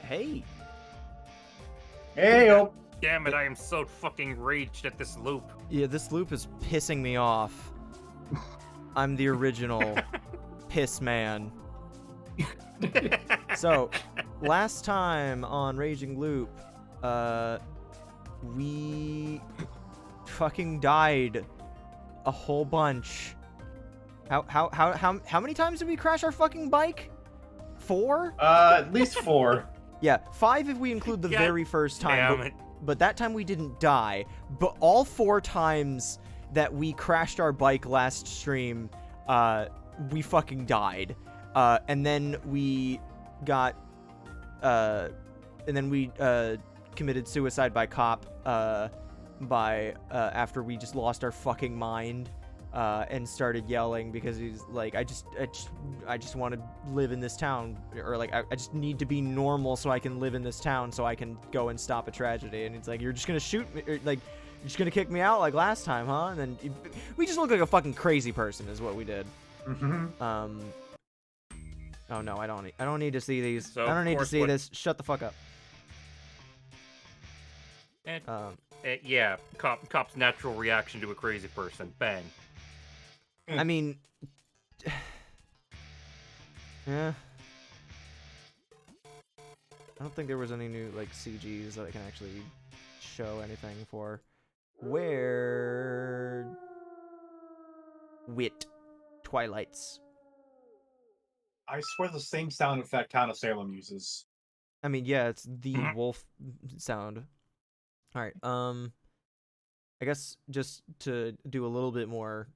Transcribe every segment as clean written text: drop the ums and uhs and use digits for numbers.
Hey. Hey, oh. Damn it, I am so fucking raged at this loop. Yeah, this loop is pissing me off. I'm the original piss man. So, last time on Raging Loop, we fucking died a whole bunch. How many times did we crash our fucking bike? 4? At least 4. Yeah, 5 if we include the very first time. But that time we didn't die. But all 4 times that we crashed our bike last stream, we fucking died. And then we got, committed suicide by cop, after we just lost our fucking mind, and started yelling because he's like, I just want to live in this town, or like, I just need to be normal so I can live in this town so I can go and stop a tragedy. And it's like, you're just gonna shoot me, or like, you're just gonna kick me out like last time, huh? And then we just look like a fucking crazy person is what we did. Mm-hmm. Oh no, I don't need to see these. So, I don't need to see this. Shut the fuck up. Yeah, cop's natural reaction to a crazy person. Bang. I mean, yeah. I don't think there was any new like CGs that I can actually show anything for. Where wit Twilights. I swear the same sound effect Town of Salem uses. I mean, yeah, it's the wolf sound. All right. I guess just to do a little bit more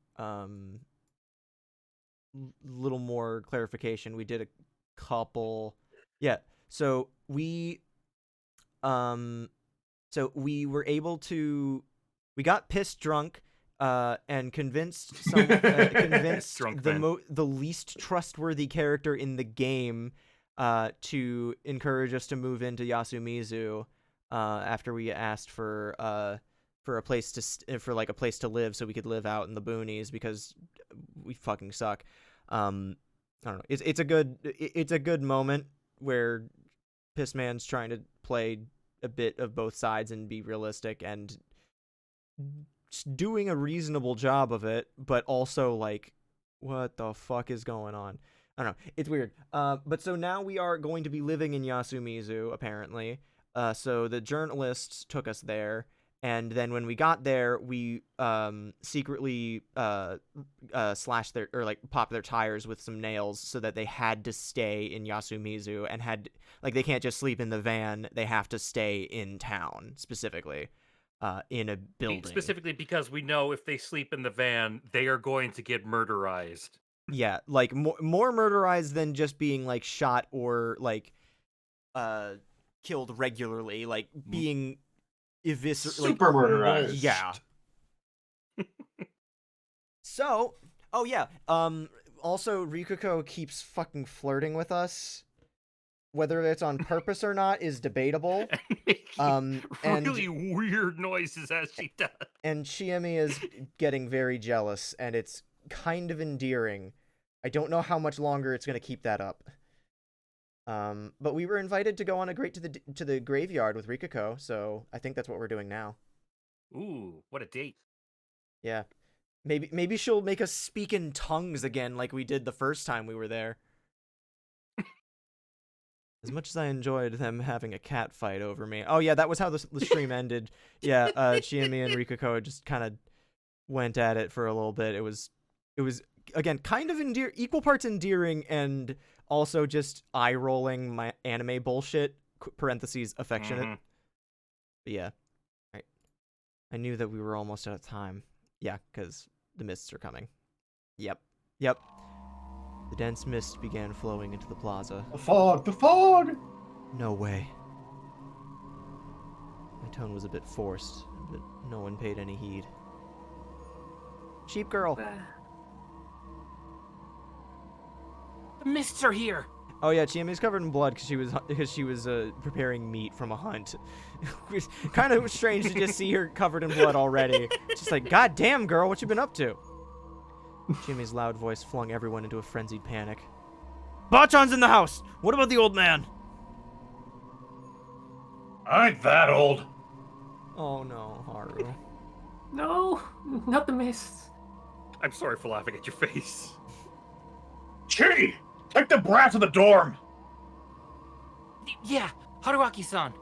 clarification, we did a couple. Yeah. So we were able to, we got pissed drunk and convinced the least trustworthy character in the game to encourage us to move into Yasumizu after we asked for a place to live so we could live out in the boonies because we fucking suck. I don't know. It's a good moment where Pissman's trying to play a bit of both sides and be realistic and doing a reasonable job of it, but also like, what the fuck is going on? I don't know. It's weird. But so now we are going to be living in Yasumizu, apparently. So the journalists took us there, And then when we got there, we secretly slashed their, or like popped their tires with some nails so that they had to stay in Yasumizu and had, like, they can't just sleep in the van. They have to stay in town, specifically, in a building. Specifically because we know if they sleep in the van, they are going to get murderized. Yeah, like more murderized than just being like shot or like killed regularly, like being Super murderized. Yeah. So, oh yeah, also Rikuko keeps fucking flirting with us. Whether it's on purpose or not is debatable. And And really weird noises as she does. And Chiemi is getting very jealous, and it's kind of endearing. I don't know how much longer it's going to keep that up. But we were invited to go on a to the graveyard with Rikuko, so I think that's what we're doing now. Ooh, what a date. Yeah. Maybe she'll make us speak in tongues again like we did the first time we were there. As much as I enjoyed them having a cat fight over me. Oh yeah, that was how the stream ended. Yeah, Chiemi and Rikuko just kind of went at it for a little bit. It was again kind of equal parts endearing and also just eye rolling my anime bullshit parentheses affectionate. Mm-hmm. But yeah, right. I knew that we were almost out of time. Yeah, because the mists are coming. Yep. The dense mist began flowing into the plaza. The fog! The fog! No way. My tone was a bit forced, but no one paid any heed. Sheep girl. The mists are here. Oh yeah, Chiemi's covered in blood because she was preparing meat from a hunt. It's kind of strange to just see her covered in blood already. It's just like, God damn, girl, what you been up to? Chiemi's loud voice flung everyone into a frenzied panic. Bachan's in the house. What about the old man? I ain't that old. Oh no, Haru. No, not the mists. I'm sorry for laughing at your face. Chi! Take the brat to the dorm! Yeah, Haruaki-san.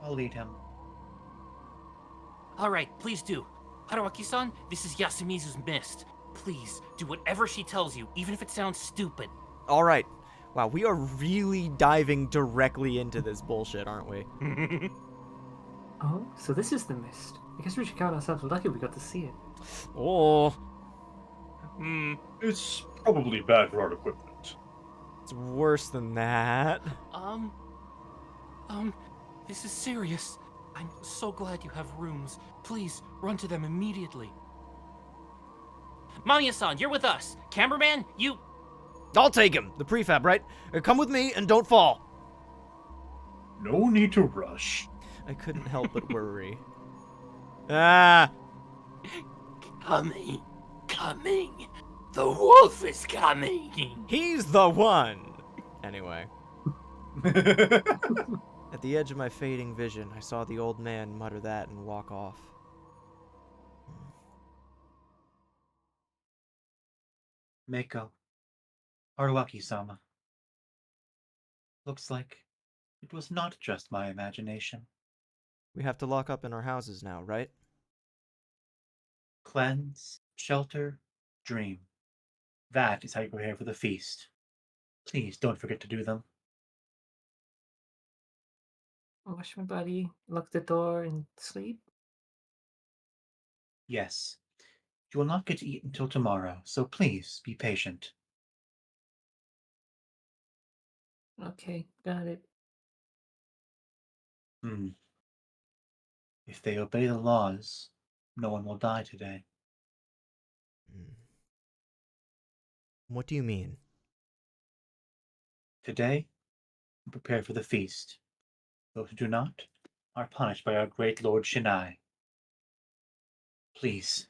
I'll lead him. All right, please do. Haruaki-san, this is Yasumizu's mist. Please, do whatever she tells you, even if it sounds stupid. All right. Wow, we are really diving directly into this bullshit, aren't we? Oh, so this is the mist. I guess we should count ourselves lucky we got to see it. Oh, It's probably bad for our equipment. it's worse than that. This is serious. I'm so glad you have rooms. Please, run to them immediately. Mamiya-san, you're with us. Cameraman, you... I'll take him. The prefab, right? Come with me and don't fall. No need to rush. I couldn't help but worry. Ah! Coming. The wolf is coming. He's the one! Anyway. At the edge of my fading vision, I saw the old man mutter that and walk off. Mako. Haruaki-sama. Looks like it was not just my imagination. We have to lock up in our houses now, right? Cleanse, shelter, dream. That is how you prepare for the feast. Please don't forget to do them. Wash my body, lock the door, and sleep. Yes. You will not get to eat until tomorrow, so please be patient. Okay, got it. If they obey the laws, no one will die today. What do you mean? Today, prepare for the feast. Those who do not are punished by our great Lord Shinai. Please,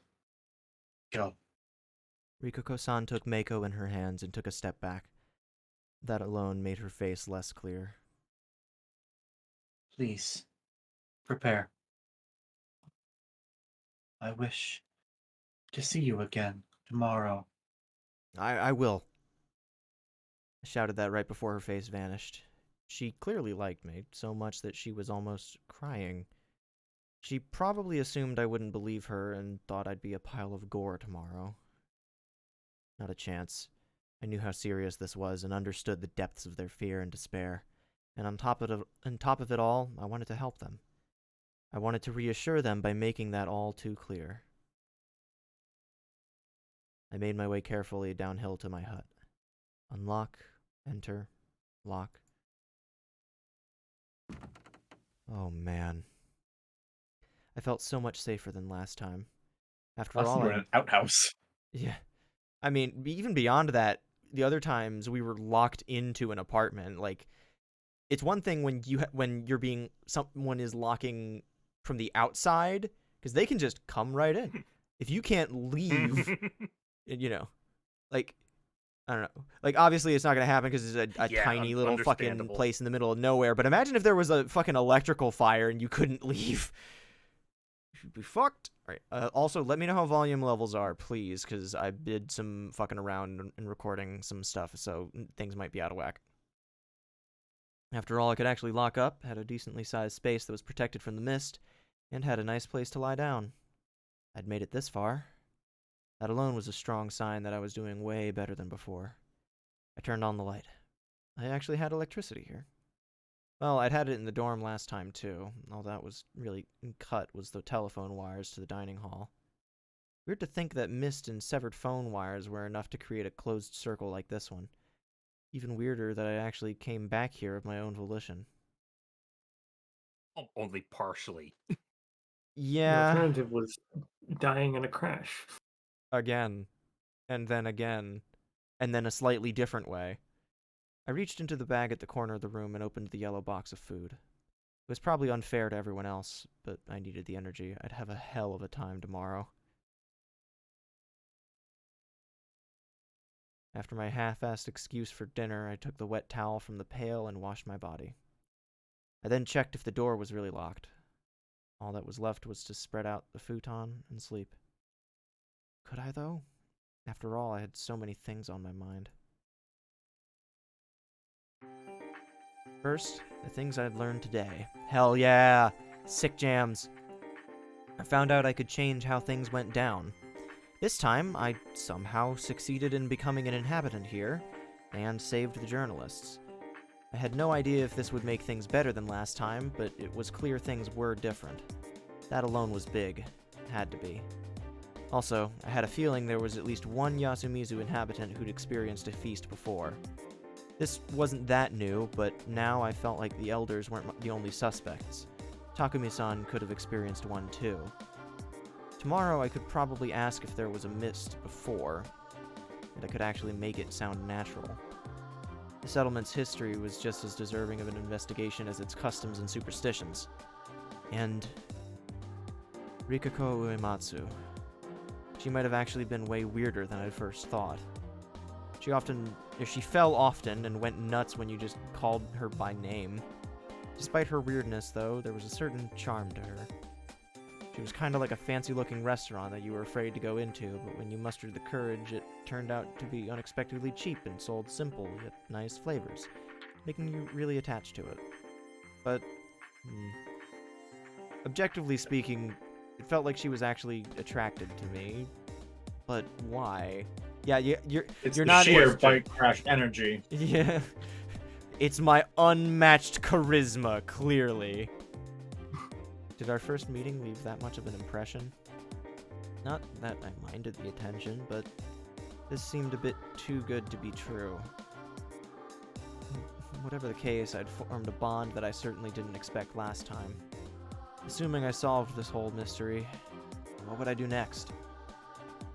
go. Rikuko-san took Mako in her hands and took a step back. That alone made her face less clear. Please, prepare. I wish to see you again tomorrow. I will. I shouted that right before her face vanished. She clearly liked me, so much that she was almost crying. She probably assumed I wouldn't believe her and thought I'd be a pile of gore tomorrow. Not a chance. I knew how serious this was and understood the depths of their fear and despair. And on top of it all, I wanted to help them. I wanted to reassure them by making that all too clear. I made my way carefully downhill to my hut. Unlock, enter, lock. Oh man. I felt so much safer than last time. After Last all, time we're in an outhouse. yeah. I mean, even beyond that, the other times we were locked into an apartment. Like, it's one thing when someone is locking from the outside, because they can just come right in. If you can't leave, like, I don't know. Like, obviously it's not going to happen because it's a Yeah, tiny little fucking understandable. place in the middle of nowhere. But imagine if there was a fucking electrical fire and you couldn't leave. You'd be fucked. All right. Also, let me know how volume levels are, please, because I did some fucking around and recording some stuff, so things might be out of whack. After all, I could actually lock up, had a decently sized space that was protected from the mist, and had a nice place to lie down. I'd made it this far. That alone was a strong sign that I was doing way better than before. I turned on the light. I actually had electricity here. Well, I'd had it in the dorm last time, too. All that was really cut was the telephone wires to the dining hall. Weird to think that mist and severed phone wires were enough to create a closed circle like this one. Even weirder that I actually came back here of my own volition. Only partially. The Yeah, alternative was dying in a crash. again. And then again. And then a slightly different way. I reached into the bag at the corner of the room and opened the yellow box of food. It was probably unfair to everyone else, but I needed the energy. I'd have a hell of a time tomorrow. After my half-assed excuse for dinner, I took the wet towel from the pail and washed my body. I then checked if the door was really locked. All that was left was to spread out the futon and sleep. Could I, though? After all, I had so many things on my mind. First, the things I'd learned today. Hell yeah! Sick jams! I found out I could change how things went down. This time, I somehow succeeded in becoming an inhabitant here, and saved the journalists. I had no idea if this would make things better than last time, but it was clear things were different. That alone was big. Had to be. Also, I had a feeling there was at least one Yasumizu inhabitant who'd experienced a feast before. This wasn't that new, but now I felt like the elders weren't the only suspects. Takumi-san could have experienced one too. Tomorrow I could probably ask if there was a mist before, and I could actually make it sound natural. The settlement's history was just as deserving of an investigation as its customs and superstitions. And Rikako Uematsu. She might have actually been way weirder than I'd first thought. She fell often and went nuts when you just called her by name. Despite her weirdness, though, there was a certain charm to her. She was kind of like a fancy-looking restaurant that you were afraid to go into, but when you mustered the courage, it turned out to be unexpectedly cheap and sold simple yet nice flavors, making you really attached to it. But, objectively speaking, it felt like she was actually attracted to me. But why? Yeah, you're It's you're the not sheer bike crash energy. Yeah. It's my unmatched charisma, clearly. Did our first meeting leave that much of an impression? Not that I minded the attention, but this seemed a bit too good to be true. Whatever the case, I'd formed a bond that I certainly didn't expect last time. Assuming I solved this whole mystery, what would I do next?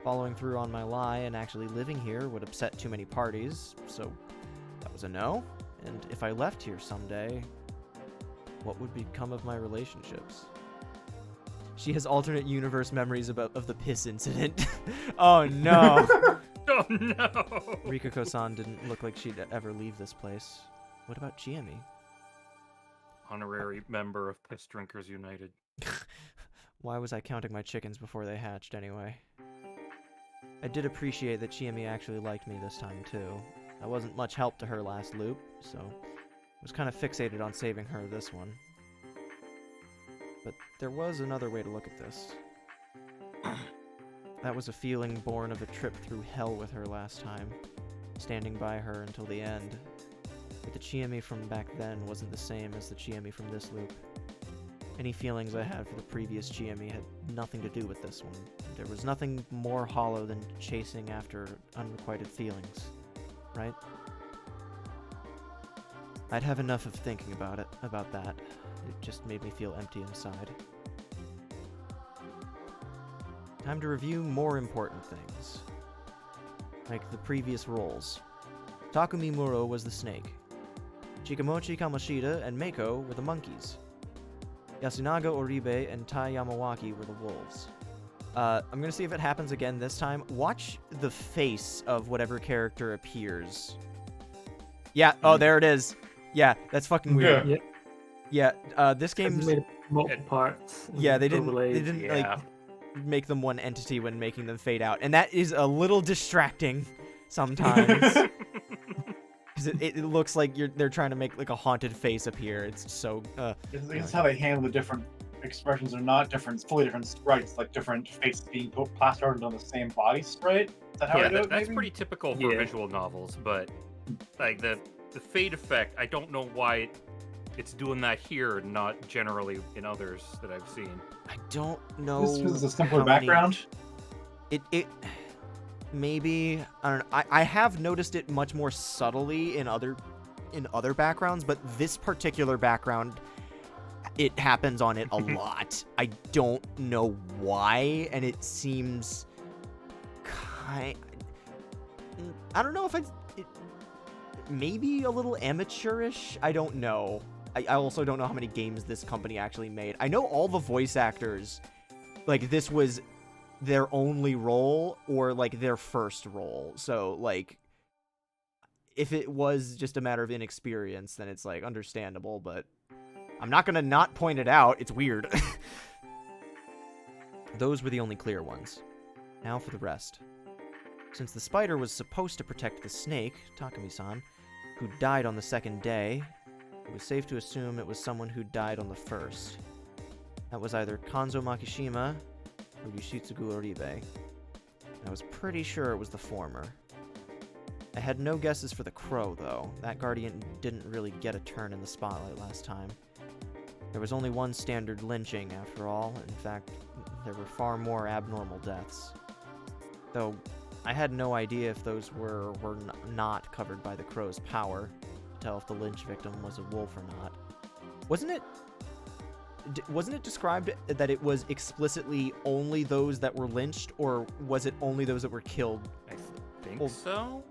Following through on my lie and actually living here would upset too many parties, so that was a no. And if I left here someday, what would become of my relationships? She has alternate universe memories of the piss incident. Oh no! Oh no! Rikako-san didn't look like she'd ever leave this place. What about Chiemi? Honorary member of Piss Drinkers United. Why was I counting my chickens before they hatched anyway? I did appreciate that Chiemi actually liked me this time too. I wasn't much help to her last loop, so I was kind of fixated on saving her this one. But there was another way to look at this. That was a feeling born of a trip through hell with her last time, standing by her until the end. But the Chiemi from back then wasn't the same as the Chiemi from this loop. Any feelings I had for the previous Chiemi had nothing to do with this one. There was nothing more hollow than chasing after unrequited feelings, right? I'd have enough of thinking about that. It just made me feel empty inside. Time to review more important things. Like the previous roles. Takumi Muro was the snake. Chikamochi Kamoshida and Meiko were the monkeys. Yasunaga Oribe and Tai Yamawaki were the wolves. I'm gonna see if it happens again this time. Watch the face of whatever character appears. Yeah, oh, there it is. Yeah, that's fucking weird. Yeah. Yeah, this game's... made multiple parts. Yeah, they didn't overlaid. Yeah. like make them one entity when making them fade out, and that is a little distracting sometimes. Because it looks like they're trying to make like a haunted face appear. It's so It's how they handle the different expressions. They're not different, fully different sprites, like different faces being plastered on the same body sprite. Is that how Yeah, I do it? that's maybe? pretty typical for Yeah. visual novels, but like the fade effect, I don't know why it's doing that here, not generally in others that I've seen. I don't know. This is a simpler how many- background. It maybe, I don't know. I have noticed it much more subtly in other backgrounds, but this particular background, it happens on it a lot. I don't know why, and it seems I don't know if it maybe a little amateurish. I don't know. I also don't know how many games this company actually made. I know all the voice actors, like, this was their only role or, like, their first role. So, like, if it was just a matter of inexperience, then it's, like, understandable, but I'm not gonna not point it out. It's weird. Those were the only clear ones. Now for the rest. Since the spider was supposed to protect the snake, Takumi-san, who died on the second day, it was safe to assume it was someone who died on the first. That was either Kanzo Makishima or Yoshitsugu Oribe. I was pretty sure it was the former. I had no guesses for the crow, though. That guardian didn't really get a turn in the spotlight last time. There was only one standard lynching, after all. In fact, there were far more abnormal deaths. Though, I had no idea if those were not covered by the crow's power to tell if the lynch victim was a wolf or not. Wasn't it described that it was explicitly only those that were lynched, or was it only those that were killed? I think Well, so.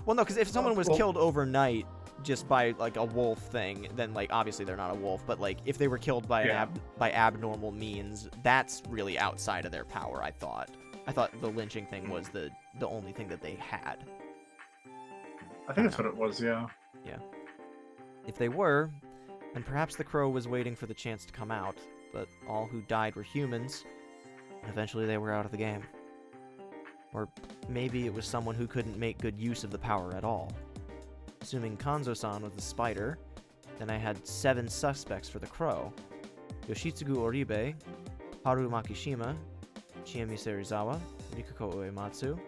Well, no, because if someone was well- killed overnight just by, like, a wolf thing, then, like, obviously they're not a wolf, but, like, if they were killed by by abnormal means, that's really outside of their power, I thought. I thought the lynching thing was the only thing that they had. I think that's what it was, yeah. If they were, then perhaps the crow was waiting for the chance to come out, but all who died were humans, and eventually they were out of the game. Or maybe it was someone who couldn't make good use of the power at all. Assuming Kanzo-san was the spider, then I had 7 suspects for the crow. Yoshitsugu Oribe, Haru Makishima, Chiemi Serizawa, Rikuko Uematsu,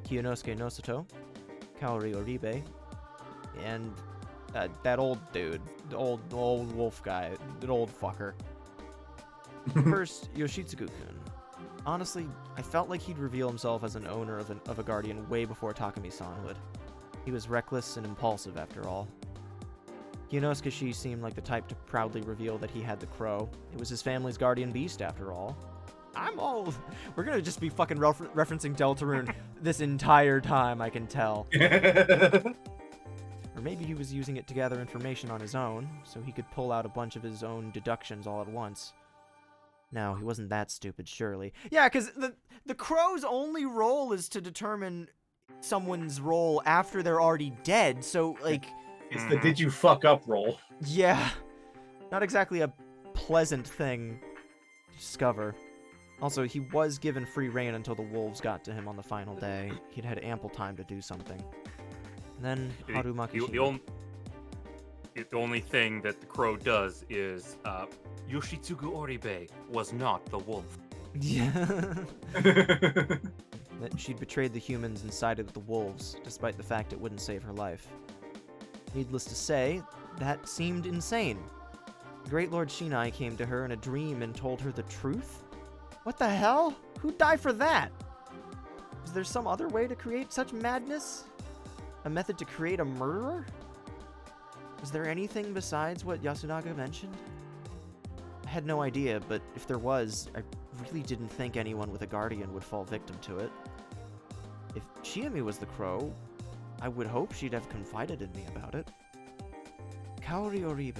Kiyonosuke Nosato, Kaori Oribe, and that old dude, the old wolf guy, the old fucker. First, Yoshitsugu-kun. Honestly, I felt like he'd reveal himself as an owner of a guardian way before Takumi-san would. He was reckless and impulsive, after all. Kiyonosuke seemed like the type to proudly reveal that he had the crow. It was his family's guardian beast, after all. We're gonna just be fucking referencing Deltarune this entire time, I can tell. Or maybe he was using it to gather information on his own, so he could pull out a bunch of his own deductions all at once. No, he wasn't that stupid, surely. Yeah, because the crow's only role is to determine someone's role after they're already dead, so, like... It's the did you fuck up roll. Yeah. Not exactly a pleasant thing to discover. Also, he was given free rein until the wolves got to him on the final day. He'd had ample time to do something. And then Haru Makishima. The only thing that the crow does is Yoshitsugu Oribe was not the wolf. Yeah. That she'd betrayed the humans and sided with the wolves, despite the fact it wouldn't save her life. Needless to say, that seemed insane. The Great Lord Shinai came to her in a dream and told her the truth? What the hell? Who'd die for that? Is there some other way to create such madness? A method to create a murderer? Was there anything besides what Yasunaga mentioned? I had no idea, but if there was, I really didn't think anyone with a guardian would fall victim to it. If Chiemi was the crow, I would hope she'd have confided in me about it. Kaori Oribe.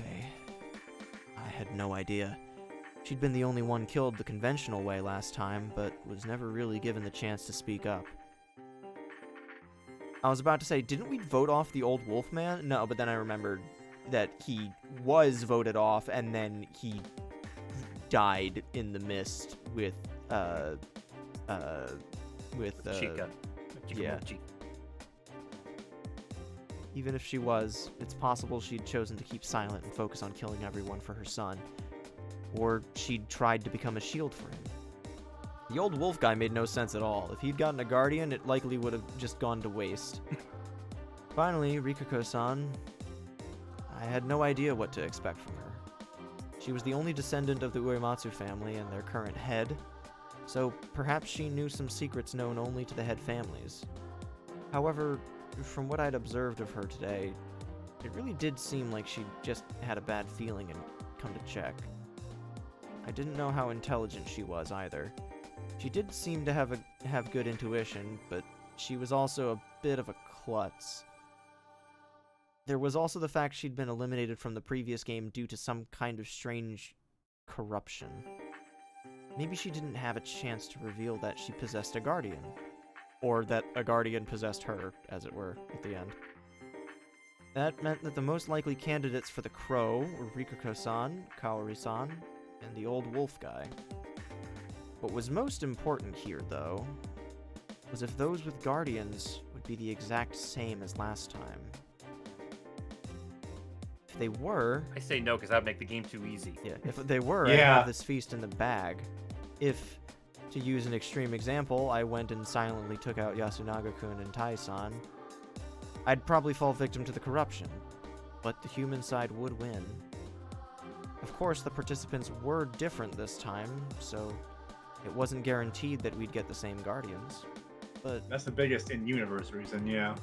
I had no idea. She'd been the only one killed the conventional way last time, but was never really given the chance to speak up. I was about to say, didn't we vote off the old Wolfman? No, but then I remembered that he was voted off, and then he died in the mist with, Chica. Yeah. Chikamochi. Even if she was, it's possible she'd chosen to keep silent and focus on killing everyone for her son. Or she'd tried to become a shield for him. The old wolf guy made no sense at all. If he'd gotten a guardian, it likely would have just gone to waste. Finally, Rikuko-san, I had no idea what to expect from her. She was the only descendant of the Uematsu family and their current head, so perhaps she knew some secrets known only to the head families. However, from what I'd observed of her today, it really did seem like she just had a bad feeling and come to check. I didn't know how intelligent she was either. She did seem to have good intuition, but she was also a bit of a klutz. There was also the fact she'd been eliminated from the previous game due to some kind of strange corruption. Maybe she didn't have a chance to reveal that she possessed a guardian. Or that a guardian possessed her, as it were, at the end. That meant that the most likely candidates for the crow were Rikuko-san, Kaori-san, and the old wolf guy. What was most important here, though, was if those with guardians would be the exact same as last time. If they were... I say no, because that would make the game too easy. Yeah, if they were, I'd Yeah. have this feast in the bag. If, to use an extreme example, I went and silently took out Yasunaga-kun and Tai-san, I'd probably fall victim to the corruption, but the human side would win. Of course, the participants were different this time, so it wasn't guaranteed that we'd get the same guardians. But That's the biggest in-universe reason, yeah.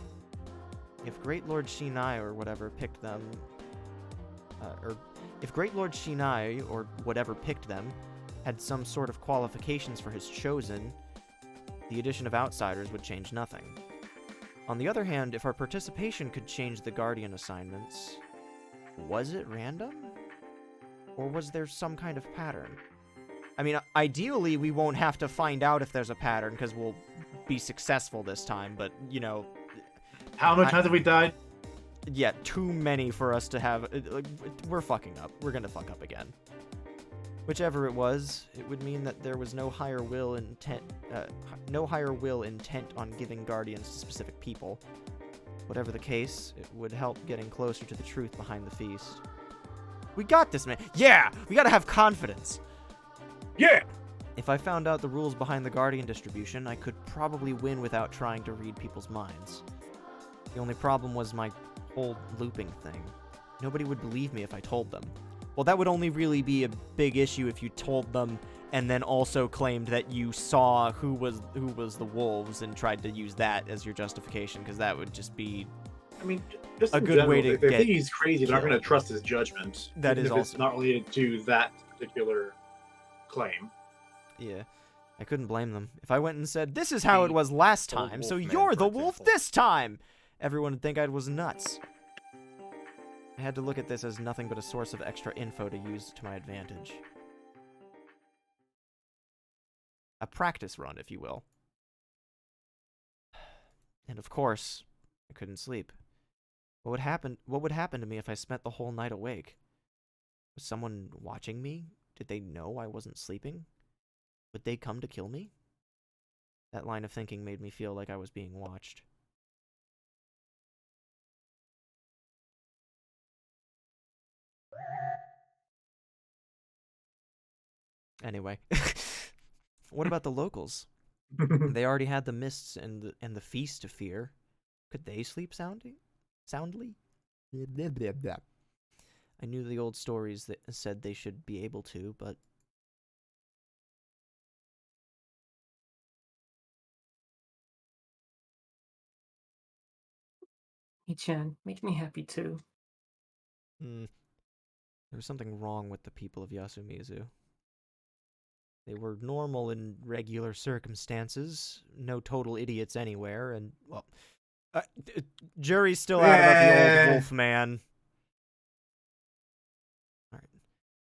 if Great Lord Shinai or whatever picked them, or if Great Lord Shinai or whatever picked them had some sort of qualifications for his chosen, the addition of outsiders would change nothing. On the other hand, if our participation could change the guardian assignments, was it random? Or was there some kind of pattern? I mean, ideally, we won't have to find out if there's a pattern, because we'll be successful this time, but, you know... How many times have we died? Yeah, too many for us to have... we're fucking up. We're gonna fuck up again. Whichever it was, it would mean that there was no higher will intent on giving guardians to specific people. Whatever the case, it would help getting closer to the truth behind the feast. We got this, man. Yeah! We gotta have confidence. Yeah! If I found out the rules behind the guardian distribution, I could probably win without trying to read people's minds. The only problem was my whole looping thing. Nobody would believe me if I told them. Well, that would only really be a big issue if you told them and then also claimed that you saw who was the wolves and tried to use that as your justification, because that would just be... I mean, just A in good general, way to if they get think he's crazy, they're not killed. going to trust his judgment. That even is if it's also- not related to that particular claim. Yeah, I couldn't blame them. If I went and said, this is how it The was last old time, so wolf man, you're for the wolf example. this time! Everyone would think I was nuts. I had to look at this as nothing but a source of extra info to use to my advantage. A practice run, if you will. And of course, I couldn't sleep. What would happen to me if I spent the whole night awake? Was someone watching me? Did they know I wasn't sleeping? Would they come to kill me? That line of thinking made me feel like I was being watched. Anyway, what about the locals? They already had the mists and the feast to fear. Could they sleep soundly? I knew the old stories that said they should be able to, but Chan, make me happy too. there was something wrong with the people of Yasumizu. They were normal in regular circumstances, no total idiots anywhere, and, well, jury's still out about the old wolf man. Alright.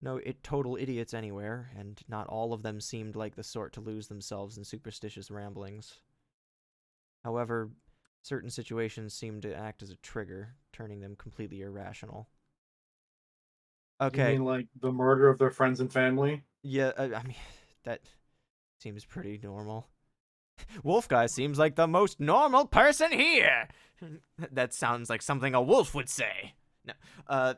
No total idiots anywhere, and not all of them seemed like the sort to lose themselves in superstitious ramblings. However, certain situations seemed to act as a trigger, turning them completely irrational. You Okay, mean like the murder of their friends and family? yeah, I mean, that seems pretty normal. Wolf guy seems like the most normal person here. That sounds like something a wolf would say. No.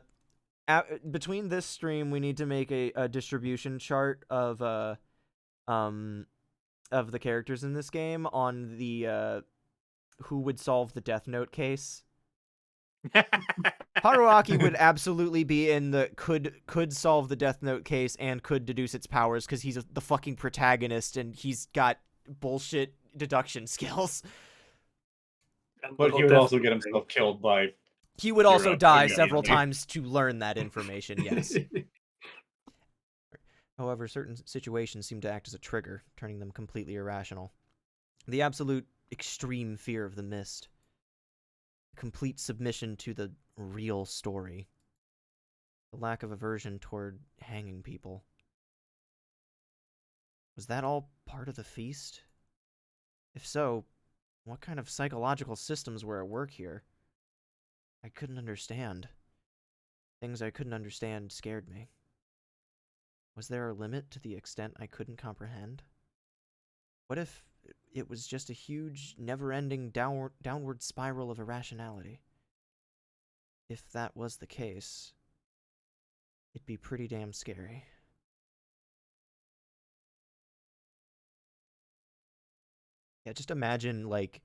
Between this stream, we need to make a distribution chart of the characters in this game on the who would solve the Death Note case. Haruaki would absolutely be in the could solve the Death Note case and could deduce its powers because he's the fucking protagonist and he's got bullshit deduction skills. But he would also get himself killed by. He would also die several immediately. times to learn that information, yes. However, certain situations seem to act as a trigger, turning them completely irrational. The absolute extreme fear of the mist. Complete submission to the real story. The lack of aversion toward hanging people. Was that all part of the feast? If so, what kind of psychological systems were at work here? I couldn't understand. Things I couldn't understand scared me. Was there a limit to the extent I couldn't comprehend? What if it was just a huge, never-ending downward spiral of irrationality? If that was the case, it'd be pretty damn scary. Yeah, just imagine, like,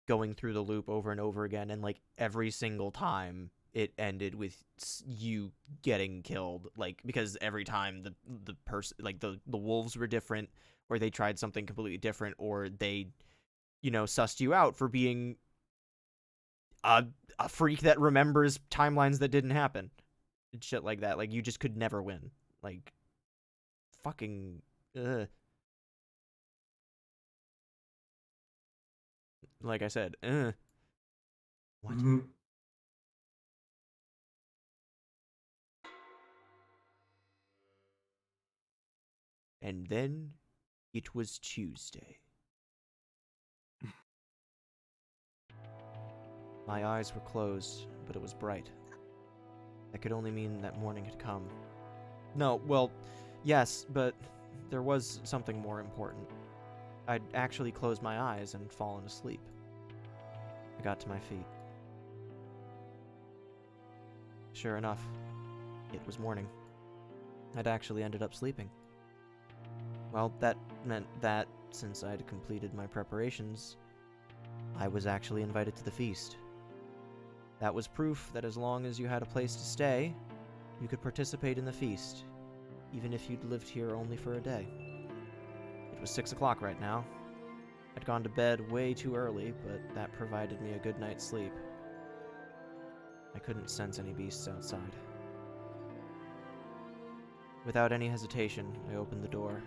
going through the loop over and over again, and, like, every single time it ended with you getting killed, like, because every time the person, like, the wolves were different, or they tried something completely different, or they, sussed you out for being a freak that remembers timelines that didn't happen. And shit like that. Like, you just could never win. Like, fucking, like I said, What? Mhm. And then it was Tuesday. My eyes were closed, but it was bright. That could only mean that morning had come. No, well, yes, but there was something more important. I'd actually closed my eyes and fallen asleep. I got to my feet. Sure enough, it was morning. I'd actually ended up sleeping. Well, that meant that, since I'd completed my preparations, I was actually invited to the feast. That was proof that as long as you had a place to stay, you could participate in the feast, even if you'd lived here only for a day. It was 6 o'clock right now. I'd gone to bed way too early, but that provided me a good night's sleep. I couldn't sense any beasts outside. Without any hesitation, I opened the door.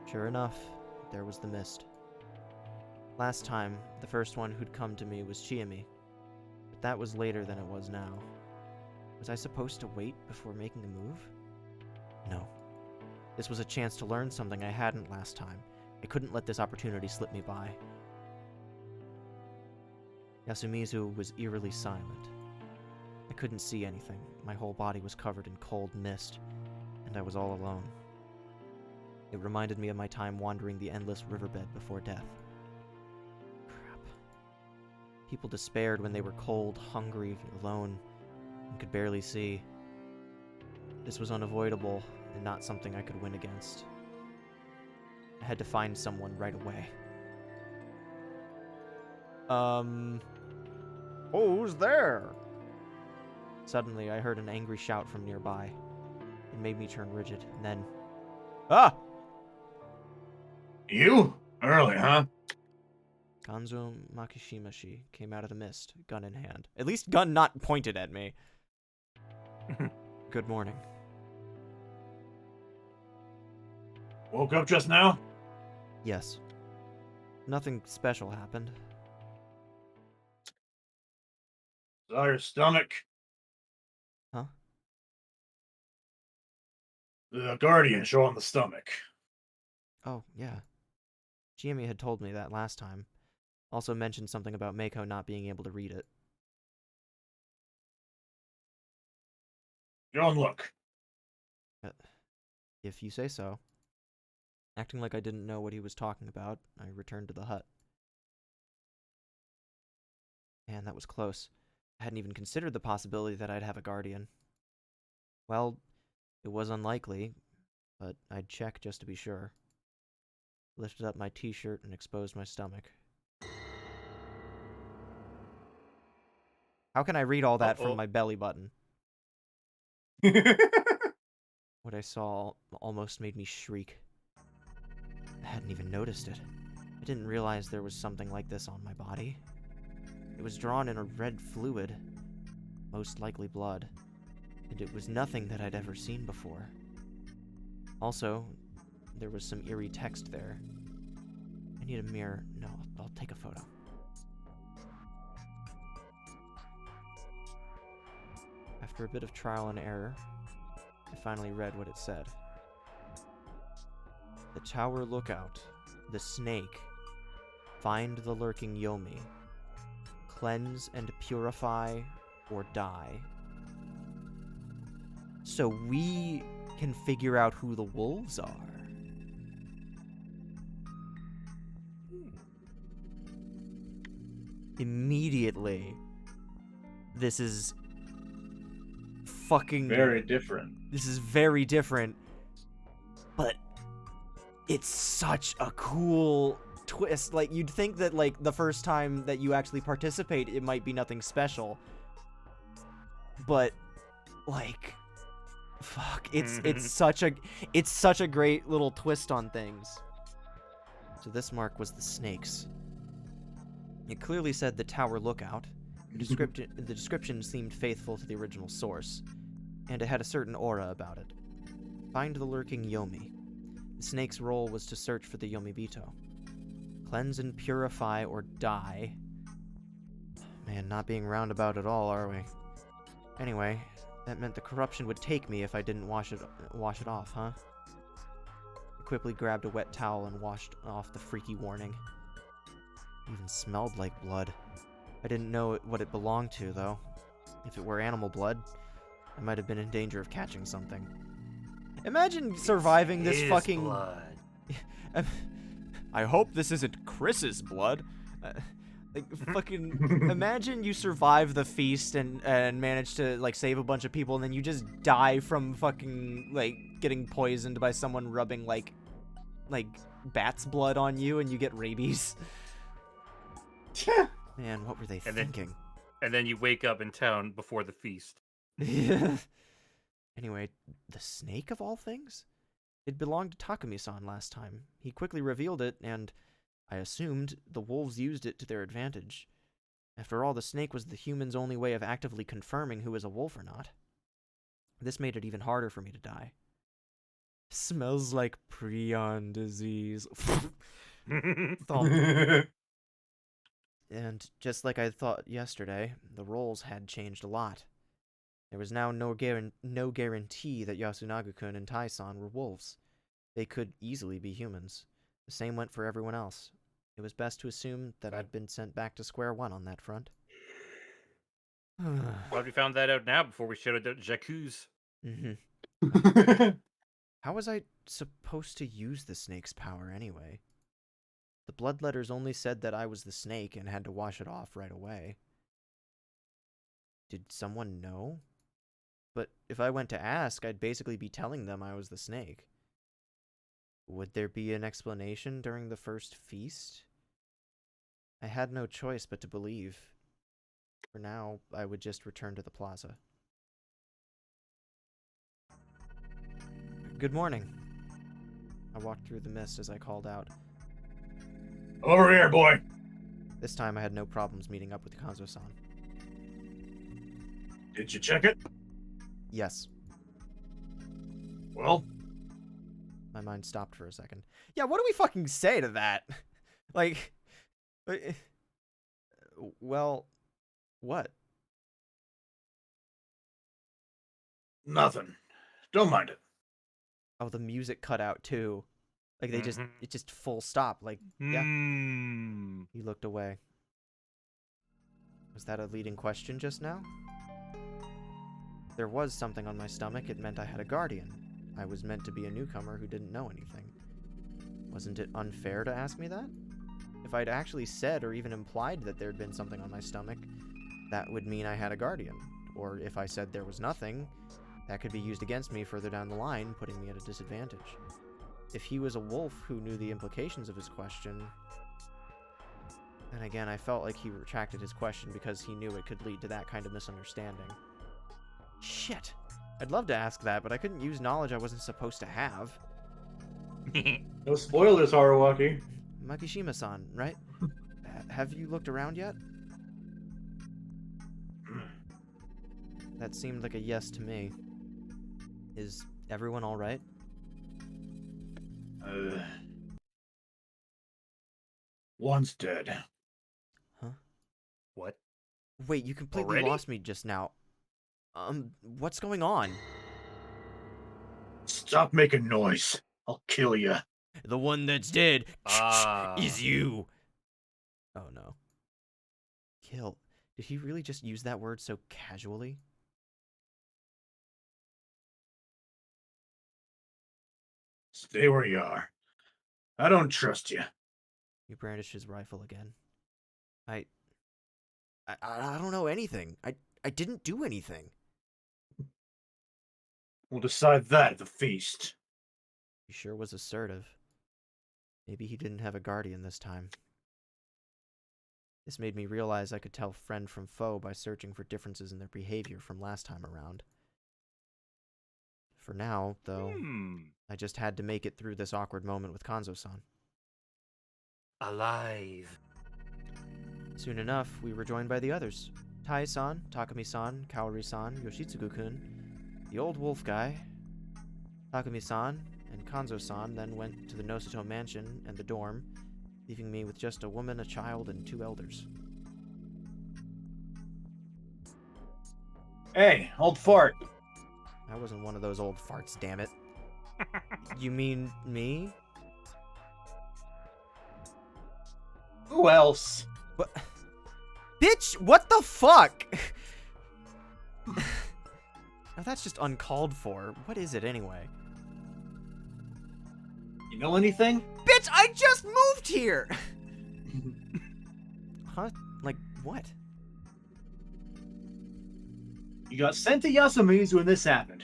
Sure enough, there was the mist. Last time, the first one who'd come to me was Chiemi, but that was later than it was now. Was I supposed to wait before making a move? No. This was a chance to learn something I hadn't last time. I couldn't let this opportunity slip me by. Yasumizu was eerily silent. I couldn't see anything. My whole body was covered in cold mist, and I was all alone. It reminded me of my time wandering the endless riverbed before death. Crap. People despaired when they were cold, hungry, alone, and could barely see. This was unavoidable and not something I could win against. I had to find someone right away. Who's there? Suddenly, I heard an angry shout from nearby. It made me turn rigid, and then... Ah! You? Early, huh? Gonzo Makishimashi came out of the mist, gun in hand. At least gun not pointed at me. Good morning. Woke up just now? Yes. Nothing special happened. Saw your stomach. Huh? The Guardian showing the stomach. Oh, yeah. Chiemi had told me that last time. Also mentioned something about Mako not being able to read it. Go and look. If you say so. Acting like I didn't know what he was talking about, I returned to the hut. Man, that was close. I hadn't even considered the possibility that I'd have a guardian. Well, it was unlikely, but I'd check just to be sure. Lifted up my t-shirt and exposed my stomach. How can I read all that from my belly button? What I saw almost made me shriek. I hadn't even noticed it. I didn't realize there was something like this on my body. It was drawn in a red fluid, most likely blood, and it was nothing that I'd ever seen before. Also, there was some eerie text there. I need a mirror. No, I'll take a photo. After a bit of trial and error, I finally read what it said. The Tower Lookout, the Snake, find the lurking Yomi, cleanse and purify or die. So we can figure out who the wolves are. Immediately, this is fucking... Very different. This is very different, but it's such a cool twist. Like, you'd think that, like, the first time that you actually participate, it might be nothing special. But, like, fuck, it's such a great little twist on things. So this mark was the snake's. It clearly said the Tower Lookout. The description seemed faithful to the original source, and it had a certain aura about it. Find the lurking Yomi. The snake's role was to search for the Yomibito. Cleanse and purify or die. Man, not being roundabout at all, are we? Anyway, that meant the corruption would take me if I didn't wash it off, huh? I quickly grabbed a wet towel and washed off the freaky warning. It even smelled like blood. I didn't know what it belonged to, though. If it were animal blood, I might have been in danger of catching something. Imagine surviving this fucking... blood. I hope this isn't Chris's blood. Like, fucking... Imagine you survive the feast and manage to, like, save a bunch of people, and then you just die from fucking, like, getting poisoned by someone rubbing, like bat's blood on you, and you get rabies. Man, what were they thinking? And then you wake up in town before the feast. Anyway, the snake of all things? It belonged to Takumi-san last time. He quickly revealed it, and I assumed the wolves used it to their advantage. After all, the snake was the human's only way of actively confirming who is a wolf or not. This made it even harder for me to die. Smells like prion disease. Thump. And just like I thought yesterday, the roles had changed a lot. There was now no guarantee that Yasunaga-kun and Tai-san were wolves. They could easily be humans. The same went for everyone else. It was best to assume that I'd been sent back to square one on that front. Glad we found that out now before we showed it to J'accuse. How was I supposed to use the snake's power anyway? The bloodletters only said that I was the snake and had to wash it off right away. Did someone know? But if I went to ask, I'd basically be telling them I was the snake. Would there be an explanation during the first feast? I had no choice but to believe. For now, I would just return to the plaza. Good morning. I walked through the mist as I called out. Over here, boy. This time I had no problems meeting up with Kanzo-san. Did you check it? Yes. Well, My mind stopped for a second. Yeah, what do we fucking say to that? Like, well, what? nothing. Don't mind it. Oh, the music cut out too. Like they just, Mhm. it just full stop. Like, yeah. Hmm. He looked away. Was that a leading question just now? There was something on my stomach. It meant I had a guardian. I was meant to be a newcomer who didn't know anything. Wasn't it unfair to ask me that? If I'd actually said or even implied that there'd been something on my stomach, that would mean I had a guardian. Or if I said there was nothing, that could be used against me further down the line, putting me at a disadvantage. If he was a wolf who knew the implications of his question, then again, I felt like he retracted his question because he knew it could lead to that kind of misunderstanding. Shit! I'd love to ask that, but I couldn't use knowledge I wasn't supposed to have. No spoilers, Haruwaki. Makishima-san, right? Have you looked around yet? That seemed like a yes to me. Is everyone alright? One's dead. What? Wait, you completely Already? lost me just now. What's going on? Stop making noise. I'll kill you. The one that's dead Ah. is you. Oh no. Kill. Did he really just use that word so casually? Stay where you are. I don't trust you. He brandished his rifle again. I don't know anything. I didn't do anything. We'll decide that at the feast. He sure was assertive. Maybe he didn't have a guardian this time. This made me realize I could tell friend from foe by searching for differences in their behavior from last time around. For now, though, I just had to make it through this awkward moment with Kanzo-san. Alive. Soon enough, we were joined by the others. Tai-san, Takumi-san, Kaori-san, Yoshitsugu-kun, the old wolf guy. Takumi-san and Kanzo-san then went to the Nosato mansion and the dorm, leaving me with just a woman, a child, and 2 elders. Hey, old fart. I wasn't one of those old farts, damn it. You mean me? Who else? What? Bitch, what the fuck? Now that's just uncalled for. What is it anyway? You know anything? Bitch, I just moved here! Huh? Like, what? You got sent to Yasumizu when this happened.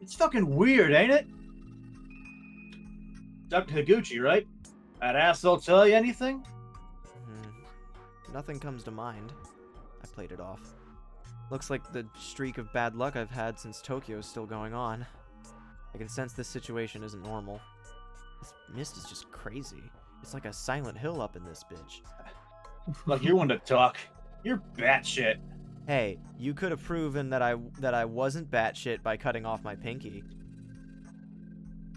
It's fucking weird, ain't it? Dr. Higuchi, right? That asshole tell you anything? Nothing comes to mind. I played it off. Looks like the streak of bad luck I've had since Tokyo is still going on. I can sense this situation isn't normal. This mist is just crazy. It's like a Silent Hill up in this bitch. Like you're one to talk. You're batshit. Hey, you could have proven that I wasn't batshit by cutting off my pinky.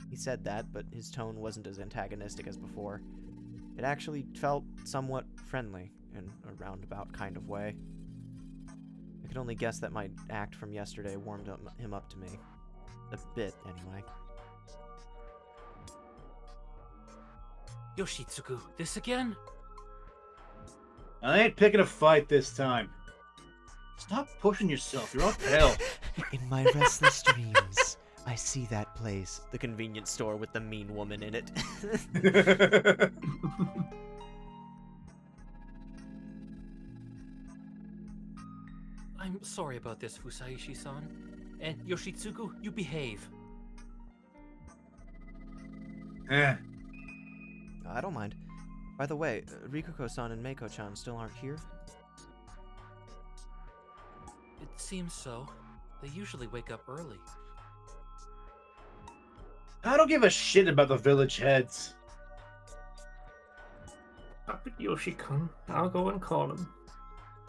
He said that, but his tone wasn't as antagonistic as before. It actually felt somewhat friendly, in a roundabout kind of way. I could only guess that my act from yesterday warmed him up to me. A bit, anyway. Yoshitsugu, this again? I ain't picking a fight this time. Stop pushing yourself. You're all pale. In my restless dreams, I see that place. The convenience store with the mean woman in it. I'm sorry about this, Fusaishi-san. And Yoshitsugu, you behave. Eh. I don't mind. By the way, Rikuko-san and Meiko-chan still aren't here? It seems so. They usually wake up early. I don't give a shit about the village heads. Up with Yoshi-kun. I'll go and call him.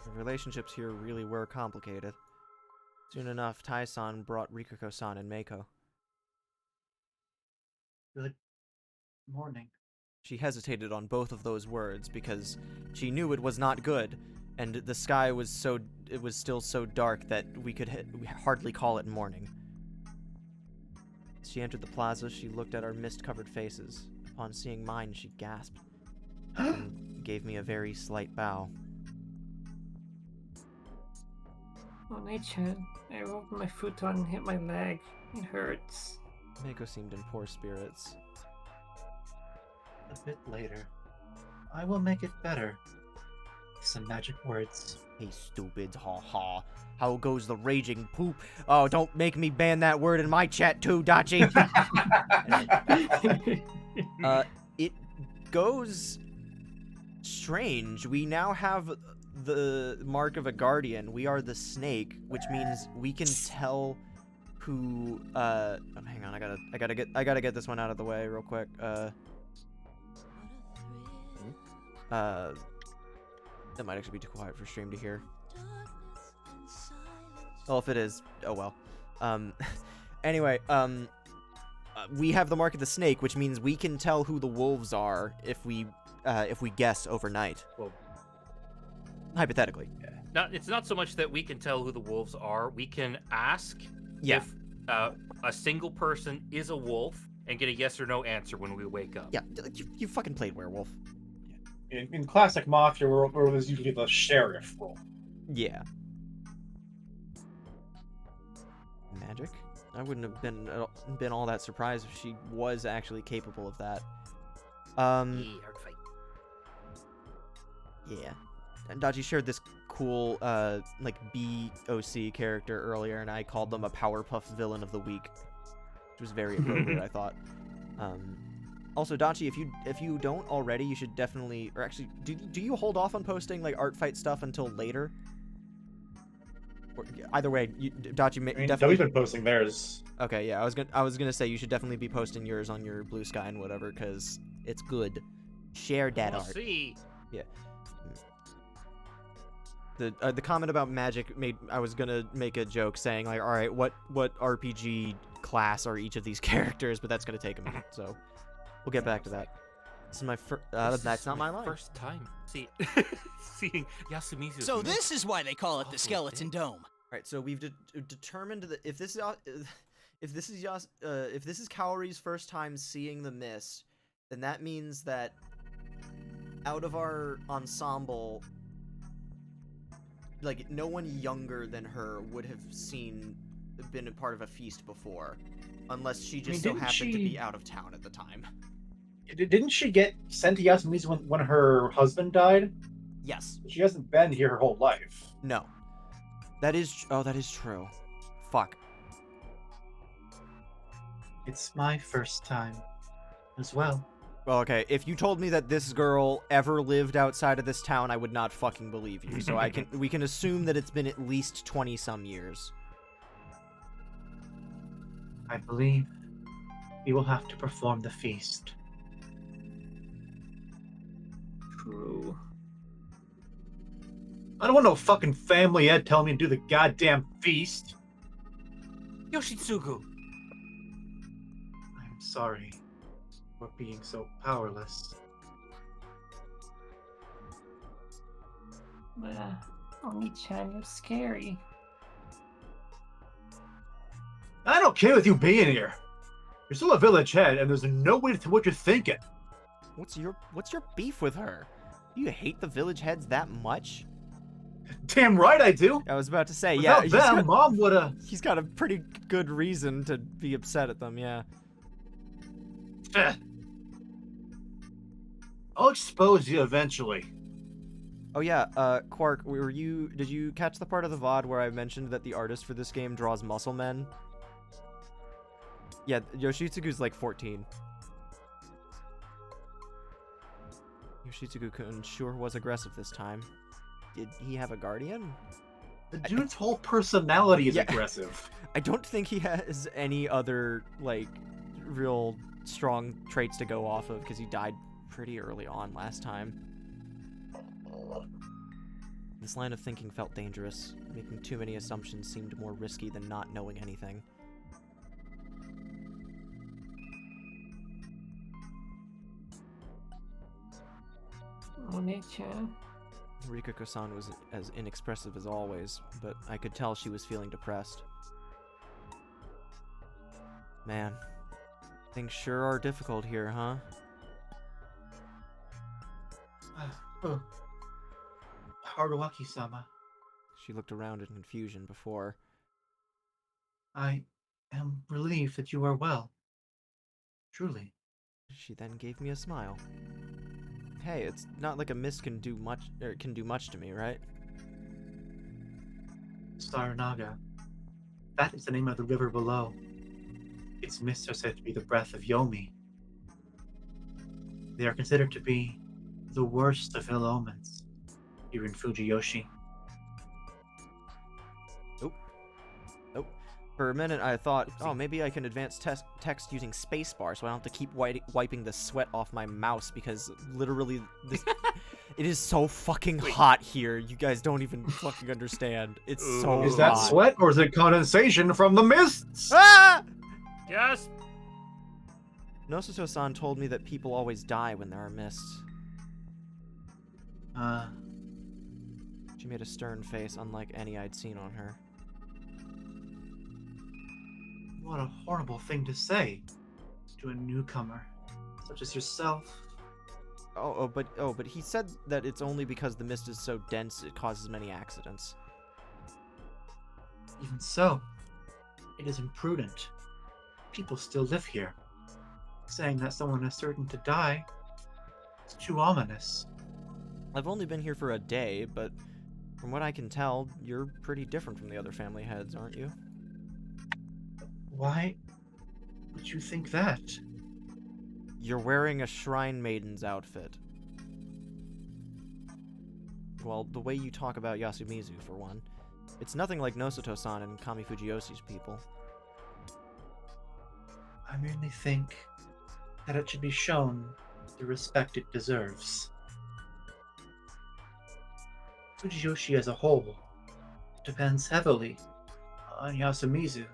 The relationships here really were complicated. Soon enough, Tai-san brought Rikuko-san and Meiko. Good morning. She hesitated on both of those words because she knew it was not good, and the sky was still so dark that we hardly call it morning. As she entered the plaza, she looked at our mist-covered faces. Upon seeing mine, she gasped and gave me a very slight bow. Oh, Nei-chan, I rolled my futon and hit my leg. It hurts. Meiko seemed in poor spirits. A bit later, I will make it better. Some magic words. Hey, stupids, ha ha. How goes the raging poop? Oh, don't make me ban that word in my chat too, Dachi! It goes strange. We now have the mark of a guardian. We are the snake, which means we can tell who, oh, hang on, I gotta get this one out of the way real quick. That might actually be too quiet for stream to hear. Well, if it is, oh well. Anyway, we have the mark of the snake, which means we can tell who the wolves are if we guess overnight. Well, hypothetically. it's not so much that we can tell who the wolves are. We can ask Yeah. if a single person is a wolf and get a yes or no answer when we wake up. Yeah, you fucking played werewolf. In classic Mafia, where there's usually the sheriff role. Yeah. Magic? I wouldn't have been all that surprised if she was actually capable of that. Hard fight. Yeah. And Dachi shared this cool, like, BOC character earlier, and I called them a Powerpuff Villain of the Week. Which was very appropriate, I thought. Also, Dachi, if you don't already, you should definitely... Or actually, do you hold off on posting, like, art fight stuff until later? Or, either way, Dachi, I mean, definitely... W's been posting theirs. Okay, yeah, I was gonna say you should definitely be posting yours on your Blue Sky and whatever, because it's good. Share that We'll art. see. Yeah. The comment about magic made I was gonna make a joke saying like, all right, what RPG class are each of these characters? But that's gonna take a minute, so we'll get back to that. This is my first. That's not my line. First time seeing Yasumizu. So this is why they call it the Skeleton Dome. All right, so we've determined that if this is Kaori's first time seeing the mist, then that means that out of our ensemble, like, no one younger than her would have been a part of a feast before, unless she just so happened to be out of town at the time. Didn't she get sent to Yasumizu when her husband died? Yes. She hasn't been here her whole life. No. That is true. Fuck. It's my first time as well. Well, okay, if you told me that this girl ever lived outside of this town, I would not fucking believe you. So we can assume that it's been at least 20-some years. I believe we will have to perform the feast. True. I don't want no fucking family Ed telling me to do the goddamn feast. Yoshitsugu. I'm sorry for being so powerless. Oni-chan, you're scary. I don't care with you being here. You're still a village head, and there's no way to what you're thinking. What's your beef with her? Do you hate the village heads that much? Damn right I do. I was about to say, Without yeah. them, Mom would've. He's got a pretty good reason to be upset at them, yeah. I'll expose you eventually. Oh yeah, Quark, did you catch the part of the VOD where I mentioned that the artist for this game draws muscle men? Yeah, Yoshitsugu's like 14. Yoshitsugu-kun sure was aggressive this time. Did he have a guardian? The dude's whole personality is Yeah. aggressive. I don't think he has any other, like, real strong traits to go off of, because he died pretty early on last time. This line of thinking felt dangerous. Making too many assumptions seemed more risky than not knowing anything. Oni-chan. Rikako-san was as inexpressive as always, but I could tell she was feeling depressed. Man, things sure are difficult here, huh? Haruaki-sama, She looked around in confusion before. I am relieved that you are well. Truly. She then gave me a smile. Hey, it's not like a mist can do much to me, right? Saranaga. That is the name of the river below. Its mists are said to be the breath of Yomi. They are considered to be the worst of ill omens here in Fujiyoshi. For a minute, I thought, oh, maybe I can advance text using spacebar so I don't have to keep wiping the sweat off my mouse, because literally this... It is so fucking hot here. You guys don't even fucking understand. It's so Is that hot. sweat or is it condensation from the mists? Ah! Yes. Nosuto-san told me that people always die when there are mists. She made a stern face, unlike any I'd seen on her. What a horrible thing to say to a newcomer such as yourself. But he said that it's only because the mist is so dense it causes many accidents. Even so, it is imprudent. People still live here. Saying that someone is certain to die is too ominous. I've only been here for a day, but from what I can tell, you're pretty different from the other family heads, aren't you? Why would you think that? You're wearing a Shrine Maiden's outfit. Well, the way you talk about Yasumizu, for one. It's nothing like Nosuto-san and Kami Fujiyoshi's people. I merely think that it should be shown the respect it deserves. Fujiyoshi as a whole depends heavily on Yasumizu,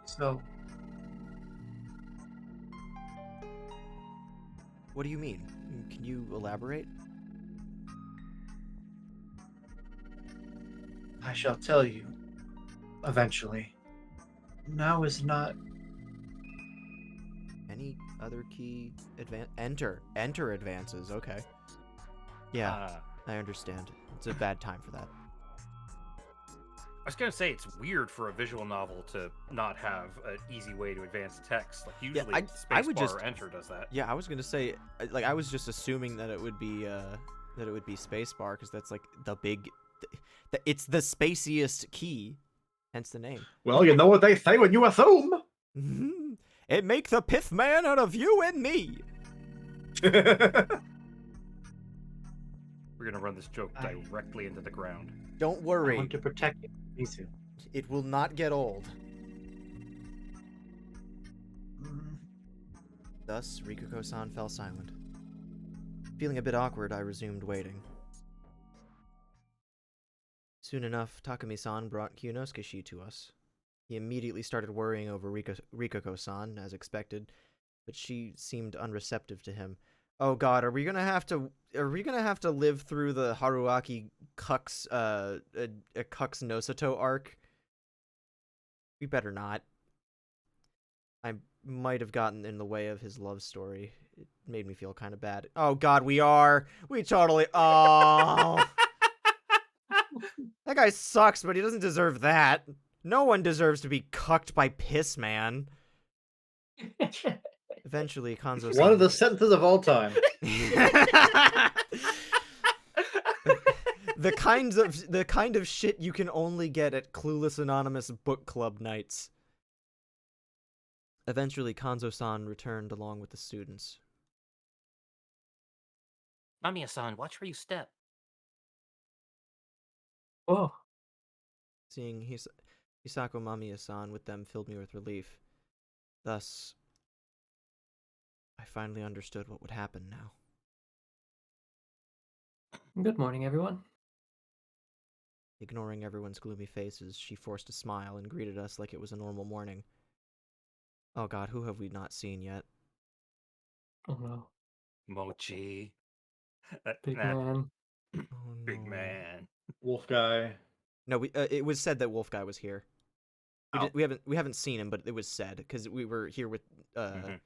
so... What do you mean? Can you elaborate? I shall tell you, eventually. Now is not... Any other key enter advances, okay. Yeah, I understand. It's a bad time for that. I was gonna say it's weird for a visual novel to not have an easy way to advance text. Like usually, I would spacebar just or enter does that. Yeah, I was gonna say, like, I was just assuming that it would be spacebar, because that's like the big, it's the spaciest key, hence the name. Well, you know what they say when you assume. It make the pith man out of you and me. We're gonna run this joke directly into the ground. Don't I worry, want to protect Yasumizu. it will not get old. Thus, Rikuko-san fell silent. Feeling a bit awkward, I resumed waiting. Soon enough, Takumi-san brought Kyunosuke-shi to us. He immediately started worrying over Rikuko-san, as expected, but she seemed unreceptive to him. Oh god, are we gonna have to live through the Haruaki Cucks Cucks Nosuto arc? We better not. I might have gotten in the way of his love story. It made me feel kind of bad. Oh god, we totally oh. That guy sucks, but he doesn't deserve that. No one deserves to be cucked by Piss Man. Eventually, Kanzo-san... One of the sentences of all time. the kind of shit you can only get at Clueless Anonymous book club nights. Eventually, Kanzo-san returned along with the students. Mamiya-san, watch where you step. Oh, Seeing Hisako Mamiya-san with them filled me with relief. Thus, I finally understood what would happen now. good morning, everyone. Ignoring everyone's gloomy faces, she forced a smile and greeted us like it was a normal morning. Oh god, who have we not seen yet? Oh no, Mochi. big That man. Oh big no. man. Wolf guy. No, it was said that Wolf Guy was here. Oh. We haven't seen him, but it was said because we were here with Mhm.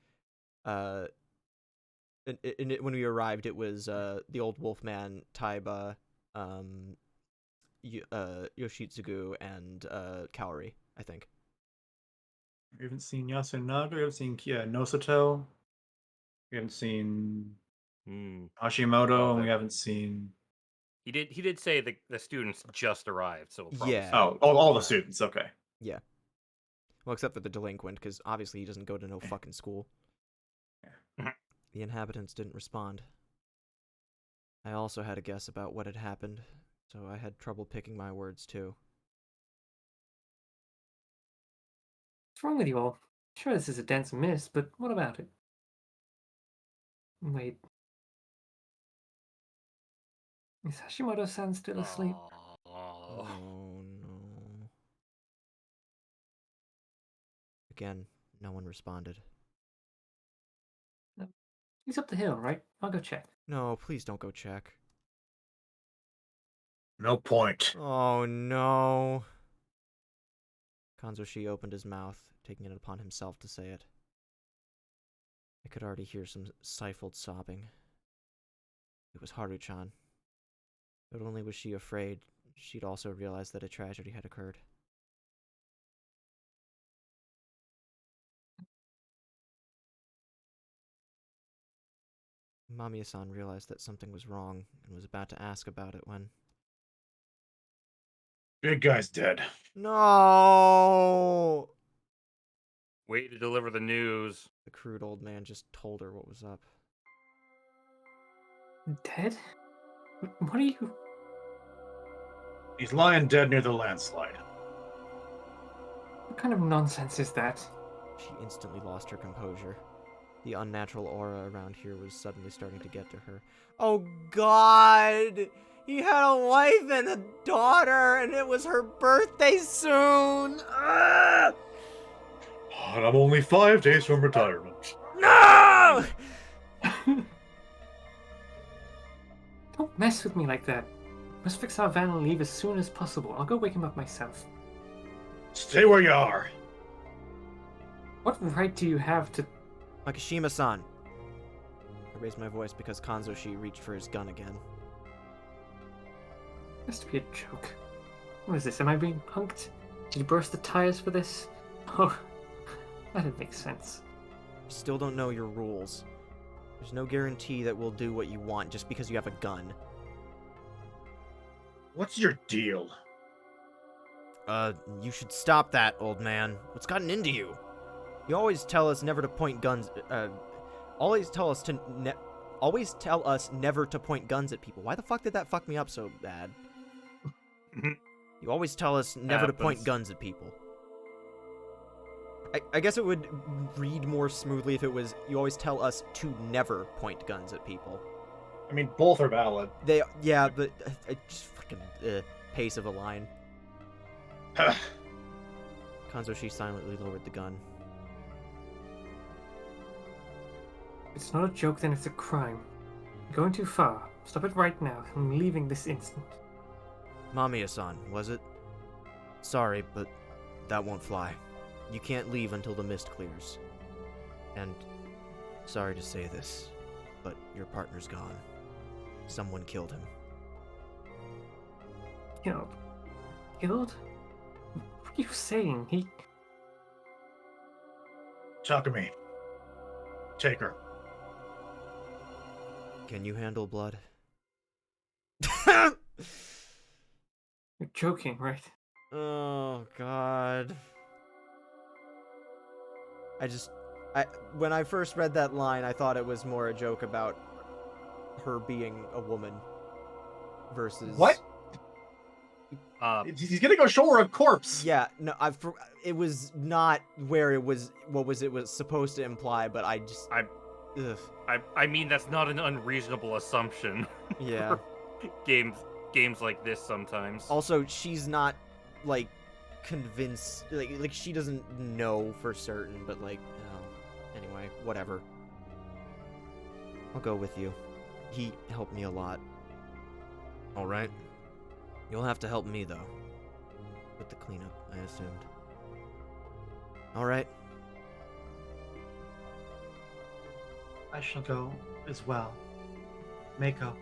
when we arrived, it was the old Wolfman, Taiba, Yoshitsugu, and Kaori, I think. We haven't seen Yasunaga. We haven't seen Nosato. We haven't seen Hmm. Hashimoto, Oh, and we the- haven't seen. He did say the students just arrived, so we'll probably Yeah. see Oh, all the students. Okay. Yeah. Well, except for the delinquent, because obviously he doesn't go to no fucking school. Mhm. The inhabitants didn't respond. I also had a guess about what had happened, so I had trouble picking my words too. What's wrong with you all? Sure, this is a dense mist, but what about it? Wait. Is Hashimoto-san still asleep? Oh. Oh no. Again, no one responded. He's up the hill, right? I'll go check. No, please don't go check. No point. Oh no. Kanzoshi opened his mouth, taking it upon himself to say it. I could already hear some stifled sobbing. It was Haru-chan. Not only was she afraid, she'd also realized that a tragedy had occurred. Mamiya-san realized that something was wrong and was about to ask about it when... Big guy's dead. No! Way to deliver the news. The crude old man just told her what was up. Dead? What are you... He's lying dead near the landslide. What kind of nonsense is that? She instantly lost her composure. The unnatural aura around here was suddenly starting to get to her. Oh god! He had a wife and a daughter, and it was her birthday soon! Ah! And I'm only 5 days from retirement. No! Don't mess with me like that. Must fix our van and leave as soon as possible. I'll go wake him up myself. Stay where you are. What right do you have to... Makishima-san. I raised my voice because Kanzoshi reached for his gun again. Has to be a joke. What is this? Am I being punked? Did you burst the tires for this? Oh, that didn't make sense. I still don't know your rules. There's no guarantee that we'll do what you want just because you have a gun. What's your deal? You should stop that, old man. What's gotten into you? You always tell us never to point guns, always tell us never to point guns at people. Why the fuck did that fuck me up so bad? You always tell us never to point Happens. guns at people. I guess it would read more smoothly if it was, you always tell us to never point guns at people. I mean, both are valid. Yeah, but just fucking pace of a line. Kanzoshi silently lowered the gun. If it's not a joke, then it's a crime. You're going too far. Stop it right now. I'm leaving this instant. Mamiya-san, was it? Sorry, but that won't fly. You can't leave until the mist clears. And sorry to say this, but your partner's gone. Someone killed him. Killed? Killed? What are you saying? He... Takumi. Take her. Can you handle blood? You're joking, right? Oh God. When I first read that line, I thought it was more a joke about her being a woman versus What? He's gonna go show her a corpse. Yeah, no, it was not where it was. It was supposed to imply, but I just. Ugh. I mean, that's not an unreasonable assumption. Yeah. Games like this sometimes. Also, she's not like convinced. Like she doesn't know for certain, but like, anyway, whatever. I'll go with you. He helped me a lot. All right. You'll have to help me though. With the cleanup, I assumed. All right. I shall go as well. Mako,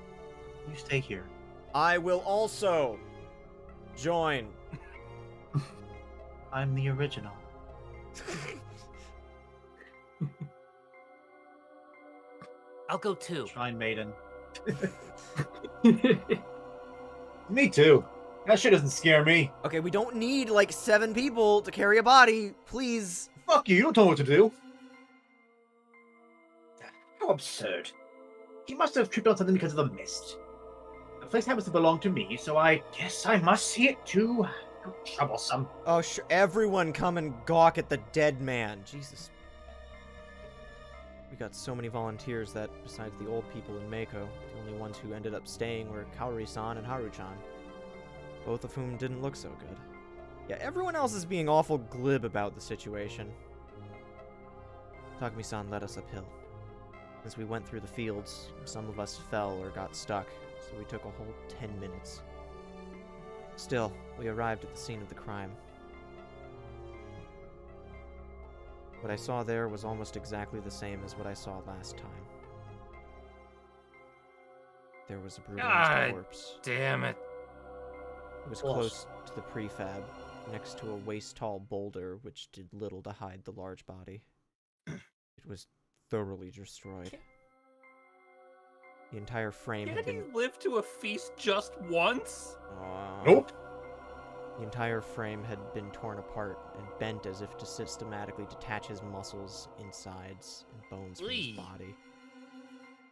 you stay here. I will also join. I'm the original. I'll go too. Shrine Maiden. Me too. That shit doesn't scare me. Okay, we don't need like 7 people to carry a body, please. Fuck you, you don't tell me what to do. How absurd. He must have tripped on something because of the mist. The place happens to belong to me, so I guess I must see it too. How troublesome. Oh, sure. Everyone come and gawk at the dead man. Jesus. We got so many volunteers that, besides the old people in Mako, the only ones who ended up staying were Kaori-san and Haru-chan. Both of whom didn't look so good. Yeah, everyone else is being awful glib about the situation. Takumi-san led us uphill. As we went through the fields, some of us fell or got stuck, so we took a whole 10 minutes. Still, we arrived at the scene of the crime. What I saw there was almost exactly the same as what I saw last time. There was a brutalized corpse. Damn it. It was close to the prefab, next to a waist-tall boulder which did little to hide the large body. It was thoroughly destroyed. The entire frame had Can been... he live to a feast just once? Nope. The entire frame had been torn apart and bent as if to systematically detach his muscles, insides, and bones from his body.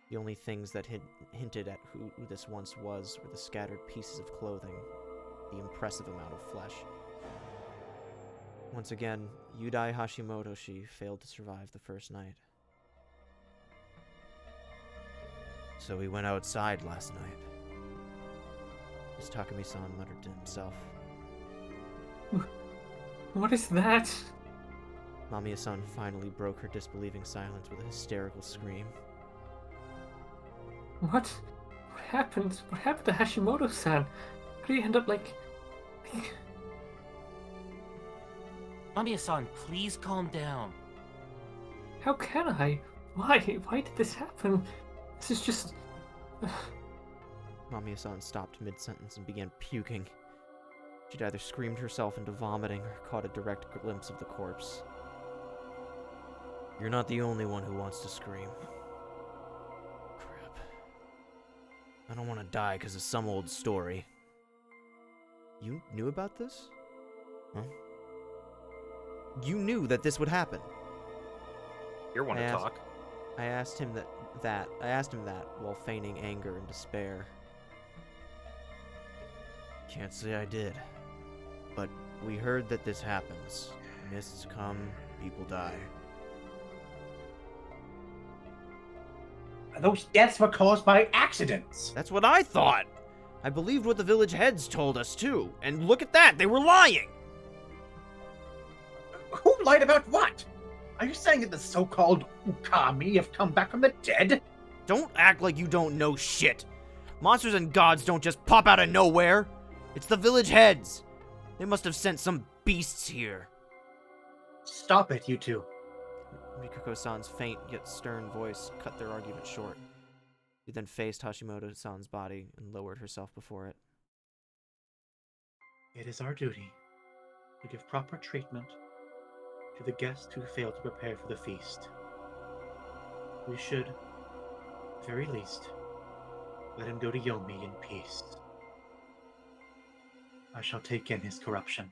The only things that hinted at who this once was were the scattered pieces of clothing, the impressive amount of flesh. Once again, Yudai Hashimoto-shi failed to survive the first night. So we went outside last night, as Takumi-san muttered to himself. What is that? Mamiya-san finally broke her disbelieving silence with a hysterical scream. What? What happened? What happened to Hashimoto-san? How do you end up like... Mamiya-san, please calm down. How can I? Why? Why did this happen? This is just... Mamiya-san stopped mid-sentence and began puking. She'd either screamed herself into vomiting or caught a direct glimpse of the corpse. You're not the only one who wants to scream. Crap. I don't want to die because of some old story. You knew about this? Huh? You knew that this would happen. You want to talk? I asked him that while feigning anger and despair. Can't say I did. But we heard that this happens. Mists come, people die. Those deaths were caused by accidents. That's what I thought! I believed what the village heads told us too. And look at that, they were lying! Who lied about what? Are you saying that the so-called Ukami have come back from the dead? Don't act like you don't know shit! Monsters and gods don't just pop out of nowhere! It's the village heads! They must have sent some beasts here. Stop it, you two. Mikako-san's faint yet stern voice cut their argument short. She then faced Hashimoto-san's body and lowered herself before it. It is our duty to give proper treatment to the guest who failed to prepare for the feast. We should, at the very least, let him go to Yomi in peace. I shall take in his corruption.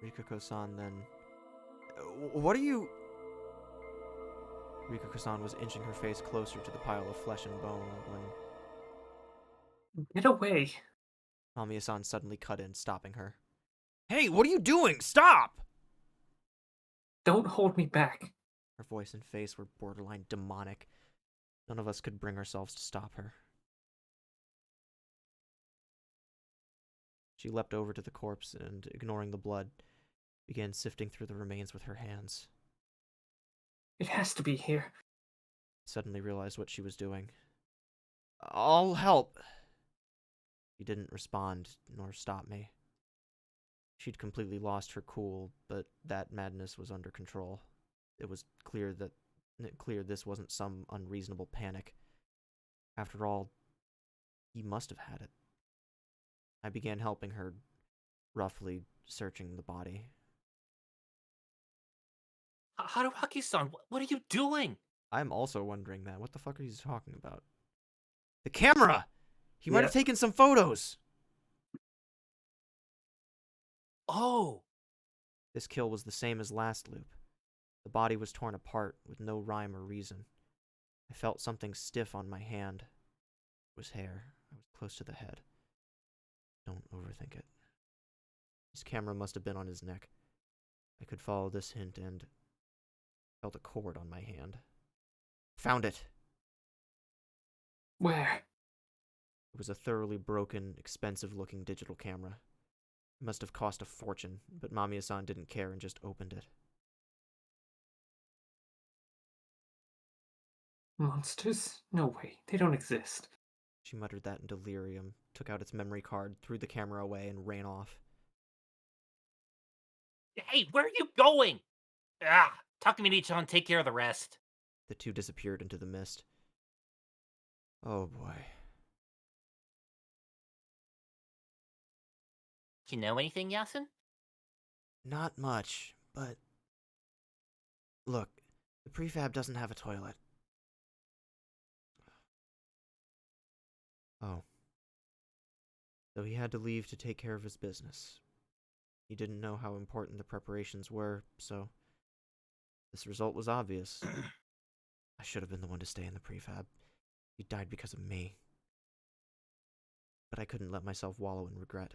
Rikako-san then... What are you... Rikako-san was inching her face closer to the pile of flesh and bone when Get away. Mamiya-san suddenly cut in, stopping her. Hey, what are you doing? Stop! Don't hold me back. Her voice and face were borderline demonic. None of us could bring ourselves to stop her. She leapt over to the corpse and, ignoring the blood, began sifting through the remains with her hands. It has to be here. Suddenly realized what she was doing. I'll help. She didn't respond, nor stop me. She'd completely lost her cool, but that madness was under control. It was clear this wasn't some unreasonable panic. After all, he must have had it. I began helping her, roughly searching the body. Haruaki-san, what are you doing? I'm also wondering that. What the fuck are you talking about? The camera! He might have taken some photos! Oh, This kill was the same as last loop. The body was torn apart with no rhyme or reason. I felt something stiff on my hand. It was hair. I was close to the head. Don't overthink it. His camera must have been on his neck. I could follow this hint and felt a cord on my hand. Found it! Where? It was a thoroughly broken, expensive-looking digital camera. It must have cost a fortune, but Mamiya-san didn't care and just opened it. Monsters? No way. They don't exist. She muttered that in delirium, took out its memory card, threw the camera away, and ran off. hey, where are you going? Takamine-chan, take care of the rest. The two disappeared into the mist. Oh boy. Do you know anything, Yasun? Not much, but... Look, the prefab doesn't have a toilet. Oh. So he had to leave to take care of his business. He didn't know how important the preparations were, so... This result was obvious. I should have been the one to stay in the prefab. He died because of me. But I couldn't let myself wallow in regret.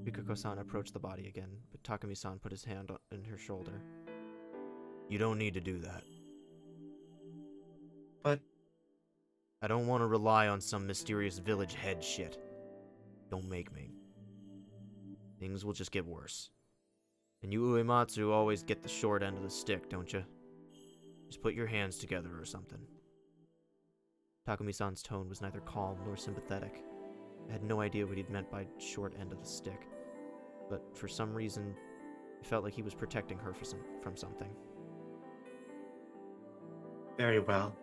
Rikako-san approached the body again, but Takumi-san put his hand on her shoulder. You don't need to do that. But I don't want to rely on some mysterious village head shit. Don't make me. Things will just get worse. And you Uematsu always get the short end of the stick, don't you? Just put your hands together or something. Takumi-san's tone was neither calm nor sympathetic. I had no idea what he'd meant by short end of the stick, but for some reason, it felt like he was protecting her from something. very well.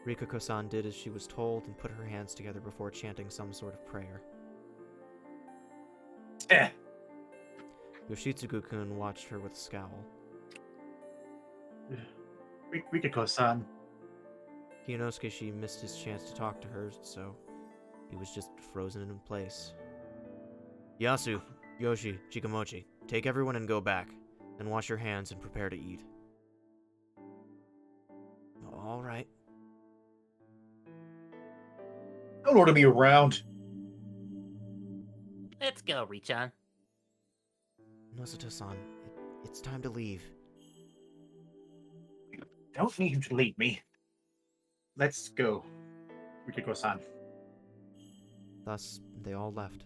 Rikako-san did as she was told and put her hands together before chanting some sort of prayer. Eh. Yoshitsugu-kun watched her with a scowl. Rikako-san. Kiyanosuke missed his chance to talk to her, so he was just frozen in place. Yasu, Yoshi, Chikamochi, take everyone and go back. Then wash your hands and prepare to eat. All right. Don't order me around. Let's go, Richan. Nosuto-san, it's time to leave. Don't need you to lead me. Let's go, Rikako-san. Thus, they all left.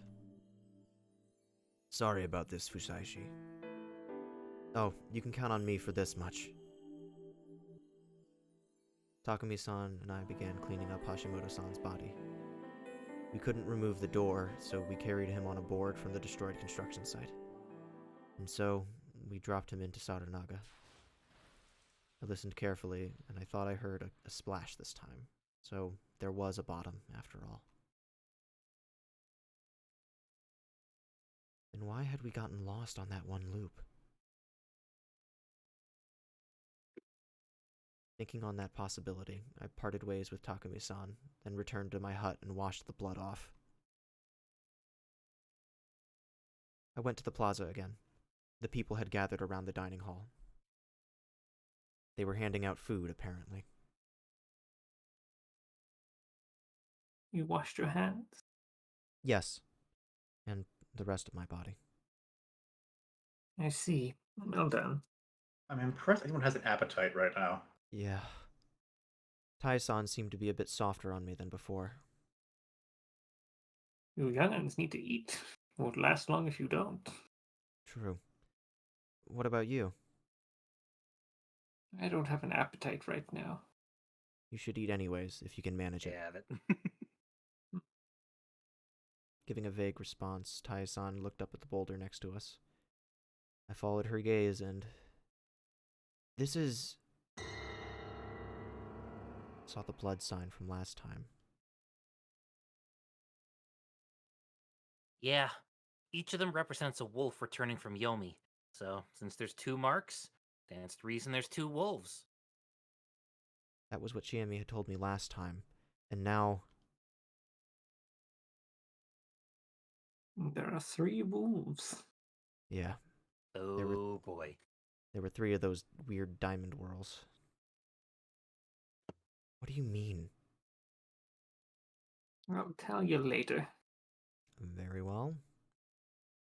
Sorry about this, Fusaishi. Oh, you can count on me for this much. Takumi-san and I began cleaning up Hashimoto-san's body. We couldn't remove the door, so we carried him on a board from the destroyed construction site. And so, we dropped him into Sarunaga. I listened carefully, and I thought I heard a splash this time. So, there was a bottom, after all. Then why had we gotten lost on that one loop? Thinking on that possibility, I parted ways with Takumi-san, then returned to my hut and washed the blood off. I went to the plaza again. The people had gathered around the dining hall. They were handing out food, apparently. You washed your hands? Yes, and the rest of my body. I see. Well done. I'm impressed anyone has an appetite right now. Yeah. Tai-san seemed to be a bit softer on me than before. You young'uns need to eat. Won't last long if you don't. True. What about you? I don't have an appetite right now. You should eat anyways, if you can manage it. Yeah, that. Giving a vague response, Tai-san looked up at the boulder next to us. I followed her gaze and... This is... Saw the blood sign from last time. Yeah, each of them represents a wolf returning from Yomi. So, since there's 2 marks, stands to reason there's 2 wolves. That was what Chiemi had told me last time. And now... There are 3 wolves. Yeah, Oh boy. there were 3 of those weird diamond whirls. What do you mean? I'll tell you later. Very well.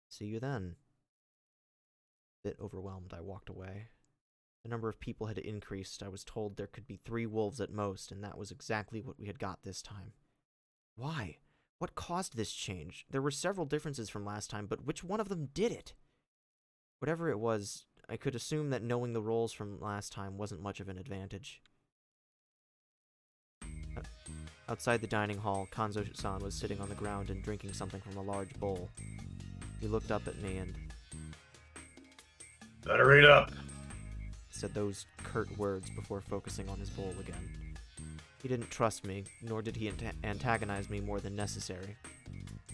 See you then. Bit overwhelmed, I walked away. The number of people had increased. I was told there could be 3 wolves at most, and that was exactly what we had got this time. Why? What caused this change? There were several differences from last time, but which one of them did it? Whatever it was, I could assume that knowing the roles from last time wasn't much of an advantage. Outside the dining hall, Kanzo-san was sitting on the ground and drinking something from a large bowl. He looked up at me and Better eat up. said those curt words before focusing on his bowl again. He didn't trust me, nor did he antagonize me more than necessary.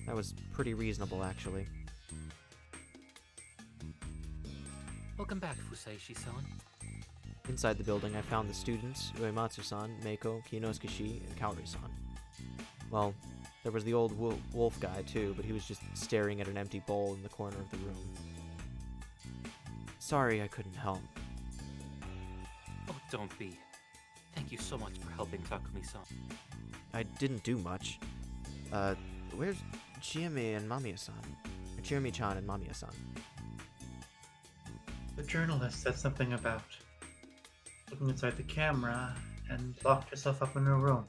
That was pretty reasonable, actually. Welcome back, Fusaishi-san. Inside the building, I found the students, Uematsu-san, Meiko, Kinosuke-shi, and Kaori-san. Well, there was the old wolf guy, too, but he was just staring at an empty bowl in the corner of the room. Sorry I couldn't help. Oh, don't be. Thank you so much for helping Takumi-san. I didn't do much. Where's Chiemi and Mamiya-san? Or Chiemi-chan and Mamiya-san? The journalist said something about looking inside the camera and locked herself up in her room.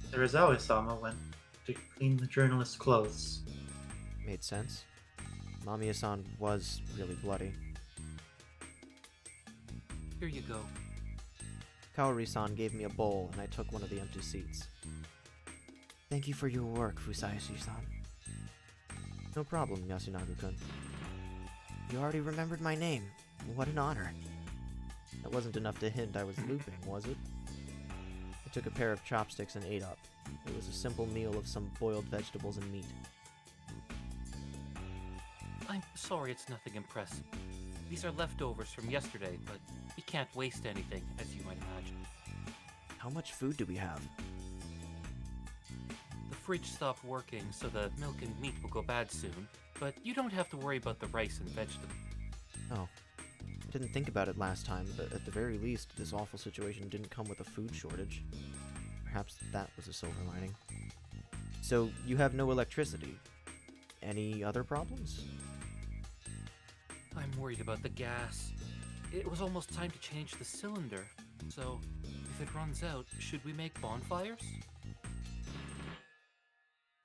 Serizawa-sama went to clean the journalist's clothes. Made sense. Mamiya-san was really bloody. Here you go. Kaori-san gave me a bowl, and I took one of the empty seats. Thank you for your work, Fusaishi-san. No problem, Yasunagu-kun. You already remembered my name. What an honor. That wasn't enough to hint I was looping, was it? I took a pair of chopsticks and ate up. It was a simple meal of some boiled vegetables and meat. I'm sorry it's nothing impressive. These are leftovers from yesterday, but we can't waste anything, as you might imagine. How much food do we have? The fridge stopped working, so the milk and meat will go bad soon, but you don't have to worry about the rice and vegetables. Oh. I didn't think about it last time, but at the very least, this awful situation didn't come with a food shortage. Perhaps that was a silver lining. So, you have no electricity. Any other problems? I'm worried about the gas. It was almost time to change the cylinder, so if it runs out, should we make bonfires?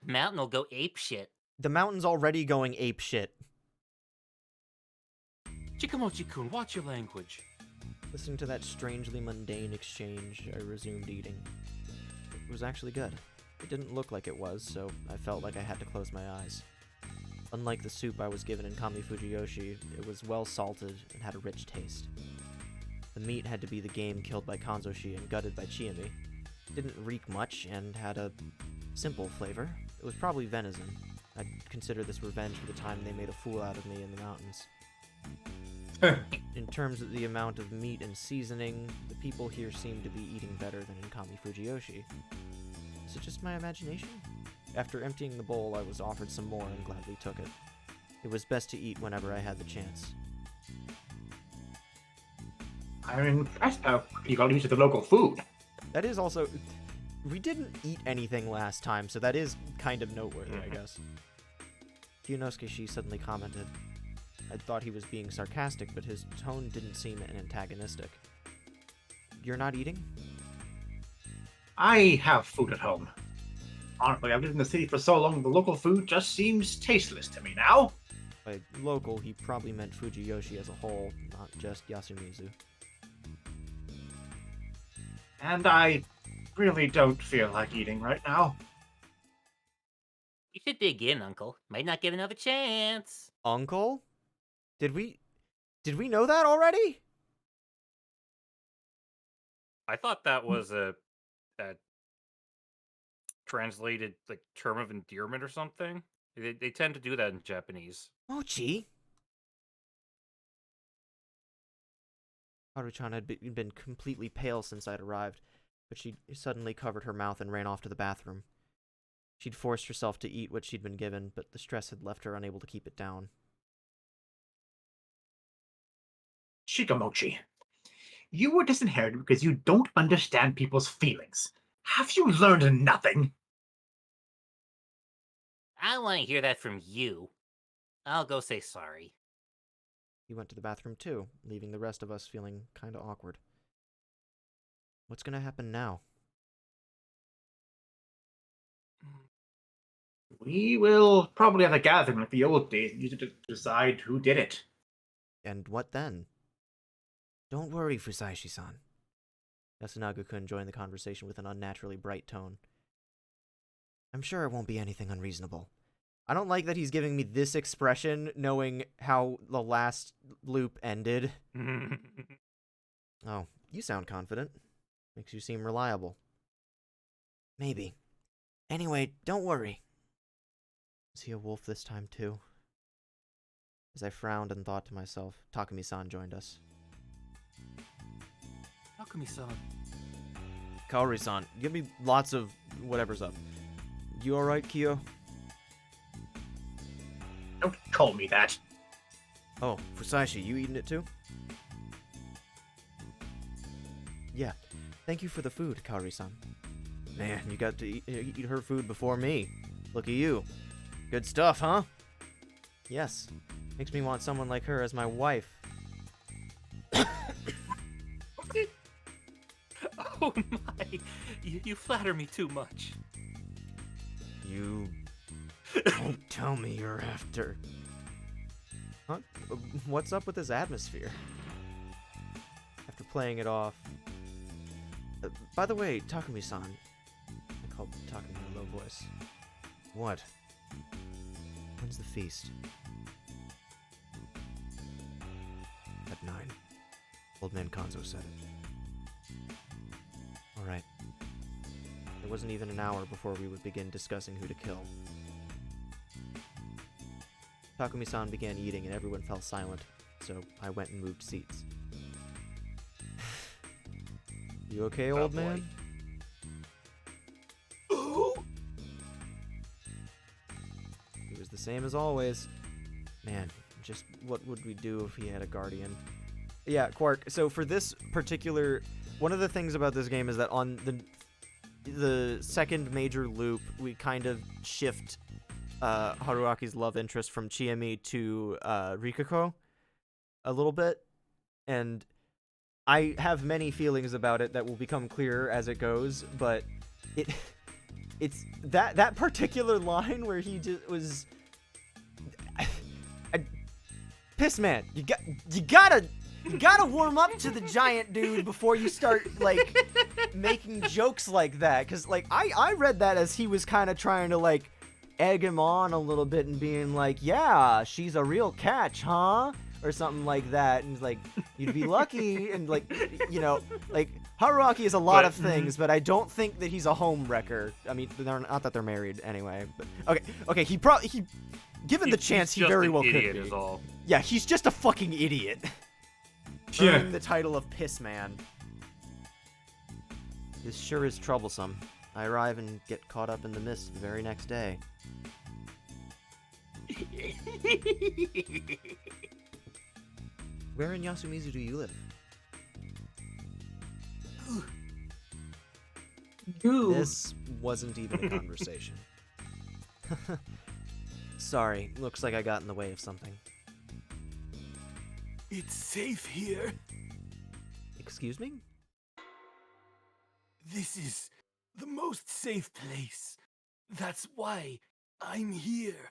Mountain will go apeshit. The mountain's already going apeshit. Chikamochi-kun, watch your language. Listening to that strangely mundane exchange, I resumed eating. It was actually good. It didn't look like it was, so I felt like I had to close my eyes. Unlike the soup I was given in Kami Fujiyoshi, it was well salted and had a rich taste. The meat had to be the game killed by Kanzoshi and gutted by Chiemi. It didn't reek much and had a simple flavor. It was probably venison. I'd consider this revenge for the time they made a fool out of me in the mountains. In terms of the amount of meat and seasoning, the people here seem to be eating better than in Kami Fujiyoshi. Is it just my imagination? After emptying the bowl, I was offered some more and gladly took it. It was best to eat whenever I had the chance. I'm impressed how you got used to the local food. That is also... We didn't eat anything last time, so that is kind of noteworthy, I guess. Kyunosuke suddenly commented. I thought he was being sarcastic, but his tone didn't seem antagonistic. You're not eating? I have food at home. Honestly, I've lived in the city for so long, the local food just seems tasteless to me now. By local, he probably meant Fujiyoshi as a whole, not just Yasumizu. And I really don't feel like eating right now. You should dig in, Uncle. Might not get another chance. Uncle? Did we know that already? I thought that was a translated like term of endearment or something. They tend to do that in Japanese. Mochi? Haru-chan had been completely pale since I'd arrived, but she suddenly covered her mouth and ran off to the bathroom. She'd forced herself to eat what she'd been given, but the stress had left her unable to keep it down. Shikamochi, you were disinherited because you don't understand people's feelings. Have you learned nothing? I don't want to hear that from you. I'll go say sorry. He went to the bathroom too, leaving the rest of us feeling kinda awkward. What's gonna happen now? We will probably have a gathering like the old days and use it to decide who did it. And what then? Don't worry, Fusashi-san. Yasunaga-kun joined the conversation with an unnaturally bright tone. I'm sure it won't be anything unreasonable. I don't like that he's giving me this expression, knowing how the last loop ended. Oh, you sound confident. Makes you seem reliable. Maybe. Anyway, don't worry. Is he a wolf this time, too? As I frowned and thought to myself, Takumi-san joined us. Takumi-san. Kaori-san, give me lots of whatever's up. You alright, Kyo? Don't call me that. Oh, Fusashi, you eating it too? Yeah. Thank you for the food, Kaori-san. Man, you got to eat her food before me. Look at you. Good stuff, huh? Yes. Makes me want someone like her as my wife. Oh my! You flatter me too much. You don't tell me you're after. Huh? What's up with this atmosphere? After playing it off. By the way, Takumi-san. I called Takumi in a low voice. What? When's the feast? At 9. Old man Kanzo said it. Alright. It wasn't even an hour before we would begin discussing who to kill. Takumi-san began eating and everyone fell silent, so I went and moved seats. You okay, old man? He was the same as always. Man, just what would we do if he had a guardian? Yeah, Quark, so for this particular... One of the things about this game is that on the second major loop, we kind of shift Haruaki's love interest from Chiemi to Rikako a little bit. And I have many feelings about it that will become clearer as it goes, but it's that particular line where he just was piss man, you gotta warm up to the giant dude before you start like making jokes like that, because like I read that as he was kind of trying to like egg him on a little bit and being like, yeah, she's a real catch, huh? Or something like that, and like, you'd be lucky, and like, you know, like, Haruaki is a lot of things, but I don't think that he's a home wrecker. I mean, not that they're married anyway, but, okay, given the chance, he very well could be. Is all. Yeah, he's just a fucking idiot. Earning the title of Piss Man. This sure is troublesome. I arrive and get caught up in the mist the very next day. Where in Yasumizu do you live? You. This wasn't even a conversation. Sorry, looks like I got in the way of something. It's safe here. Excuse me? This is the most safe place. That's why I'm here.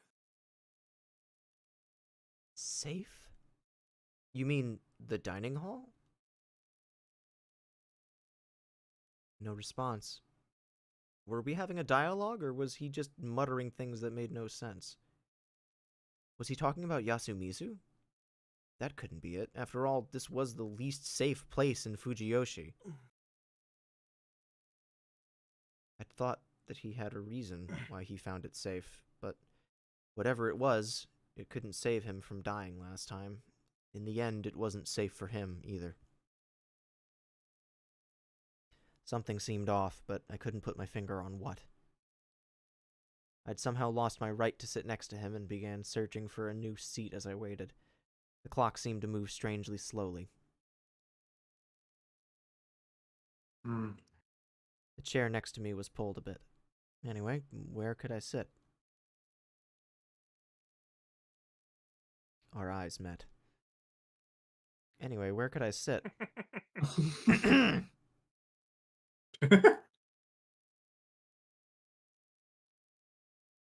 Safe? You mean the dining hall? No response. Were we having a dialogue, or was he just muttering things that made no sense? Was he talking about Yasumizu? That couldn't be it. After all, this was the least safe place in Fujiyoshi. I'd thought that he had a reason why he found it safe, but whatever it was, it couldn't save him from dying last time. In the end, it wasn't safe for him either. Something seemed off, but I couldn't put my finger on what. I'd somehow lost my right to sit next to him and began searching for a new seat as I waited. The clock seemed to move strangely slowly. Hmm. The chair next to me was pulled a bit. Anyway, where could I sit? Our eyes met. Anyway, where could I sit?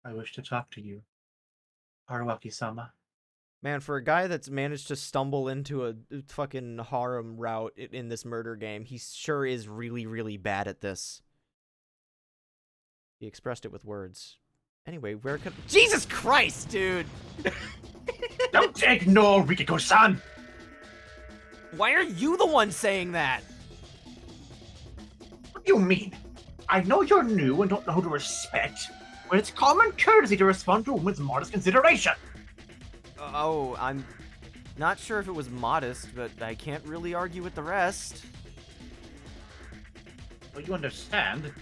I wish to talk to you, Haruaki-sama. Man, for a guy that's managed to stumble into a fucking harem route in this murder game, he sure is really, really bad at this. He expressed it with words. Anyway, where could... Jesus Christ, dude! Don't ignore Rikiko-san! Why are you the one saying that? What do you mean? I know you're new and don't know who to respect, but it's common courtesy to respond to a woman's modest consideration. Oh, I'm not sure if it was modest, but I can't really argue with the rest. Well, you understand.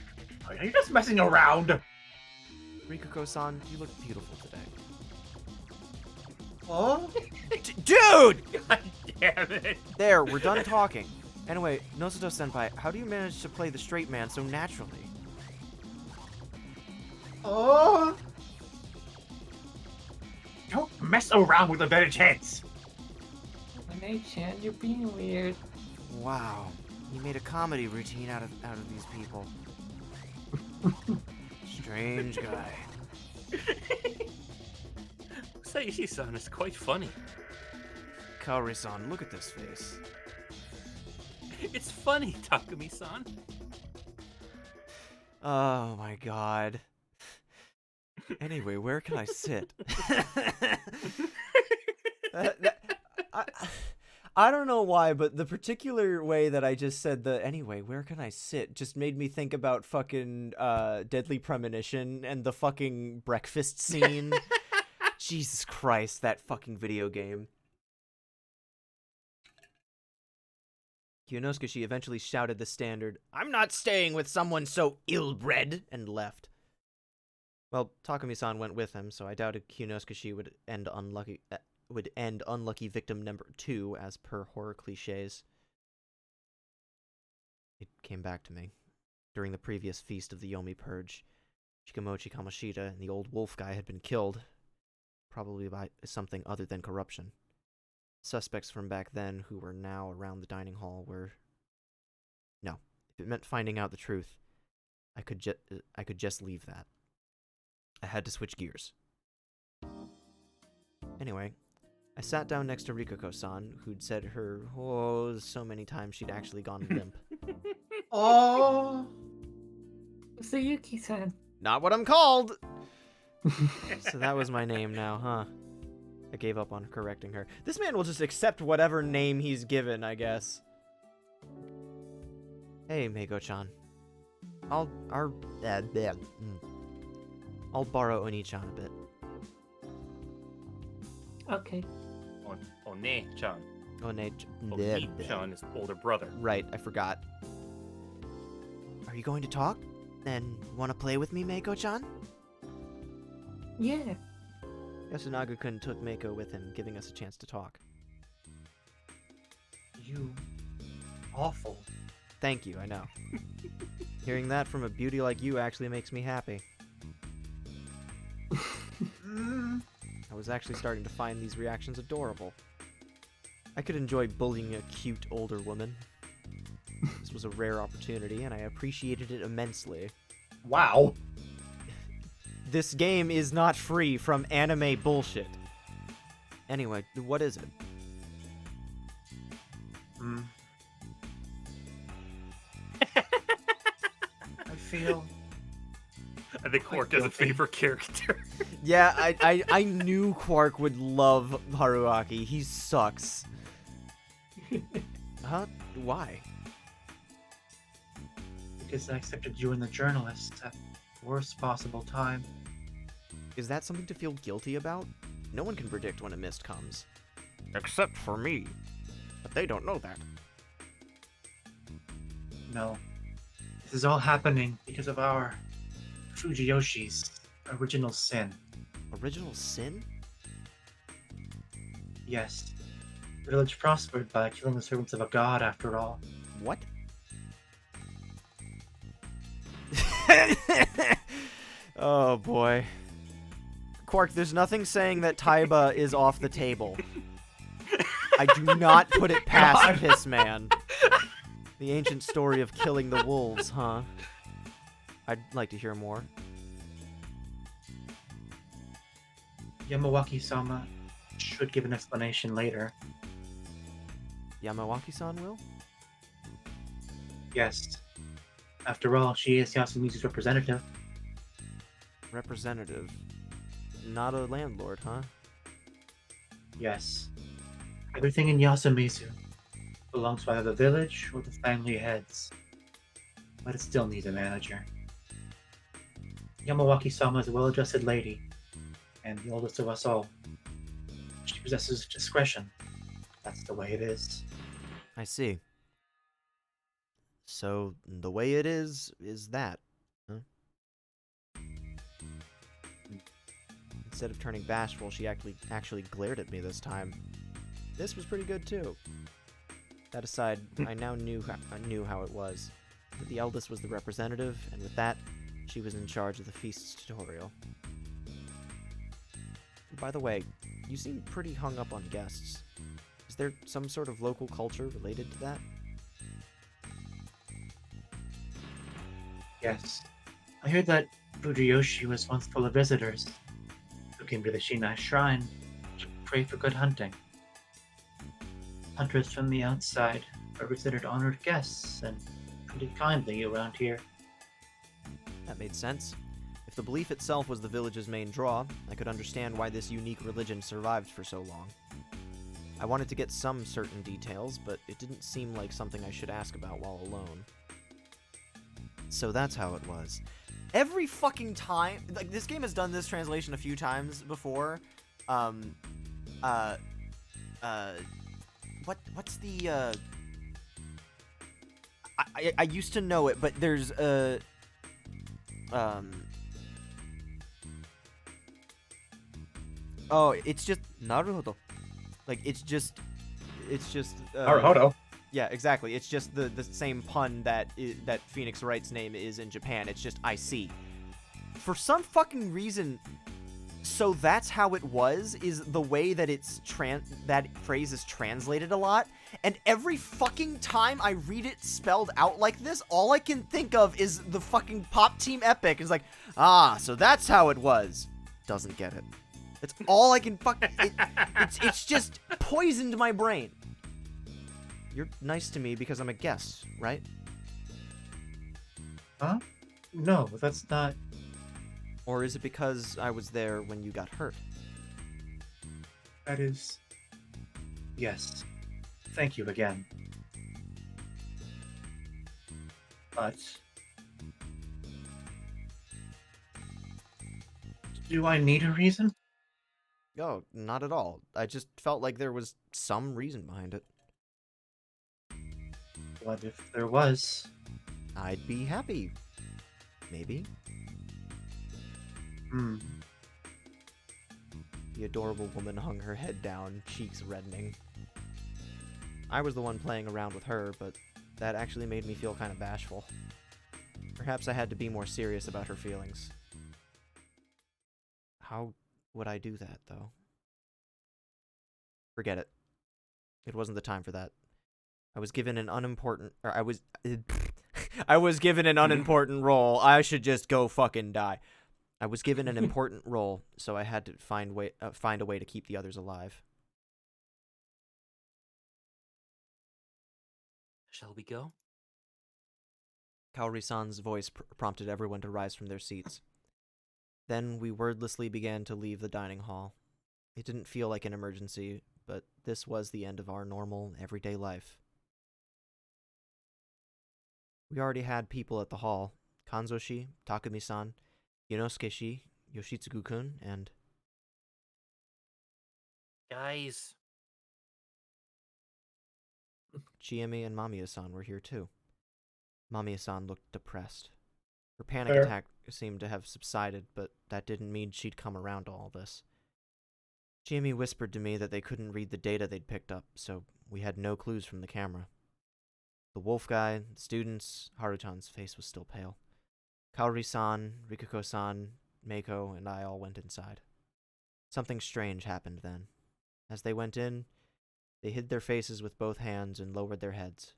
Are you just messing around? Rikako-san, you look beautiful today. Oh? Dude! God damn it. There, we're done talking. Anyway, Nozoto-senpai, how do you manage to play the straight man so naturally? Oh? Don't mess around with the better chance. Chan, you're being weird. Wow, he made a comedy routine out of these people. Strange guy. Saishi-san is quite funny. Kaori-san, look at this face. It's funny, Takumi-san. Oh my god. Anyway, where can I sit? I don't know why, but the particular way that I just said the anyway, where can I sit just made me think about fucking Deadly Premonition and the fucking breakfast scene. Jesus Christ, that fucking video game. Kyonosuke eventually shouted the standard, "I'm not staying with someone so ill-bred," and left. Well, Takumi-san went with him, so I doubted Kyonosuke would end unlucky victim number 2, as per horror cliches. It came back to me. During the previous feast of the Yomi Purge, Shikamochi Kamoshida and the old wolf guy had been killed, probably by something other than corruption. Suspects from back then who were now around the dining hall were... No, if it meant finding out the truth, I could just leave that. I had to switch gears. Anyway, I sat down next to Rikako-san, who'd said her so many times she'd actually gone limp. Oh? Sayuki-san. Not what I'm called! So that was my name now, huh? I gave up on correcting her. This man will just accept whatever name he's given, I guess. Hey, Meiko-chan. I'll borrow Oni-chan a bit. Okay. One-chan. Oni-chan is the older brother. Right, I forgot. Are you going to talk? And want to play with me, Mako-chan? Yeah. Yasunaga-kun took Mako with him, giving us a chance to talk. You awful. Thank you, I know. Hearing that from a beauty like you actually makes me happy. I was actually starting to find these reactions adorable. I could enjoy bullying a cute older woman. This was a rare opportunity, and I appreciated it immensely. Wow. This game is not free from anime bullshit. Anyway, what is it? I feel I think Quark has a guilty. favorite character. Yeah, I knew Quark would love Haruaki. He sucks. Huh? Why? because I accepted you and the journalist at the worst possible time. Is that something to feel guilty about? No one can predict when a mist comes. Except for me. But they don't know that. No. This is all happening because of our Fujiyoshi's original sin. Original sin? Yes. The village prospered by killing the servants of a god, after all. What? Oh boy. Quark, there's nothing saying that Taiba is off the table. I do not put it past God. Pissman. The ancient story of killing the wolves, huh? I'd like to hear more. Yamawaki-sama should give an explanation later. Yamawaki-san will? Yes. After all, she is Yasumizu's representative. Representative. Not a landlord, huh? Yes. Everything in Yasumizu belongs to either the village or the family heads. But it still needs a manager. Yamawaki-sama is a well-adjusted lady, and the oldest of us all. She possesses discretion. That's the way it is. I see. So, the way it is that, huh? Instead of turning bashful, she actually glared at me this time. This was pretty good, too. That aside, I now knew how it was. That the eldest was the representative, and with that, she was in charge of the feast's tutorial. By the way, you seem pretty hung up on guests. Is there some sort of local culture related to that? Yes. I heard that Fujiyoshi was once full of visitors who came to the Shinai Shrine to pray for good hunting. Hunters from the outside are considered honored guests and treated kindly around here. That made sense. If the belief itself was the village's main draw, I could understand why this unique religion survived for so long. I wanted to get some certain details, but it didn't seem like something I should ask about while alone. So that's how it was. Every fucking time, like, this game has done this translation a few times before. What's the, I used to know it, but there's, oh, it's just, naruhodo. Like, it's just, Naruhodo. yeah, exactly. It's just the same pun that Phoenix Wright's name is in Japan. It's just I see. For some fucking reason, so that's how it was, is the way that that phrase is translated a lot. And every fucking time I read it spelled out like this, all I can think of is the fucking Pop Team Epic. It's like, ah, so that's how it was. Doesn't get it. That's all I can it's just poisoned my brain. You're nice to me because I'm a guest, right? Huh? No, that's not. Or is it because I was there when you got hurt? That is. Yes. Thank you again. But. Do I need a reason? Oh, not at all. I just felt like there was some reason behind it. What if there was? I'd be happy. Maybe. Hmm. The adorable woman hung her head down, cheeks reddening. I was the one playing around with her, but that actually made me feel kind of bashful. Perhaps I had to be more serious about her feelings. How would I do that, though? Forget it. It wasn't the time for that. I was given an unimportant... I was given an unimportant role. I should just go fucking die. I was given an important role, so I had to find a way to keep the others alive. Shall we go? Kaori-san's voice prompted everyone to rise from their seats. Then we wordlessly began to leave the dining hall. It didn't feel like an emergency, but this was the end of our normal, everyday life. We already had people at the hall. Kanzoshi, Takumi-san, Yonosuke-shi, Yoshitsugu-kun, and... Guys. Chiemi and Mamiya-san were here too. Mamiya-san looked depressed. Her panic Fair. attack seemed to have subsided, but that didn't mean she'd come around to all this. Chiemi whispered to me that they couldn't read the data they'd picked up, so we had no clues from the camera. The wolf guy, the students, Haruchan's face was still pale. Kaori-san, Rikuko-san, Meiko, and I all went inside. Something strange happened then. As they went in, they hid their faces with both hands and lowered their heads.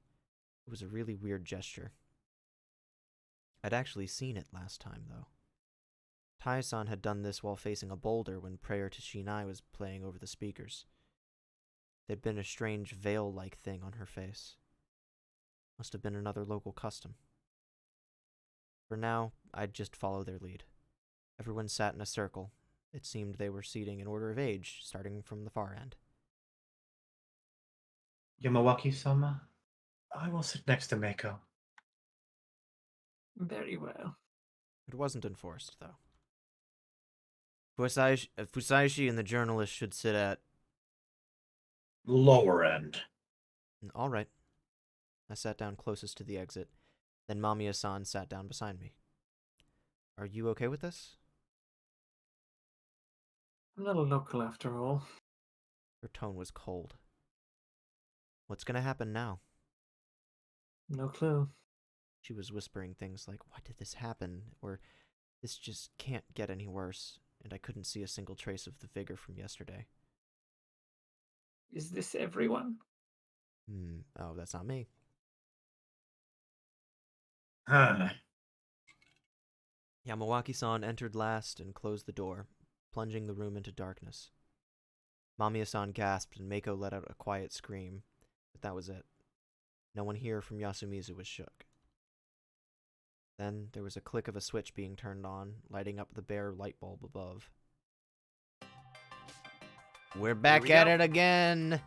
It was a really weird gesture. I'd actually seen it last time, though. Tai-san had done this while facing a boulder when Prayer to Shinai was playing over the speakers. There'd been a strange veil-like thing on her face. Must have been another local custom. For now, I'd just follow their lead. Everyone sat in a circle. It seemed they were seating in order of age, starting from the far end. Yamawaki-sama, I will sit next to Meiko. Very well. It wasn't enforced, though. Fusaishi and the journalist should sit at... Lower end. All right. I sat down closest to the exit. Then Mamiya-san sat down beside me. Are you okay with this? I'm not a local after all. Her tone was cold. What's gonna happen now? No clue. She was whispering things like, why did this happen? Or, this just can't get any worse. And I couldn't see a single trace of the vigor from yesterday. Is this everyone? Oh, that's not me. Huh. Yamawaki-san entered last and closed the door, plunging the room into darkness. Mamiya-san gasped and Meiko let out a quiet scream, but that was it. No one here from Yasumizu was shook. Then there was a click of a switch being turned on, lighting up the bare light bulb above. We're back at it again!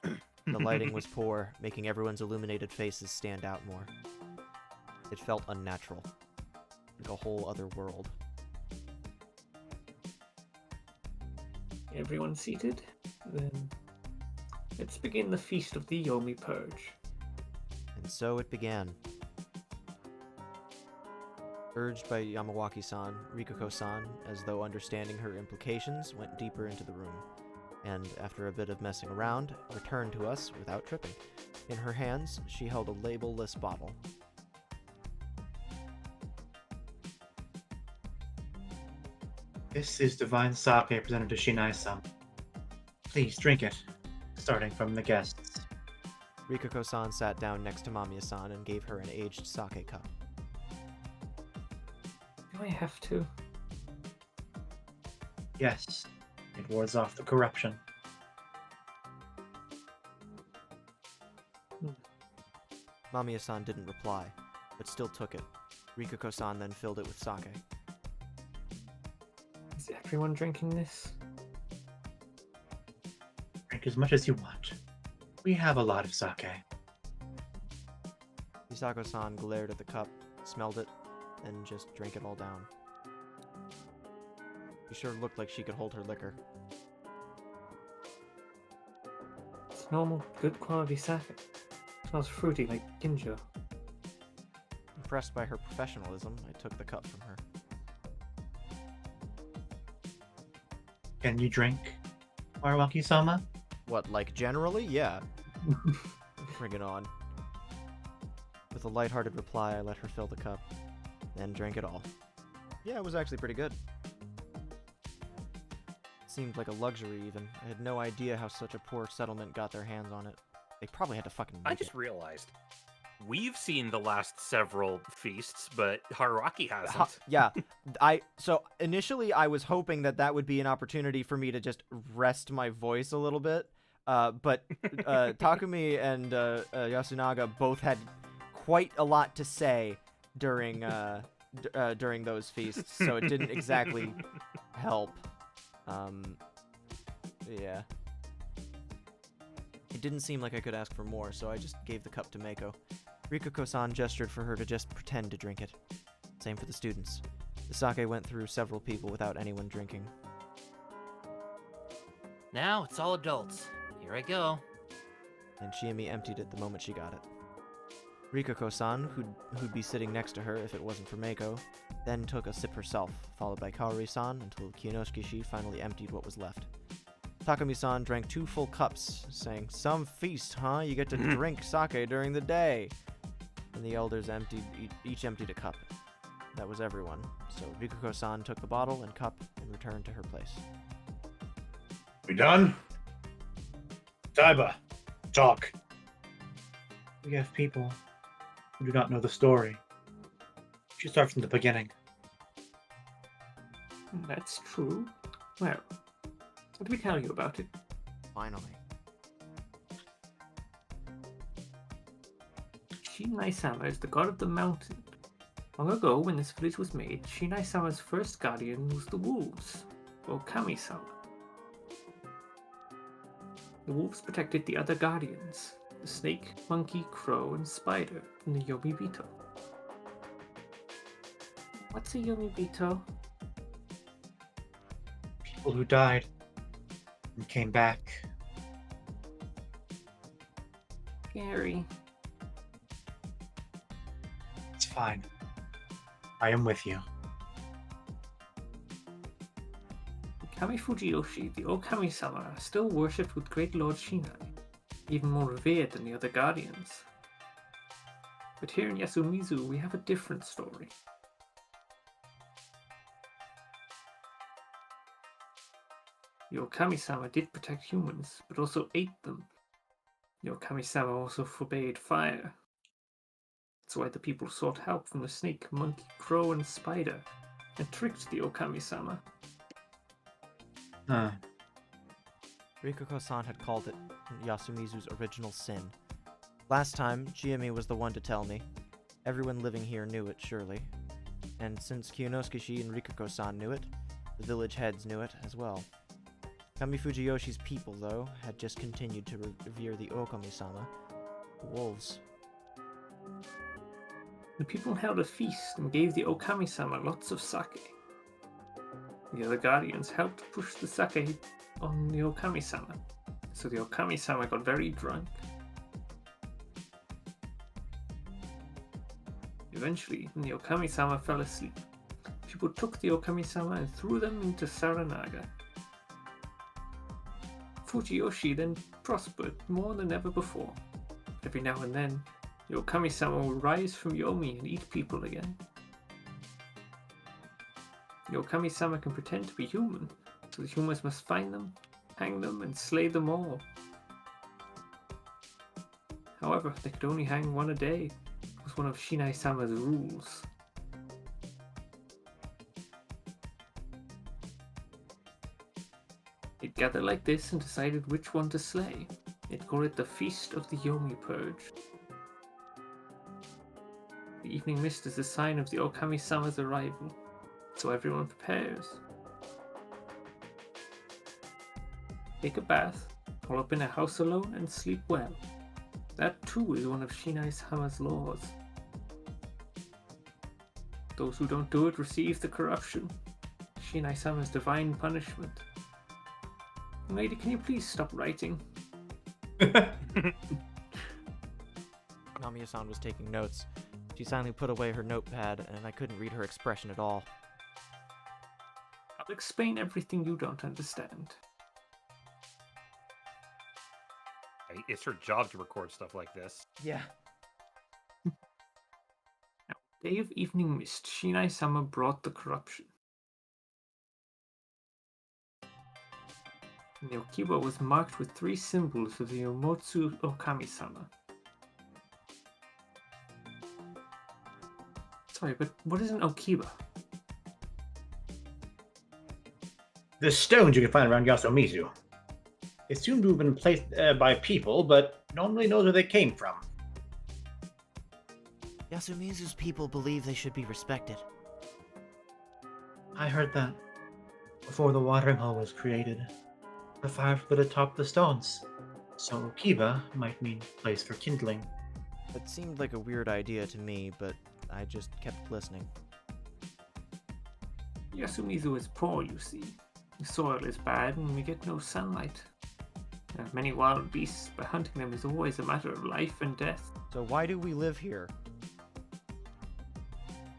The lighting was poor, making everyone's illuminated faces stand out more. It felt unnatural, like a whole other world. Everyone seated? Then let's begin the feast of the Yomi Purge. And so it began. Urged by Yamawaki-san, Rikuko-san, as though understanding her implications, went deeper into the room, and after a bit of messing around, returned to us without tripping. In her hands, she held a label-less bottle. This is divine sake presented to Shinai-san. Please drink it, starting from the guests. Rikuko-san sat down next to Mamiya-san and gave her an aged sake cup. Do I have to? Yes, it wards off the corruption. Mamiya-san didn't reply, but still took it. Rikuko-san then filled it with sake. Is everyone drinking this? Drink as much as you want. We have a lot of sake. Misako-san glared at the cup, smelled it, and just drank it all down. She sure looked like she could hold her liquor. It's normal, good quality sake. Smells fruity like ginger. Impressed by her professionalism, I took the cup from her. Can you drink, Maruaki-sama? What, like generally? Yeah. Bring it on. With a lighthearted reply, I let her fill the cup, then drank it all. Yeah, it was actually pretty good. Seemed like a luxury, even. I had no idea how such a poor settlement got their hands on it. They probably had to fucking I make just it. realized we've seen the last several feasts, but Haruaki hasn't. Yeah, so initially I was hoping that would be an opportunity for me to just rest my voice a little bit, but Takumi and Yasunaga both had quite a lot to say during those feasts, so it didn't exactly help. Yeah. It didn't seem like I could ask for more, so I just gave the cup to Meiko. Rikako-san gestured for her to just pretend to drink it. Same for the students. The sake went through several people without anyone drinking. Now it's all adults. Here I go. And Shiemi emptied it the moment she got it. Rikako-san, who'd be sitting next to her if it wasn't for Meiko, then took a sip herself, followed by Kaori-san until Kionosuke finally emptied what was left. Takumi-san drank 2 full cups, saying, "Some feast, huh? You get to drink sake during the day." And the elders each emptied a cup. That was everyone, so Rikako-san took the bottle and cup and returned to her place. We done? Taiba, talk. We have people who do not know the story. We should start from the beginning. That's true. Well, let me tell you about it. Finally. Shinai-sama is the god of the mountain. Long ago, when this village was made, Shinai-sama's first guardian was the wolves, or Kami-sama. The wolves protected the other guardians, the snake, monkey, crow, and spider, from the Yomibito. What's a Yomibito? People who died and came back. Gary. It's fine. I am with you. Kami Fujiyoshi, the Okami-sama, are still worshipped with Great Lord Shinai, even more revered than the other guardians. But here in Yasumizu, we have a different story. The Okami-sama did protect humans, but also ate them. The Okami-sama also forbade fire. That's why the people sought help from the snake, monkey, crow, and spider, and tricked the Okami-sama. Huh. Rikako-san had called it Yasumizu's original sin. Last time, Chiemi was the one to tell me. Everyone living here knew it, surely. And since Kionosuke and Rikako-san knew it, the village heads knew it as well. Kami Fujiyoshi's people, though, had just continued to revere the Okami-sama, the wolves. The people held a feast and gave the Okami-sama lots of sake. The other guardians helped push the sake on the Okami-sama, so the Okami-sama got very drunk. Eventually, when the Okami-sama fell asleep, people took the Okami-sama and threw them into Saranaga. Fujiyoshi then prospered more than ever before. Every now and then, the Okami-sama will rise from Yomi and eat people again. The Okami-sama can pretend to be human, so the humans must find them, hang them, and slay them all. However, they could only hang one a day. It was one of Shinai-sama's rules. They'd gather like this and decided which one to slay. They'd call it the Feast of the Yomi Purge. The evening mist is a sign of the Okami-sama's arrival, so everyone prepares. Take a bath, hole up in a house alone, and sleep well. That too is one of Shinai-sama's laws. Those who don't do it receive the corruption, Shinai-sama's divine punishment. Lady, can you please stop writing? Kamiya-san was taking notes. She silently put away her notepad, and I couldn't read her expression at all. I'll explain everything you don't understand. It's her job to record stuff like this. Yeah. Day of evening mist, Shinai-sama brought the corruption. The Okiba was marked with 3 symbols of the Omotsu Okami-sama. Sorry, but what is an Okiba? The stones you can find around Yasumizu. They seem to have been placed by people, but nobody knows where they came from. Yasumizu's people believe they should be respected. I heard that before the watering hole was created, the fire lit atop the stones. So Okiba might mean place for kindling. It seemed like a weird idea to me, but I just kept listening. Yasumizu is poor, you see. The soil is bad and we get no sunlight. There are many wild beasts, but hunting them is always a matter of life and death. So why do we live here?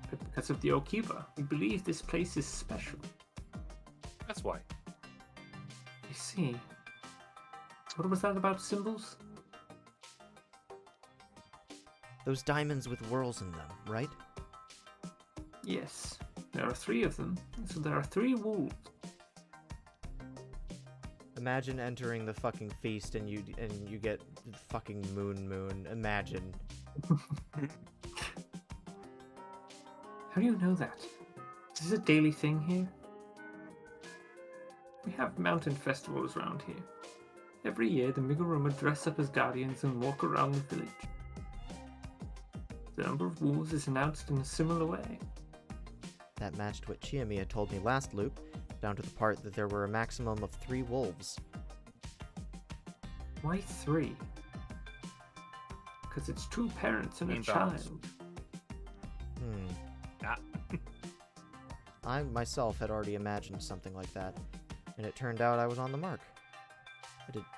But because of the Okiba, we believe this place is special. That's why. I see. What was that about symbols? Those diamonds with whorls in them, right? Yes, there are 3 of them, so there are 3 wolves. Imagine entering the fucking feast and you get fucking moon. Imagine. How do you know that? Is this a daily thing here? We have mountain festivals around here. Every year, the Miguruma dress up as guardians and walk around the village. The number of wolves is announced in a similar way. That matched what Chiyomiya told me last loop, down to the part that there were a maximum of 3 wolves. Why 3? Because it's 2 parents and a Imbalance. child. Ah. I myself had already imagined something like that, and it turned out I was on the mark.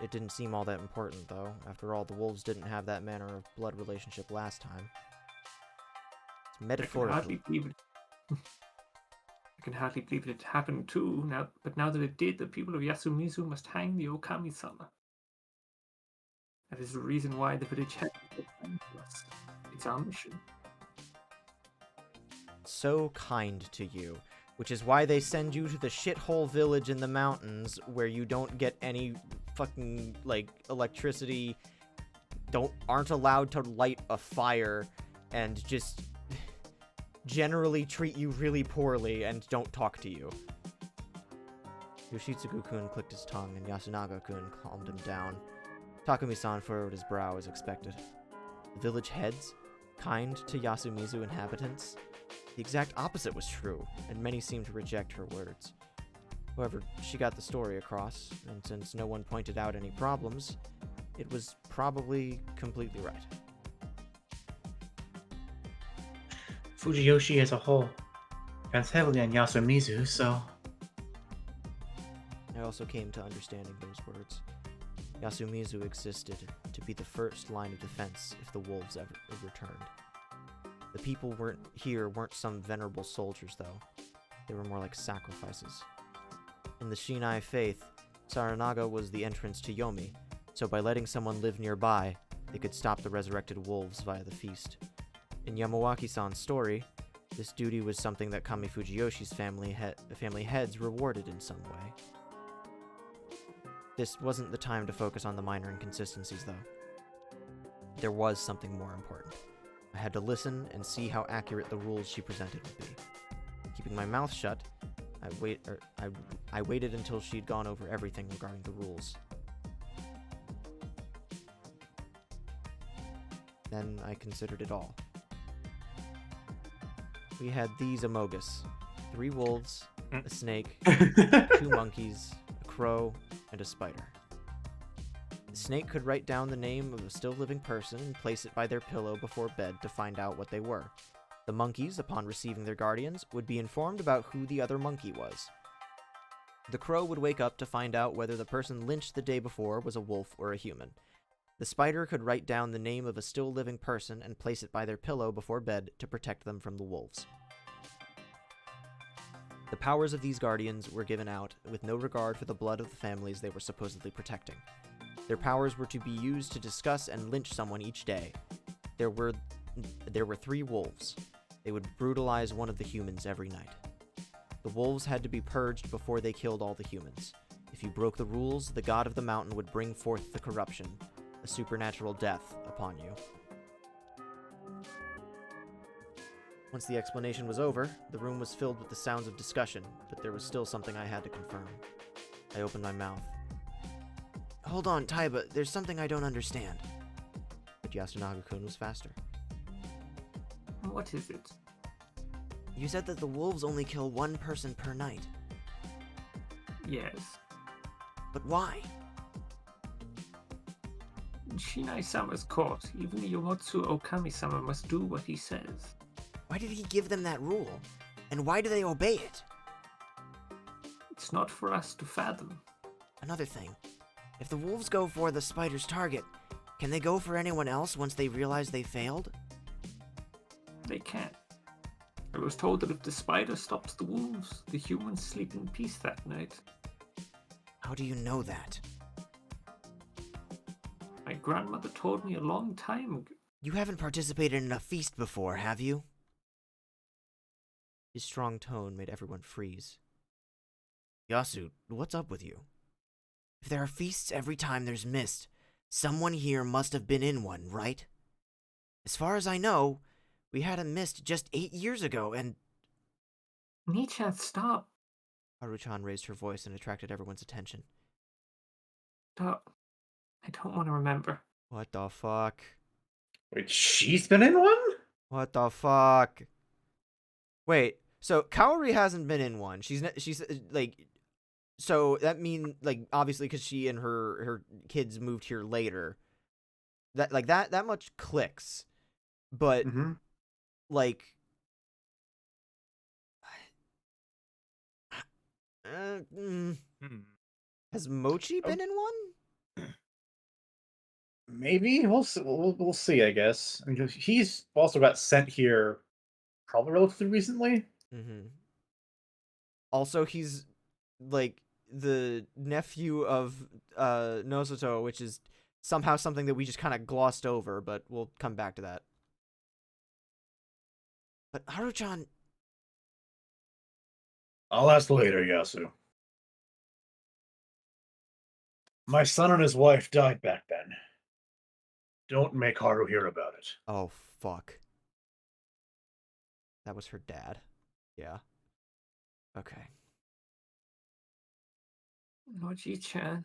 It didn't seem all that important, though. After all, the wolves didn't have that manner of blood relationship last time. It's metaphorical. I can hardly believe it happened too, but now that it did, the people of Yasumizu must hang the Okami-sama. That is the reason why the village head is kind to us. It's our mission. So kind to you, which is why they send you to the shithole village in the mountains where you don't get any fucking, like, electricity, aren't allowed to light a fire, and just generally treat you really poorly and don't talk to you. Yoshitsugu-kun clicked his tongue, and Yasunaga-kun calmed him down. Takumi-san furrowed his brow as expected. The village heads? Kind to Yasumizu inhabitants? The exact opposite was true, and many seemed to reject her words. However, she got the story across, and since no one pointed out any problems, it was probably completely right. Fujiyoshi as a whole depends heavily on Yasumizu, so I also came to understanding those words. Yasumizu existed to be the first line of defense if the wolves ever returned. The people weren't some venerable soldiers, though. They were more like sacrifices. In the Shinai faith, Saranaga was the entrance to Yomi, so by letting someone live nearby, they could stop the resurrected wolves via the feast. In Yamawaki-san's story, this duty was something that Kami Fujiyoshi's family heads rewarded in some way. This wasn't the time to focus on the minor inconsistencies, though. There was something more important. I had to listen and see how accurate the rules she presented would be. Keeping my mouth shut, I waited until she'd gone over everything regarding the rules. Then I considered it all. We had these amogus: 3 wolves, a snake, 2 monkeys, a crow, and a spider. The snake could write down the name of a still living person and place it by their pillow before bed to find out what they were. The monkeys, upon receiving their guardians, would be informed about who the other monkey was. The crow would wake up to find out whether the person lynched the day before was a wolf or a human. The spider could write down the name of a still living person and place it by their pillow before bed to protect them from the wolves. The powers of these guardians were given out with no regard for the blood of the families they were supposedly protecting. Their powers were to be used to discuss and lynch someone each day. There were 3 wolves. They would brutalize one of the humans every night. The wolves had to be purged before they killed all the humans. If you broke the rules, the god of the mountain would bring forth the corruption, a supernatural death, upon you. Once the explanation was over, the room was filled with the sounds of discussion, but there was still something I had to confirm. I opened my mouth. Hold on, Taiba, there's something I don't understand. But Yasunaga-kun was faster. What is it? You said that the wolves only kill 1 person per night. Yes. But why? In Shinai-sama's court, even the Yomotsu Okami-sama must do what he says. Why did he give them that rule? And why do they obey it? It's not for us to fathom. Another thing. If the wolves go for the spider's target, can they go for anyone else once they realize they failed? They can't. I was told that if the spider stops the wolves, the humans sleep in peace that night. How do you know that? My grandmother told me a long time ago. You haven't participated in a feast before, have you? His strong tone made everyone freeze. Yasu, what's up with you? If there are feasts every time there's mist, someone here must have been in one, right? As far as I know, we had a mist just 8 years ago, and... Nichan, stop. Haru-chan raised her voice and attracted everyone's attention. Stop. I don't want to remember. What the fuck? Wait, she's been in one? What the fuck? Wait, so Kaori hasn't been in one. She's like, so that mean like obviously because she and her kids moved here later. That much clicks, but like, has Mochi been in one? Maybe we'll see. I guess. I mean, he's also got sent here, probably relatively recently. Also, he's like the nephew of Nozoto, which is somehow something that we just kind of glossed over, but we'll come back to that. But Haru-chan... I'll ask later, Yasu. My son and his wife died back then. Don't make Haru hear about it. Oh, fuck. That was her dad. Yeah. Okay. Noji-chan.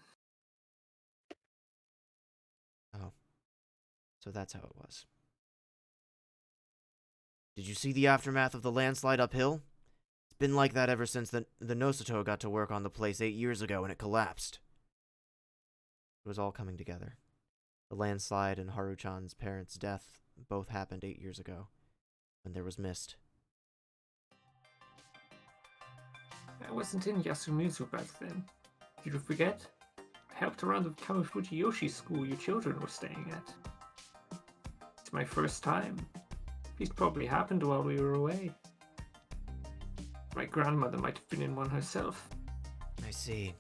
Oh. So that's how it was. Did you see the aftermath of the landslide uphill? It's been like that ever since the Nosoto got to work on the place 8 years ago and it collapsed. It was all coming together. The landslide and Haru-chan's parents' death both happened 8 years ago, when there was mist. I wasn't in Yasumizu back then. Did you forget? I helped around the Kamifuji Yoshi school your children were staying at. It's my first time. Feast probably happened while we were away. My grandmother might have been in one herself. I see.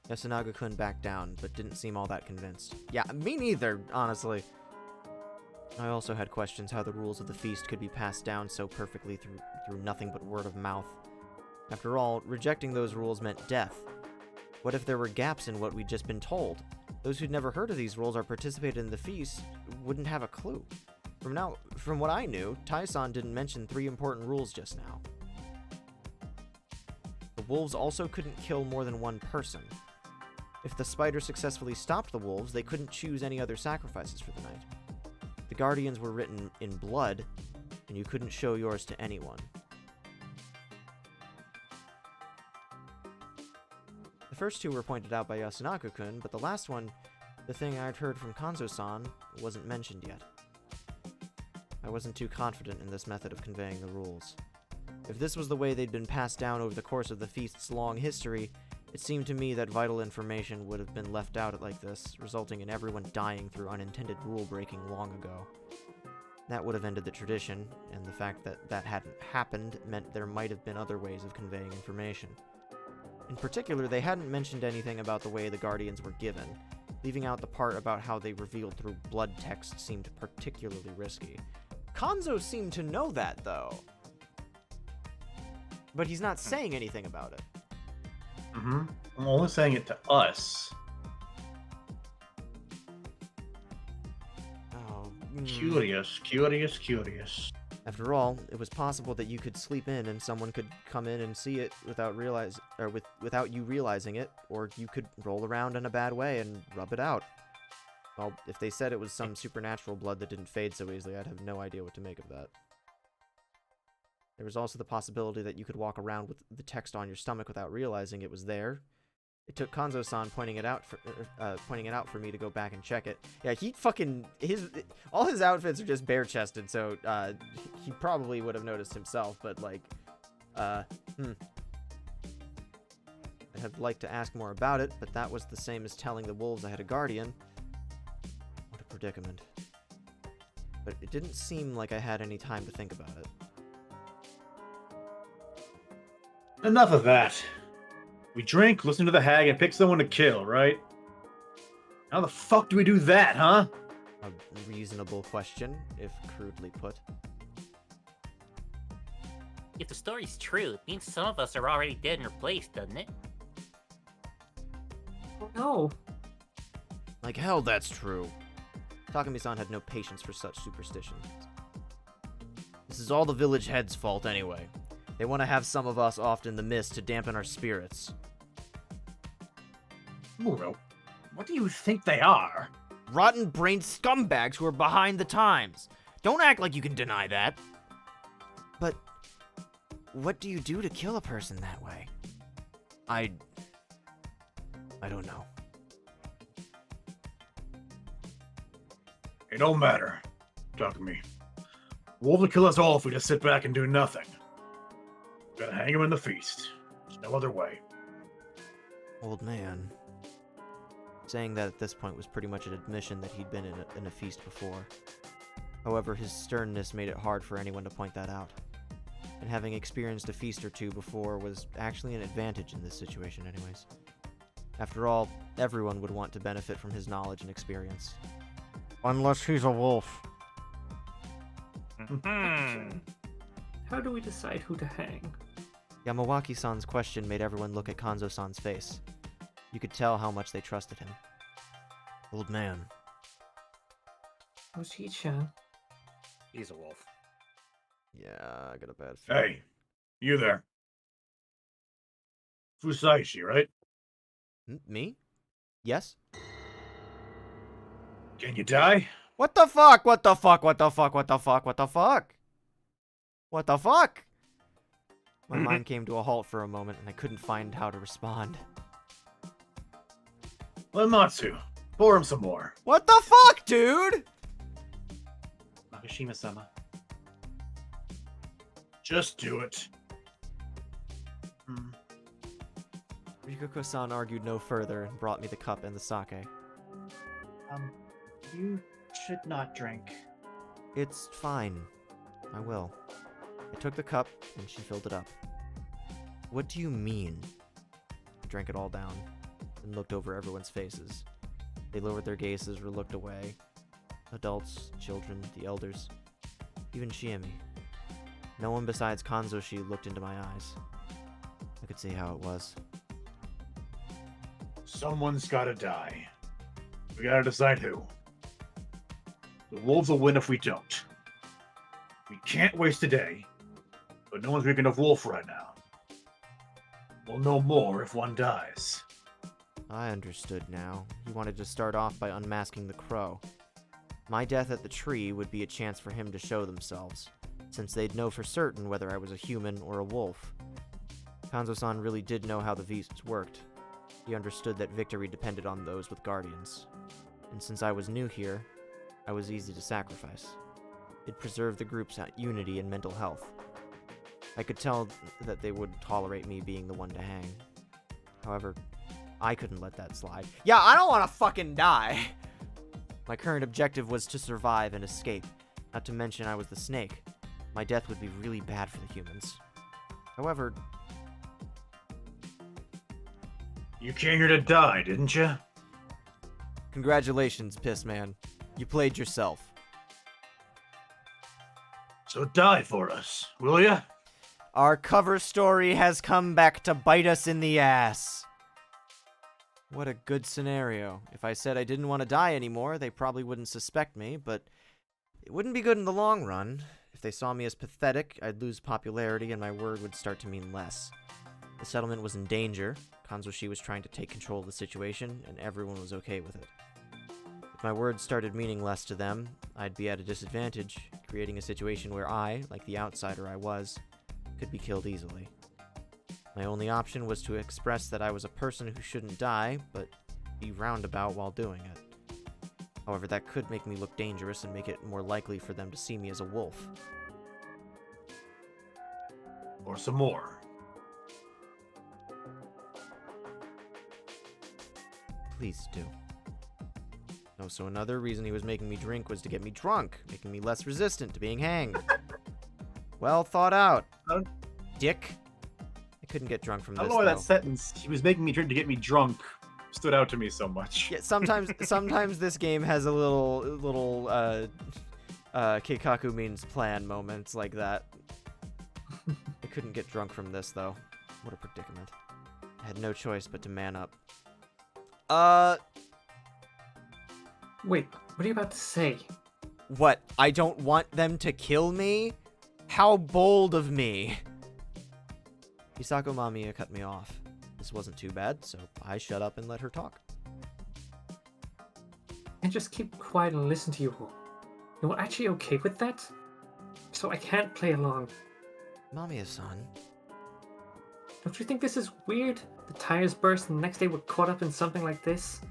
Yasunaga-kun backed down, but didn't seem all that convinced. Yeah, me neither, honestly. I also had questions how the rules of the feast could be passed down so perfectly through nothing but word of mouth. After all, rejecting those rules meant death. What if there were gaps in what we'd just been told? Those who'd never heard of these rules or participated in the feast wouldn't have a clue. From what I knew, Tai-san didn't mention 3 important rules just now. The wolves also couldn't kill more than 1 person. If the spider successfully stopped the wolves, they couldn't choose any other sacrifices for the night. The guardians were written in blood, and you couldn't show yours to anyone. The first 2 were pointed out by Yasunaga-kun, but the last one, the thing I'd heard from Kanzo-san, wasn't mentioned yet. I wasn't too confident in this method of conveying the rules. If this was the way they'd been passed down over the course of the feast's long history, It seemed to me that vital information would have been left out like this, resulting in everyone dying through unintended rule-breaking long ago. That would have ended the tradition, and the fact that that hadn't happened meant there might have been other ways of conveying information. In particular, they hadn't mentioned anything about the way the Guardians were given. Leaving out the part about how they revealed through blood text seemed particularly risky. Konzo seemed to know that, though. But he's not saying anything about it. Mm-hmm. I'm only saying it to us. Oh, Curious. After all, it was possible that you could sleep in and someone could come in and see it without you realizing it, or you could roll around in a bad way and rub it out. Well, if they said it was some supernatural blood that didn't fade so easily, I'd have no idea what to make of that. There was also the possibility that you could walk around with the text on your stomach without realizing it was there. It took Konzo-san pointing it out for me to go back and check it. Yeah, all his outfits are just bare-chested, so he probably would have noticed himself, but like, I'd have liked to ask more about it, but that was the same as telling the wolves I had a guardian. What a predicament. But it didn't seem like I had any time to think about it. Enough of that. We drink, listen to the hag, and pick someone to kill, right? How the fuck do we do that, huh? A reasonable question, if crudely put. If the story's true, it means some of us are already dead and replaced, doesn't it? No. Like hell, that's true. Takumi-san had no patience for such superstitions. This is all the village head's fault anyway. They want to have some of us off in the mist to dampen our spirits. Muro, what do you think they are? Rotten-brained scumbags who are behind the times. Don't act like you can deny that. But what do you do to kill a person that way? I don't know. It don't matter. Talk to me. Wolves will kill us all if we just sit back and do nothing. Gotta hang him in the feast. There's no other way. Old man. Saying that at this point was pretty much an admission that he'd been in a feast before. However, his sternness made it hard for anyone to point that out. And having experienced a feast or two before was actually an advantage in this situation anyways. After all, everyone would want to benefit from his knowledge and experience. Unless he's a wolf. How do we decide who to hang? Yamawaki-san's question made everyone look at Konzo-san's face. You could tell how much they trusted him. Old man. Oji-chan. He's a wolf. Yeah, I got a bad feeling. Hey, you there. Fusaishi, right? Me? Yes? Can you die? What the fuck? What the fuck? What the fuck? What the fuck? What the fuck? What the fuck? My mind came to a halt for a moment, and I couldn't find how to respond. Matsu, pour him some more. What the fuck, dude? Nakashima-sama. Just do it. Rikako-san argued no further and brought me the cup and the sake. You should not drink. It's fine. I will. I took the cup, and she filled it up. What do you mean? I drank it all down, and looked over everyone's faces. They lowered their gazes or looked away. Adults, children, the elders, even Shiemi. No one besides Kanzoshi looked into my eyes. I could see how it was. Someone's gotta die. We gotta decide who. The wolves will win if we don't. We can't waste a day, but no one's weak enough wolf right now. We'll know more if one dies. I understood now. He wanted to start off by unmasking the crow. My death at the tree would be a chance for him to show themselves, since they'd know for certain whether I was a human or a wolf. Kanzo-san really did know how the beasts worked. He understood that victory depended on those with guardians. And since I was new here, I was easy to sacrifice. It preserved the group's unity and mental health. I could tell that they would tolerate me being the one to hang. However, I couldn't let that slide. Yeah, I don't want to fucking die! My current objective was to survive and escape. Not to mention I was the snake. My death would be really bad for the humans. However... You came here to die, didn't you? Congratulations, Pissman. You played yourself. So die for us, will ya? Our cover story has come back to bite us in the ass. What a good scenario. If I said I didn't want to die anymore, they probably wouldn't suspect me, but it wouldn't be good in the long run. If they saw me as pathetic, I'd lose popularity and my word would start to mean less. The settlement was in danger. Kanzoshi was trying to take control of the situation, and everyone was okay with it. If my words started meaning less to them, I'd be at a disadvantage, creating a situation where I, like the outsider I was, could be killed easily. My only option was to express that I was a person who shouldn't die, but be roundabout while doing it. However, that could make me look dangerous and make it more likely for them to see me as a wolf. Or some more. Please do. Oh, so another reason he was making me drink was to get me drunk, making me less resistant to being hanged. Well thought out. Dick. I couldn't get drunk from this, I don't know why though. that sentence, he was making me drink to get me drunk, stood out to me so much. Yeah, sometimes this game has a little Keikaku means plan moments like that. I couldn't get drunk from this, though. What a predicament. I had no choice but to man up. Wait, what are you about to say? What? I don't want them to kill me? How bold of me. Hisako Mamiya cut me off. This wasn't too bad, so I shut up and let her talk. And just keep quiet and listen to you all. You're actually okay with that? So I can't play along. Mamiya-san. Don't you think this is weird? The tires burst and the next day we're caught up in something like this?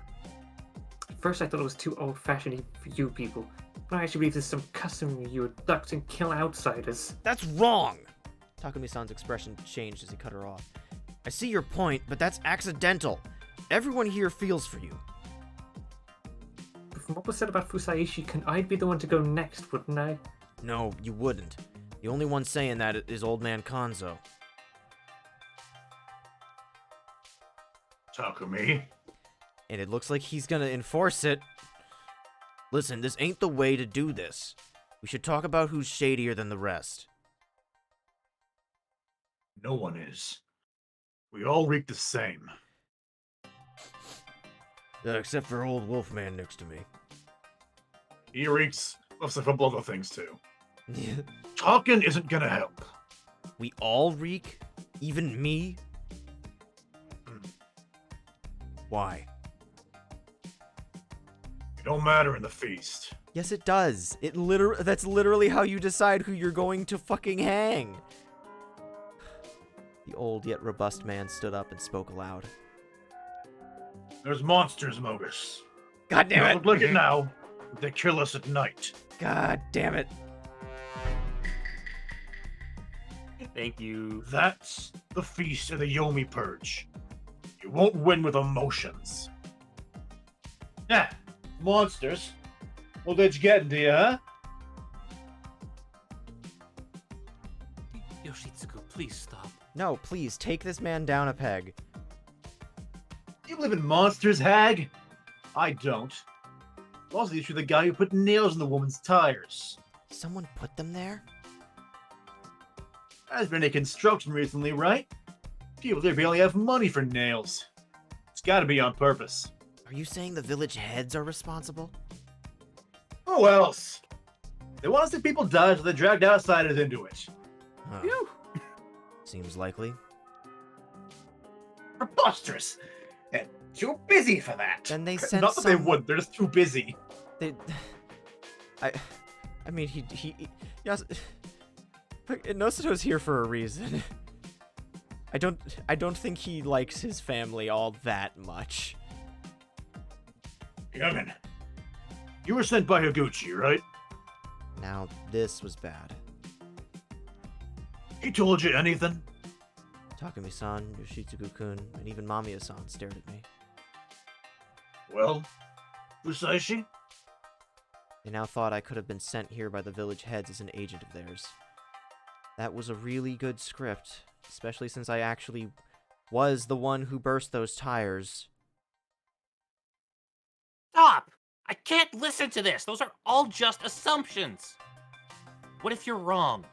At first I thought it was too old-fashioned for you people, but I actually believe there's some custom where you abduct and kill outsiders. That's wrong! Takumi-san's expression changed as he cut her off. I see your point, but that's accidental. Everyone here feels for you. But from what was said about Fusaishi, I'd be the one to go next, wouldn't I? No, you wouldn't. The only one saying that is Old Man Kanzo. Takumi. And it looks like he's gonna enforce it. Listen, this ain't the way to do this. We should talk about who's shadier than the rest. No one is. We all reek the same. Except for old Wolfman next to me. He reeks of several other things too. Talking isn't gonna help. We all reek? Even me? Why? It don't matter in the feast. Yes, it does. That's literally how you decide who you're going to fucking hang. The old yet robust man stood up and spoke aloud. There's monsters, Mogus. God damn it! Don't look like it now, but they kill us at night. God damn it. Thank you. That's the feast of the Yomi Purge. You won't win with emotions. Yeah, monsters. What did you get into you, huh? Yoshitsugu, please stop. No, please, take this man down a peg. You live in monsters, hag? I don't. Also, you're the guy who put nails in the woman's tires. Someone put them there? There's been a construction recently, right? People there barely have money for nails. It's gotta be on purpose. Are you saying the village heads are responsible? Who else? They want to see people die, so they dragged outsiders into it. Huh. Phew. Seems likely. Preposterous! And too busy for that. Then they sent Not that they would, they're just too busy. They... I mean, yes... Nosuto's here for a reason. I don't think he likes his family all that much. Youngin, you were sent by Higuchi, right? Now, this was bad. He told you anything? Takumi-san, Yoshitsugu-kun, and even Mamiya-san stared at me. Well, Usaishi? They now thought I could have been sent here by the village heads as an agent of theirs. That was a really good script, especially since I actually was the one who burst those tires. Stop! I can't listen to this! Those are all just assumptions! What if you're wrong?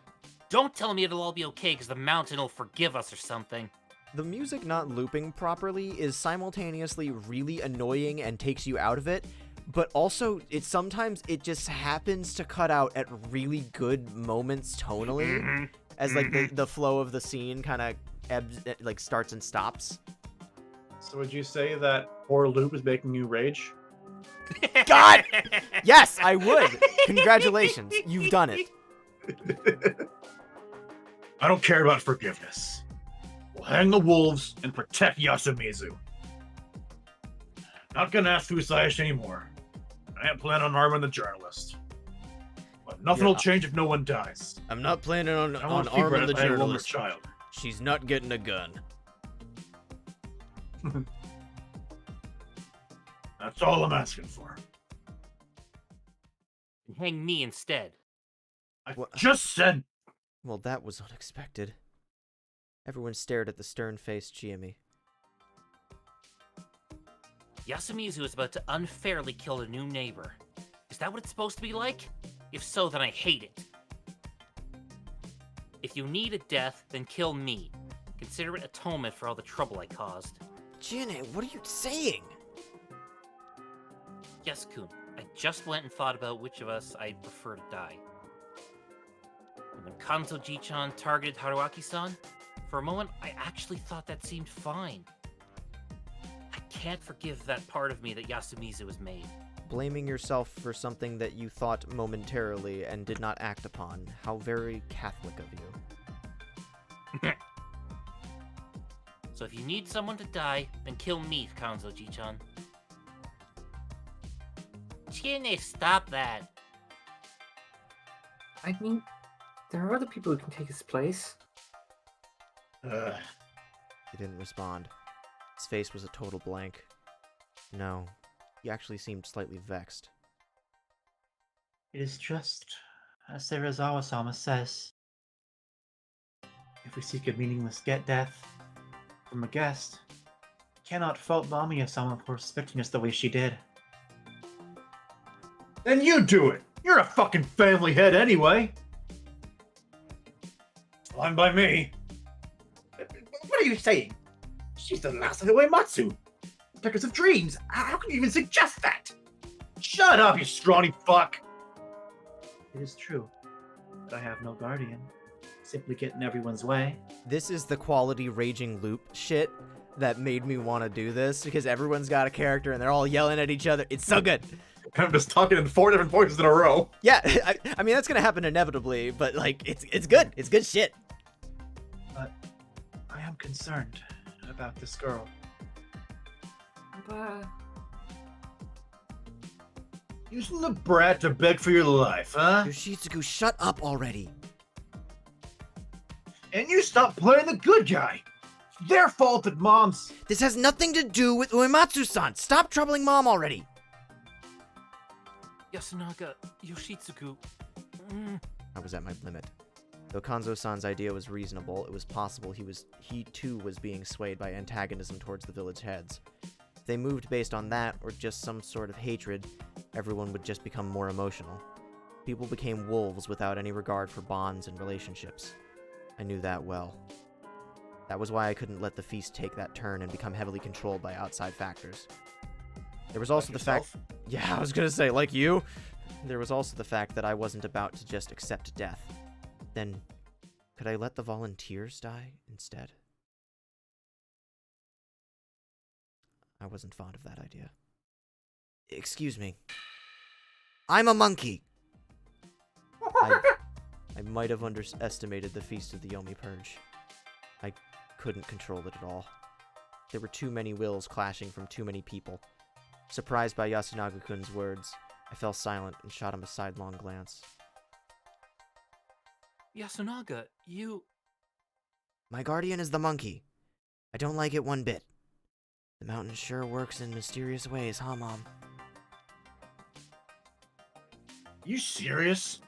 Don't tell me it'll all be okay because the mountain will forgive us or something. The music not looping properly is simultaneously really annoying and takes you out of it, but also sometimes it just happens to cut out at really good moments tonally, as like the flow of the scene kind of ebbs, like starts and stops. So would you say that poor loop is making you rage? God! Yes, I would! Congratulations, you've done it. I don't care about forgiveness. We'll hang the wolves and protect Yasumizu. Not gonna ask Usaishi anymore. I ain't planning on harming the journalist. But nothing will change if no one dies. I'm not planning on I won't arming the a woman's journalist. child. She's not getting a gun. That's all I'm asking for. Hang me instead. I just said. Well, that was unexpected. Everyone stared at the stern-faced Chiemi. Yasumizu is about to unfairly kill a new neighbor. Is that what it's supposed to be like? If so, then I hate it. If you need a death, then kill me. Consider it atonement for all the trouble I caused. Jinne, what are you saying? Yes, Kun. I just went and thought about which of us I'd prefer to die. And when Kanzo-ji-chan targeted Haruaki-san, for a moment, I actually thought that seemed fine. I can't forgive that part of me that Yasumizu has made. Blaming yourself for something that you thought momentarily and did not act upon. How very Catholic of you. So if you need someone to die, then kill me, Kanzo-ji-chan. Chinne, stop that. I mean, there are other people who can take his place. He didn't respond. His face was a total blank. No, he actually seemed slightly vexed. It is just as Serizawa-sama says. If we seek a meaningless death from a guest, we cannot fault Mamiya-sama for respecting us the way she did. Then you do it! You're a fucking family head anyway! Fine by me. What are you saying? She's the last of the Uematsu! Protectors of dreams! How can you even suggest that? Shut up, you scrawny fuck! It is true that I have no guardian. Simply get in everyone's way. This is the quality raging loop shit that made me want to do this, because everyone's got a character and they're all yelling at each other. It's so good! I'm just talking in 4 different voices in a row. Yeah, I mean, that's gonna happen inevitably, but, like, it's good. It's good shit. But I am concerned about this girl. Using the brat to beg for your life, huh? Yoshitsugu, shut up already. And you stop playing the good guy. It's their fault that Mom's... This has nothing to do with Uematsu-san. Stop troubling Mom already. Yasunaga, Yoshitsugu. I was at my limit. Though Kanzo-san's idea was reasonable, it was possible he too was being swayed by antagonism towards the village heads. If they moved based on that, or just some sort of hatred, everyone would just become more emotional. People became wolves without any regard for bonds and relationships. I knew that well. That was why I couldn't let the feast take that turn and become heavily controlled by outside factors. There was also the fact... Yeah, I was gonna say, like you? There was also the fact that I wasn't about to just accept death. Then, could I let the volunteers die instead? I wasn't fond of that idea. Excuse me. I'm a monkey! I might have underestimated the Feast of the Yomi Purge. I couldn't control it at all. There were too many wills clashing from too many people. Surprised by Yasunaga-kun's words, I fell silent and shot him a sidelong glance. Yasunaga, you... My guardian is the monkey. I don't like it one bit. The mountain sure works in mysterious ways, huh, Mom? You serious?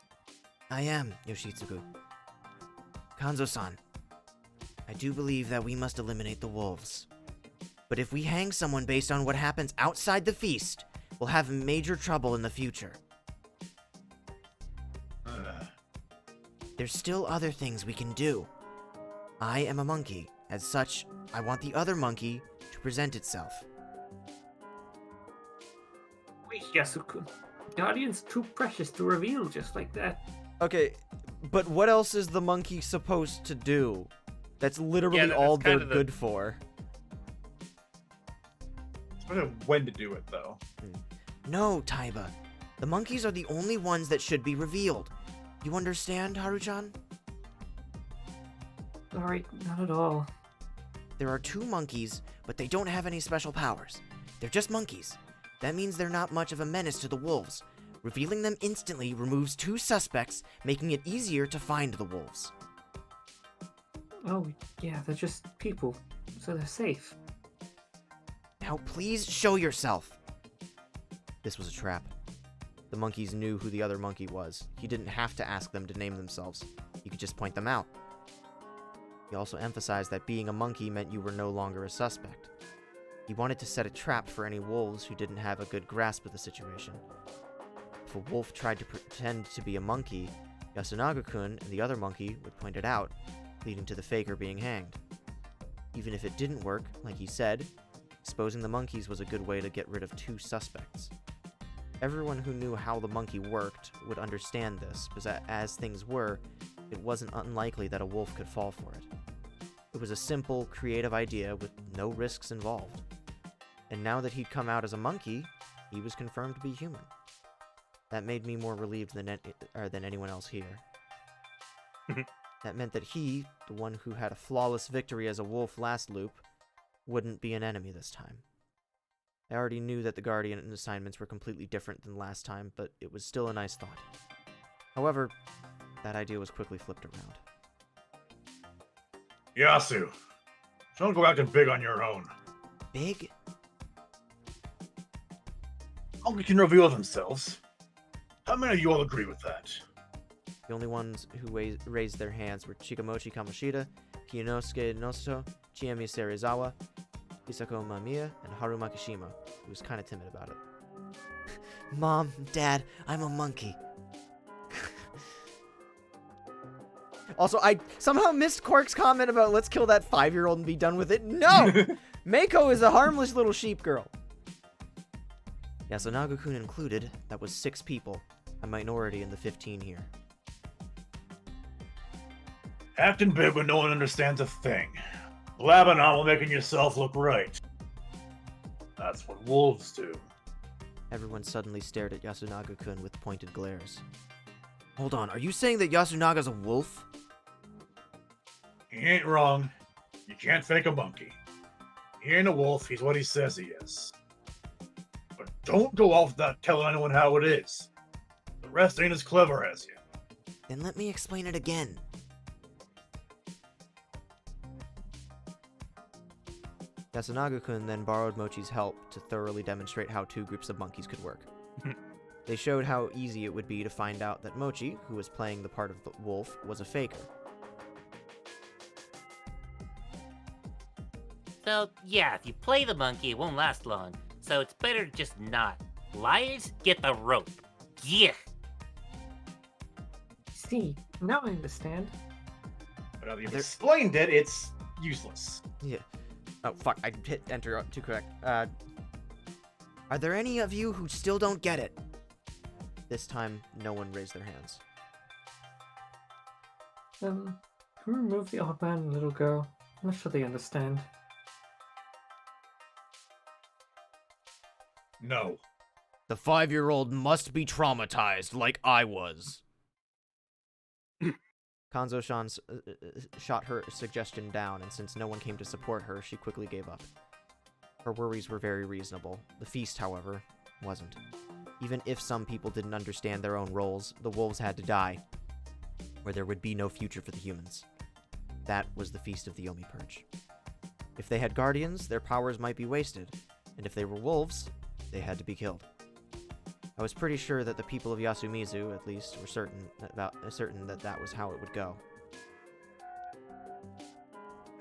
I am, Yoshitsugu. Kanzo-san, I do believe that we must eliminate the wolves. But if we hang someone based on what happens outside the feast, we'll have major trouble in the future. There's still other things we can do. I am a monkey. As such, I want the other monkey to present itself. Wait, Yasuku. Guardian's too precious to reveal just like that. Okay, but what else is the monkey supposed to do? That's literally Yeah, that's all kind they're of the- good for. It's better when to do it, though. No, Taiba. The monkeys are the only ones that should be revealed. You understand, Haruchan? Alright, not at all. There are 2 monkeys, but they don't have any special powers. They're just monkeys. That means they're not much of a menace to the wolves. Revealing them instantly removes 2 suspects, making it easier to find the wolves. Oh, yeah, they're just people, so they're safe. Now please show yourself. This was a trap. The monkeys knew who the other monkey was. He didn't have to ask them to name themselves. He could just point them out. He also emphasized that being a monkey meant you were no longer a suspect. He wanted to set a trap for any wolves who didn't have a good grasp of the situation. If a wolf tried to pretend to be a monkey, Yasunaga-kun and the other monkey would point it out, leading to the faker being hanged. Even if it didn't work, like he said, exposing the monkeys was a good way to get rid of 2 suspects. Everyone who knew how the monkey worked would understand this, because as things were, it wasn't unlikely that a wolf could fall for it. It was a simple, creative idea with no risks involved. And now that he'd come out as a monkey, he was confirmed to be human. That made me more relieved than anyone else here. That meant that he, the one who had a flawless victory as a wolf last loop, wouldn't be an enemy this time. I already knew that the Guardian assignments were completely different than last time, but it was still a nice thought. However, that idea was quickly flipped around. Yasu, don't go acting big on your own. Big? Only can reveal themselves. How many of you all agree with that? The only ones who raised their hands were Chikamochi Kamoshida, Kiyonosuke Nosuto, Chiemi Serizawa, Isako Mamiya, and Haru Makishima, who was kind of timid about it. Mom, Dad, I'm a monkey. Also, I somehow missed Quark's comment about let's kill that 5-year-old and be done with it. No! Mako is a harmless little sheep girl. Yasunaga-kun included, that was 6 people, a minority in the 15 here. Acting big when no one understands a thing. Blabbing on while making yourself look right. That's what wolves do. Everyone suddenly stared at Yasunaga-kun with pointed glares. Hold on, are you saying that Yasunaga's a wolf? He ain't wrong. You can't fake a monkey. He ain't a wolf, he's what he says he is. But don't go off without telling anyone how it is. The rest ain't as clever as you. Then let me explain it again. Yasunaga-kun then borrowed Mochi's help to thoroughly demonstrate how 2 groups of monkeys could work. They showed how easy it would be to find out that Mochi, who was playing the part of the wolf, was a faker. So, yeah, if you play the monkey, it won't last long. So it's better to just not. Liars, get the rope. Yeah! See, now I understand. But now that you've explained it, it's useless. Yeah. Oh, fuck, I hit enter too correct. Are there any of you who still don't get it? This time, no one raised their hands. Can we remove the old man and little girl? I'm not sure they understand. No. The 5-year-old must be traumatized like I was. Kanzo-shan shot her suggestion down, and since no one came to support her, she quickly gave up. Her worries were very reasonable. The feast, however, wasn't. Even if some people didn't understand their own roles, the wolves had to die, or there would be no future for the humans. That was the Feast of the Yomi Purge. If they had guardians, their powers might be wasted, and if they were wolves, they had to be killed. I was pretty sure that the people of Yasumizu, at least, were certain that that was how it would go.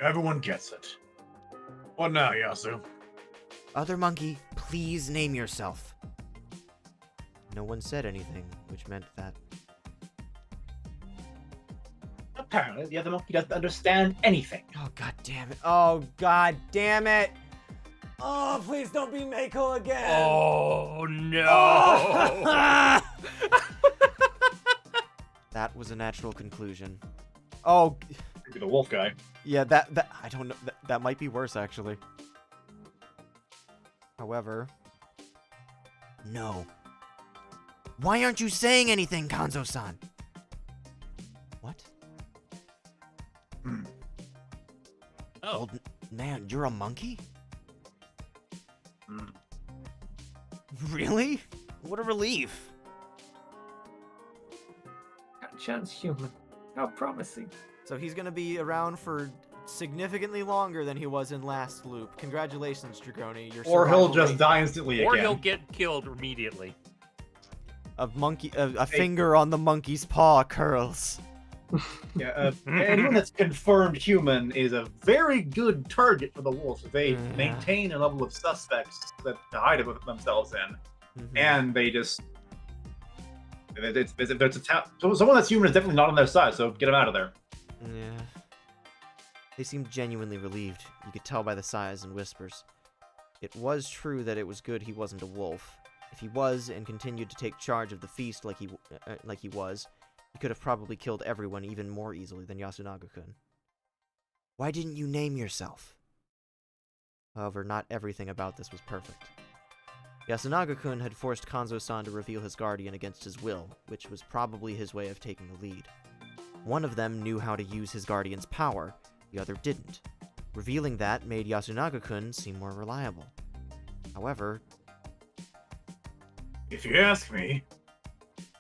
Everyone gets it. What now, Yasu? Other monkey, please name yourself. No one said anything, which meant that... Apparently, the other monkey doesn't understand anything. Oh, god damn it. Oh, god damn it. Oh, please don't be Mako again. Oh no! Oh. That was a natural conclusion. Oh, Maybe the wolf guy. yeah, that I don't know. That might be worse, actually. However, no. Why aren't you saying anything, Kanzo-san? What? Oh, Old man, you're a monkey? Hmm. Really? What a relief. Got a chance, human. How promising. So he's gonna be around for significantly longer than he was in last loop. Congratulations, Dragoni. Your Or he'll survival just rate die instantly or again. he'll get killed immediately. of monkey, a finger on the monkey's paw curls. Yeah, anyone that's confirmed human is a very good target for the wolves. They maintain a level of suspects that to hide it with themselves in, Mhm. and they just so someone that's human is definitely not on their side. So get them out of there. Yeah. They seemed genuinely relieved. You could tell by the sighs and whispers. It was true that it was good he wasn't a wolf. If he was and continued to take charge of the feast like he was, he could have probably killed everyone even more easily than Yasunaga-kun. Why didn't you name yourself? However, not everything about this was perfect. Yasunaga-kun had forced Kanzo-san to reveal his guardian against his will, which was probably his way of taking the lead. One of them knew how to use his guardian's power, the other didn't. Revealing that made Yasunaga-kun seem more reliable. However... If you ask me,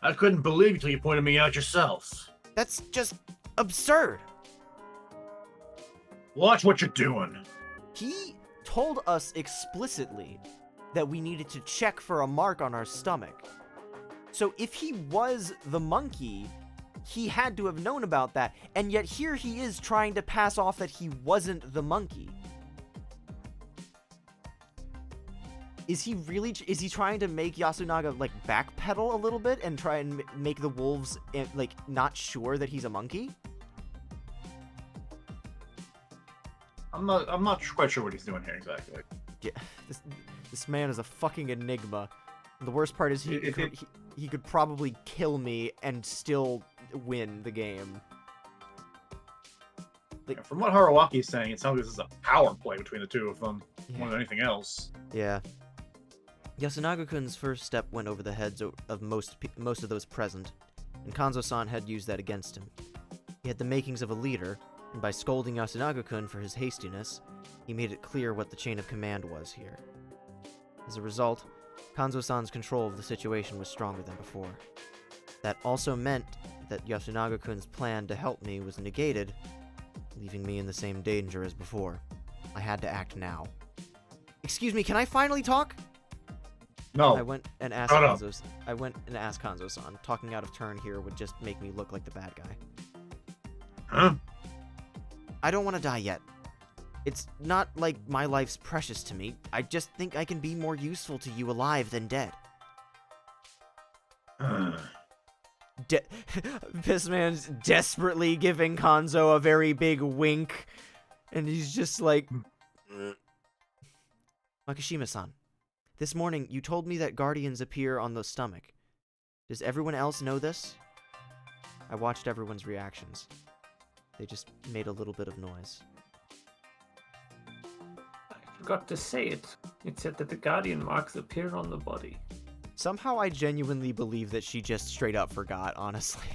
I couldn't believe it till you pointed me out yourselves. That's just absurd! Watch what you're doing. He told us explicitly that we needed to check for a mark on our stomach. So if he was the monkey, he had to have known about that, and yet here he is trying to pass off that he wasn't the monkey. Is he trying to make Yasunaga, like, backpedal a little bit and try and make the wolves, like, not sure that he's a monkey? I'm not quite sure what he's doing here exactly. Yeah, this man is a fucking enigma. The worst part is he could probably kill me and still win the game. Yeah, from what Harawaki's saying, it sounds like this is a power play between the two of them more than anything else. Yeah. Yasunaga-kun's first step went over the heads of most of those present, and Kanzo-san had used that against him. He had the makings of a leader, and by scolding Yasunaga-kun for his hastiness, he made it clear what the chain of command was here. As a result, Kanzo-san's control of the situation was stronger than before. That also meant that Yasunaga-kun's plan to help me was negated, leaving me in the same danger as before. I had to act now. Excuse me, can I finally talk? No. I went and asked Kanzo-san. Talking out of turn here would just make me look like the bad guy. Huh? I don't want to die yet. It's not like my life's precious to me. I just think I can be more useful to you alive than dead. This man's desperately giving Kanzo a very big wink, and he's just like... Makishima-san, this morning you told me that guardians appear on the stomach. Does everyone else know this? I watched everyone's reactions. They just made a little bit of noise. I forgot to say it. It said that the guardian marks appear on the body. Somehow I genuinely believe that she just straight up forgot, honestly.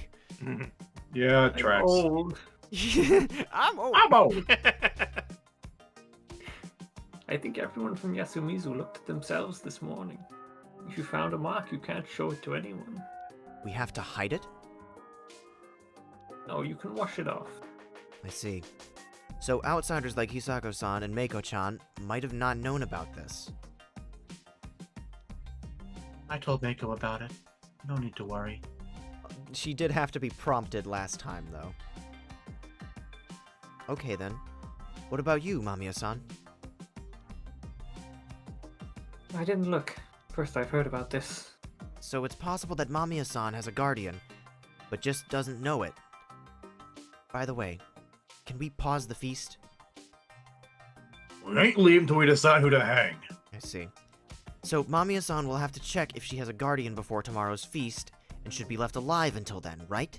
Yeah, it tracks. Old. I'm old. I'm old. I think everyone from Yasumizu looked at themselves this morning. If you found a mark, you can't show it to anyone. We have to hide it? No, you can wash it off. I see. So outsiders like Hisako-san and Meiko-chan might have not known about this. I told Mako about it. No need to worry. She did have to be prompted last time, though. Okay, then. What about you, Mamiya-san? I didn't look. First I've heard about this. So it's possible that Mamiya-san has a guardian, but just doesn't know it. By the way, can we pause the feast? We ain't leaving till we decide who to hang. I see. So Mamiya-san will have to check if she has a guardian before tomorrow's feast, and should be left alive until then, right?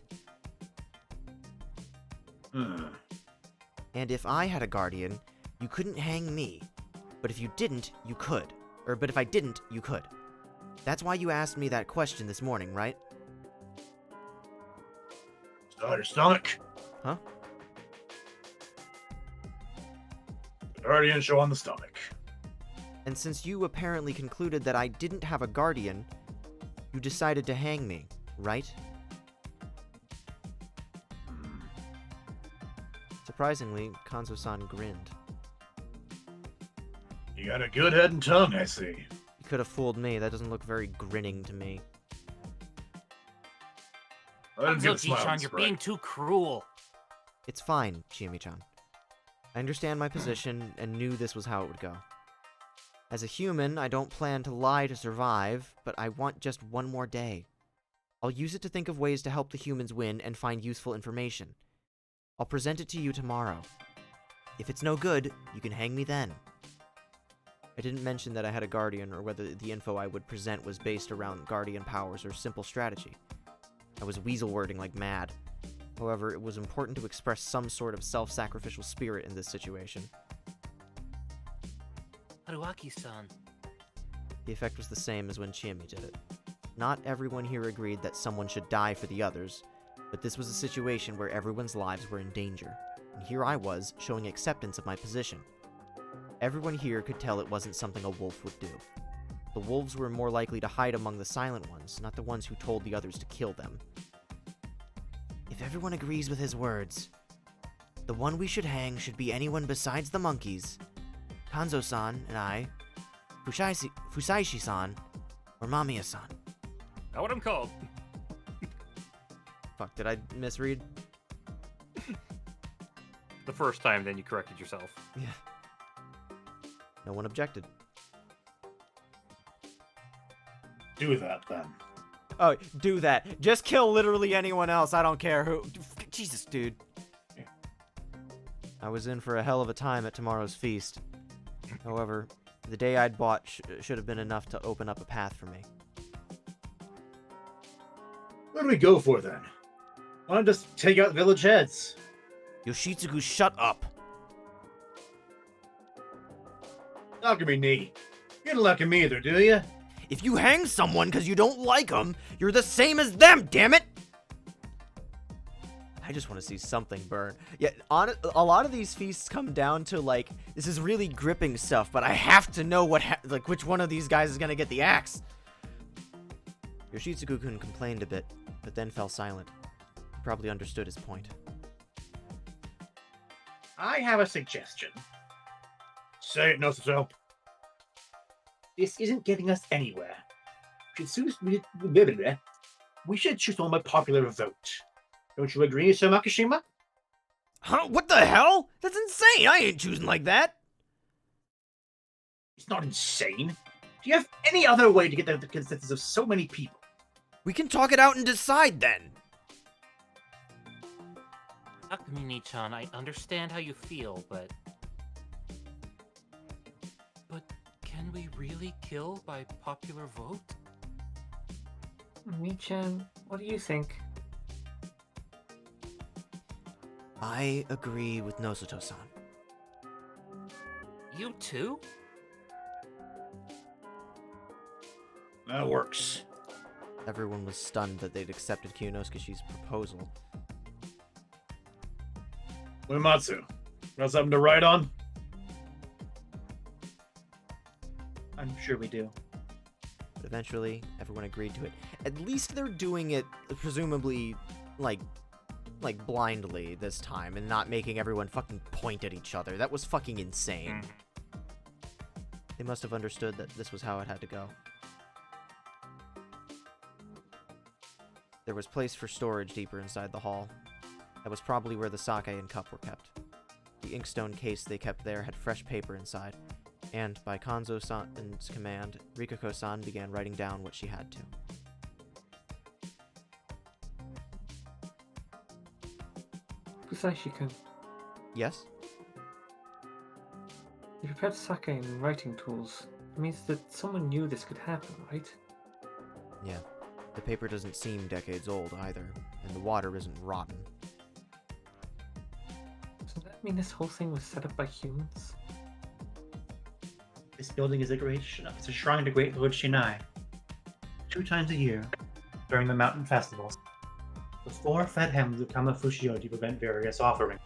And if I had a guardian, you couldn't hang me. But if you didn't, you could. But if I didn't, you could. That's why you asked me that question this morning, right? Start your stomach. Huh? Guardian show on the stomach. And since you apparently concluded that I didn't have a guardian, you decided to hang me, right? Surprisingly, Kanzo-san grinned. You got a good head and tongue, I see. You could have fooled me. That doesn't look very grinning to me. I didn't get a smile Kanzo-chan, on you're Sprite. being too cruel. It's fine, Chiyomi-chan. I understand my position and knew this was how it would go. As a human, I don't plan to lie to survive, but I want just one more day. I'll use it to think of ways to help the humans win and find useful information. I'll present it to you tomorrow. If it's no good, you can hang me then. I didn't mention that I had a guardian or whether the info I would present was based around guardian powers or simple strategy. I was weasel wording like mad. However, it was important to express some sort of self-sacrificial spirit in this situation. Haruaki-san. The effect was the same as when Chiyomi did it. Not everyone here agreed that someone should die for the others, but this was a situation where everyone's lives were in danger, and here I was, showing acceptance of my position. Everyone here could tell it wasn't something a wolf would do. The wolves were more likely to hide among the silent ones, not the ones who told the others to kill them. If everyone agrees with his words, the one we should hang should be anyone besides the monkeys, Kanzo-san and I, Fusaishi-san, or Mamiya-san. Not what I'm called. Fuck, did I misread? The first time, then you corrected yourself. Yeah. No one objected. Do that then. Oh, do that. Just kill literally anyone else. I don't care who. Jesus, dude. I was in for a hell of a time at tomorrow's feast. However, the day I'd bought should have been enough to open up a path for me. What do we go for then? Why don't just take out village heads? Yoshitsugu, shut up! Not gonna be me. You don't like him either, do you? If you hang someone because you don't like them, you're the same as them, damn it! I just want to see something burn. Yeah, a lot of these feasts come down to, like, this is really gripping stuff, but I have to know which one of these guys is gonna get the axe. Yoshitsugu-kun complained a bit, but then fell silent. He probably understood his point. I have a suggestion. Say it, Nosato. This isn't getting us anywhere. We should choose one by popular vote. Don't you agree, Sir Makishima? Huh? What the hell? That's insane! I ain't choosing like that! It's not insane. Do you have any other way to get the consensus of so many people? We can talk it out and decide then! Akamine-chan, I understand how you feel, but can we really kill by popular vote? Mi-chan, what do you think? I agree with Nosato-san. You too? That works. Everyone was stunned that they'd accepted Kiyonosuke-shi's proposal. Uematsu, got something to write on? I'm sure we do. But eventually, everyone agreed to it. At least they're doing it, presumably, like, like, blindly this time and not making everyone fucking point at each other. That was fucking insane. They must have understood that this was how it had to go. There was place for storage deeper inside the hall. That was probably where the sake and cup were kept. The inkstone case they kept there had fresh paper inside, and by Kanzo-san's command, Rikako-san began writing down what she had to. Kusaishi-kun, Yes? you prepared sake and writing tools. It means that someone knew this could happen, right? Yeah. The paper doesn't seem decades old either, and the water isn't rotten. Does that mean this whole thing was set up by humans? This building is it's a shrine to Great Lord Shinai. 2 times a year, during the mountain festivals, the 4 fed hams of Kamafushio to prevent various offerings.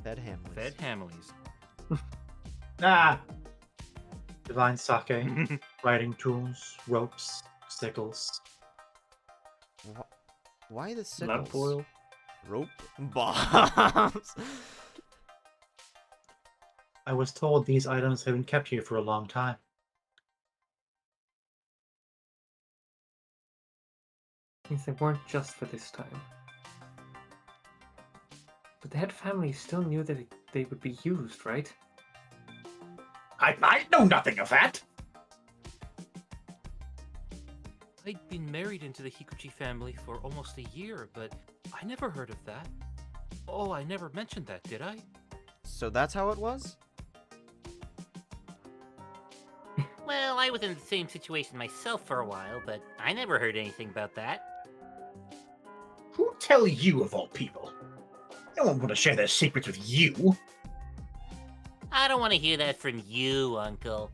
Fed Hamleys. Fed Hamleys. Ah! Divine sake, writing tools, ropes, sickles. Why the sickles? Lamp oil. Rope bombs. I was told these items have been kept here for a long time. Means they weren't just for this time. But the head family still knew that they would be used, right? I know nothing of that. I'd been married into the Hikuchi family for almost a year, but I never heard of that. Oh, I never mentioned that, did I? So that's how it was? Well, I was in the same situation myself for a while, but I never heard anything about that. Who tell you of all people? No one want to share their secrets with you. I don't want to hear that from you, Uncle.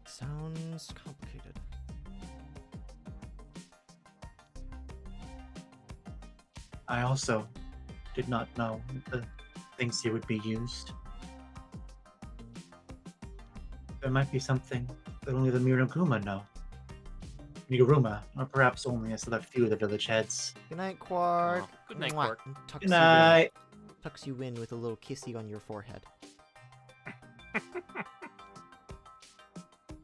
Sounds complicated. I also did not know the things here would be used. There might be something that only the Miraguma know. Miguruma, or perhaps only a select few of the village heads. Good night, Quark. Oh, good night, Mwah. Quark. Tucks Good you in. night. Tucks you in with a little kissy on your forehead.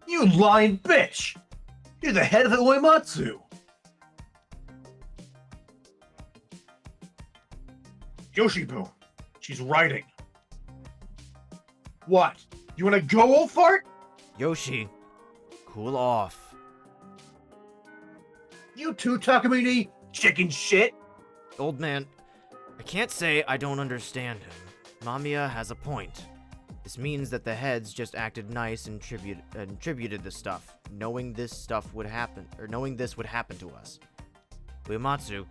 You lying bitch! You're the head of the Uematsu! Yoshibu, she's writing. What? You wanna go, old fart? Yoshi, cool off. You too, Takamine? Chicken shit! Old man, I can't say I don't understand him. Mamiya has a point. This means that the heads just acted nice and tributed the stuff, knowing this would happen to us. Uematsu,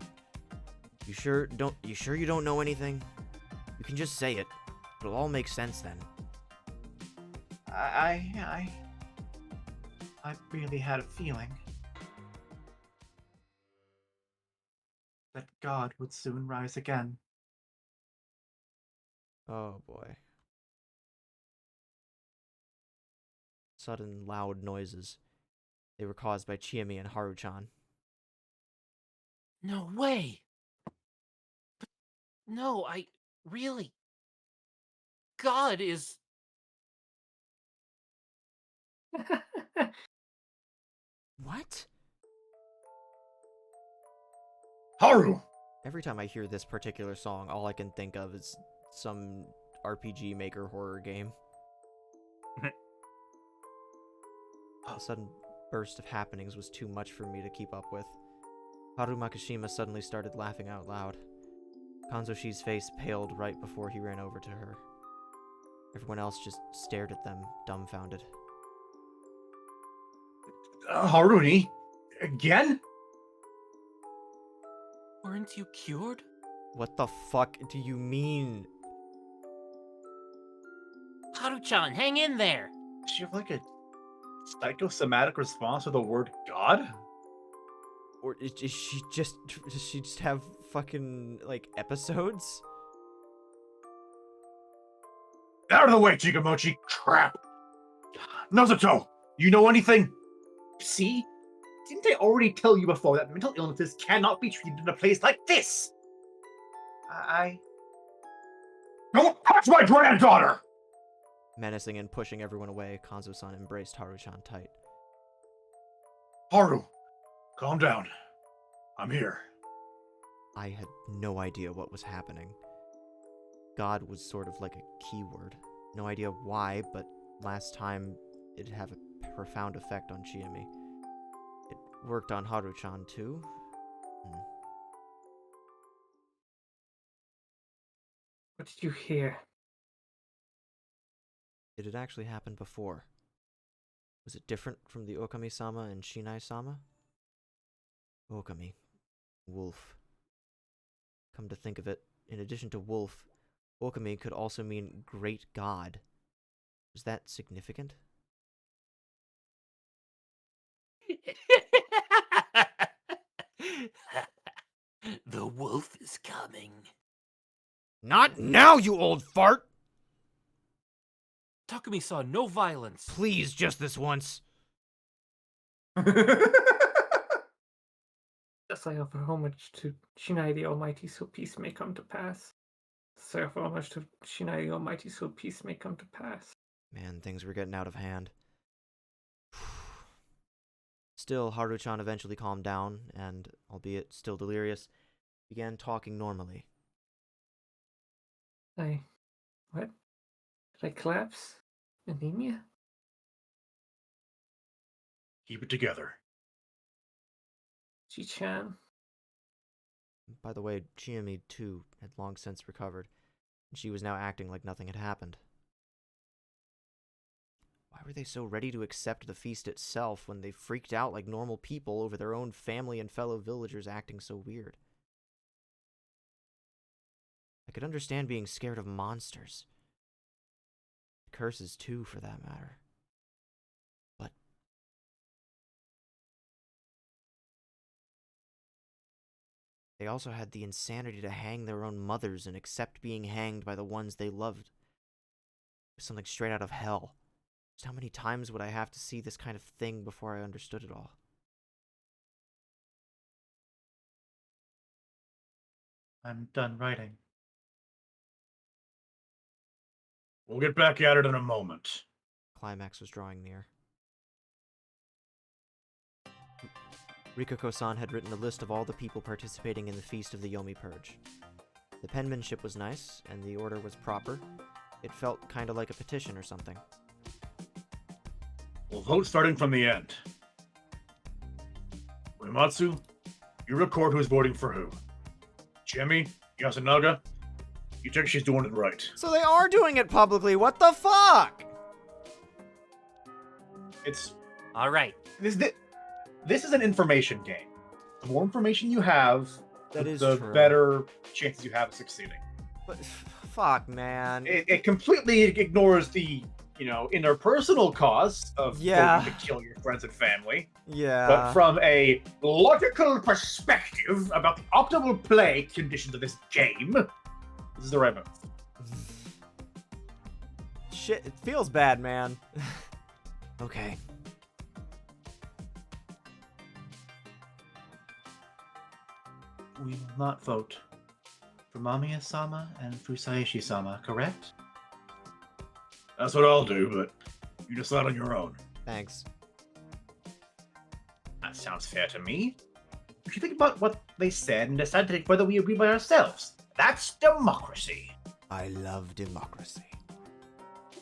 you sure you don't know anything? You can just say it. It'll all make sense then. I really had a feeling that God would soon rise again. Oh boy. Sudden loud noises. They were caused by Chiemi and Haruchan. No way! But no, I really... God is... What? Haru! Every time I hear this particular song, all I can think of is some RPG Maker horror game. A sudden burst of happenings was too much for me to keep up with. Haru Makishima suddenly started laughing out loud. Kanzoshi's face paled right before he ran over to her. Everyone else just stared at them, dumbfounded. Haruni? Again? Weren't you cured? What the fuck do you mean? Haru-chan, hang in there! Does she have like a psychosomatic response to the word God? Or does she just have fucking, like, episodes? Out of the way, Chikamochi! Crap! Nozoto, you know anything? See? Didn't I already tell you before that mental illnesses cannot be treated in a place like this? I Don't touch my granddaughter! Menacing and pushing everyone away, Kanzo-san embraced Haru-chan tight. Haru, calm down. I'm here. I had no idea what was happening. God was sort of like a keyword. No idea why, but last time it'd have a profound effect on Chiyomi. It worked on Haru-chan too. What did you hear? It had actually happened before. Was it different from the Okami-sama and Shinai-sama? Okami. Wolf. Come to think of it, in addition to wolf, Okami could also mean great god. Was that significant? The wolf is coming. Not now, you old fart! Takumi-san, no violence. Please, just this once. Thus I offer homage to Shinai the Almighty, so peace may come to pass. Thus I offer homage to Shinai the Almighty, so peace may come to pass. Man, things were getting out of hand. Still, Haru-chan eventually calmed down, and, albeit still delirious, began talking normally. What? Did I collapse? Anemia? Keep it together. Ji-chan? By the way, Chiyomi, too, had long since recovered, and she was now acting like nothing had happened. Why were they so ready to accept the feast itself when they freaked out like normal people over their own family and fellow villagers acting so weird? I could understand being scared of monsters. Curses, too, for that matter. But they also had the insanity to hang their own mothers and accept being hanged by the ones they loved. It was something straight out of hell. Just how many times would I have to see this kind of thing before I understood it all? I'm done writing. We'll get back at it in a moment. Climax was drawing near. Rikako-san had written a list of all the people participating in the Feast of the Yomi Purge. The penmanship was nice, and the order was proper. It felt kind of like a petition or something. We'll vote starting from the end. Uematsu, you record who's voting for who. Jimmy, Yasunaga, you think she's doing it right. So they are doing it publicly, what the fuck? It's All right. this is an information game. The more information you have, That is the true. better chances you have of succeeding. But, fuck, man. It completely ignores the, interpersonal costs of Yeah. voting to kill your friends and family. Yeah. But from a logical perspective about the optimal play conditions of this game, this is the right move. Shit, it feels bad, man. Okay. We will not vote for Mamiya-sama and Fusaeshi-sama, correct? That's what I'll do, but you decide on your own. Thanks. That sounds fair to me. We should think about what they said and decide to whether we agree by ourselves. That's democracy. I love democracy.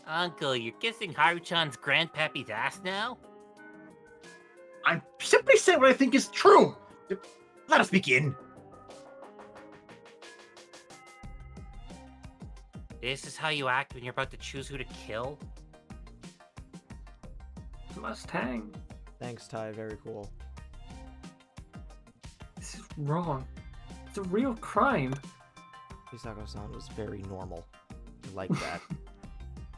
Uncle, you're kissing Haru-chan's grandpappy's ass now? I'm simply saying what I think is true. Let us begin. This is how you act when you're about to choose who to kill? Must hang. Thanks, Ty. Very cool. This is wrong. It's a real crime. Hisako-san was very normal. I like that.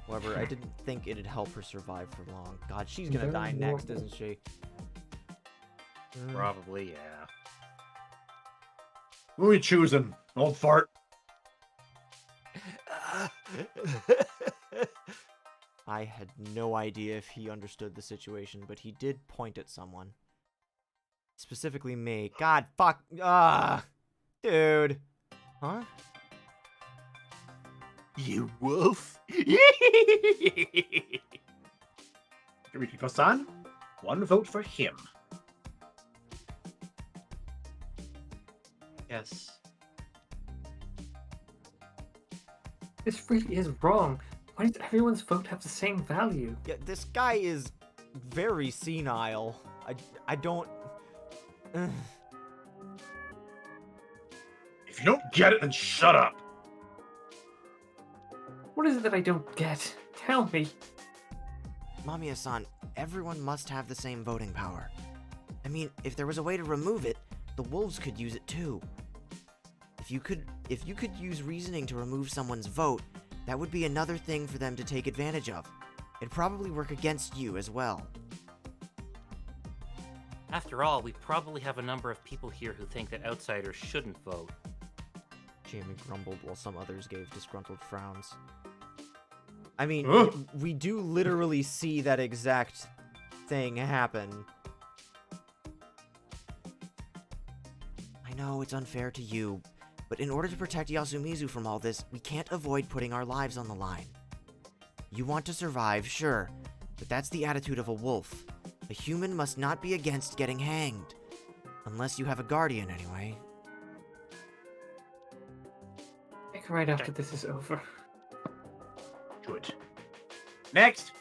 However, I didn't think it'd help her survive for long. God, she's gonna Very die next, normal. isn't she? Probably, yeah. Who are you choosing, old fart? I had no idea if he understood the situation, but he did point at someone. Specifically me. God, fuck. Dude. Huh? You wolf. Kiriko-san, one vote for him. Yes. This really is wrong. Why does everyone's vote have the same value? Yeah, this guy is very senile. I don't. Ugh. If you don't get it, then shut up. What is it that I don't get? Tell me. Mamiya-san, everyone must have the same voting power. I mean, if there was a way to remove it, the wolves could use it too. If you could use reasoning to remove someone's vote, that would be another thing for them to take advantage of. It'd probably work against you as well. After all, we probably have a number of people here who think that outsiders shouldn't vote. Jamie grumbled while some others gave disgruntled frowns. I mean, Ugh. we do literally see that exact thing happen. I know it's unfair to you, but in order to protect Yasumizu from all this, we can't avoid putting our lives on the line. You want to survive, sure, but that's the attitude of a wolf. A human must not be against getting hanged. Unless you have a guardian, anyway. Pick right after this is over. Good. Next.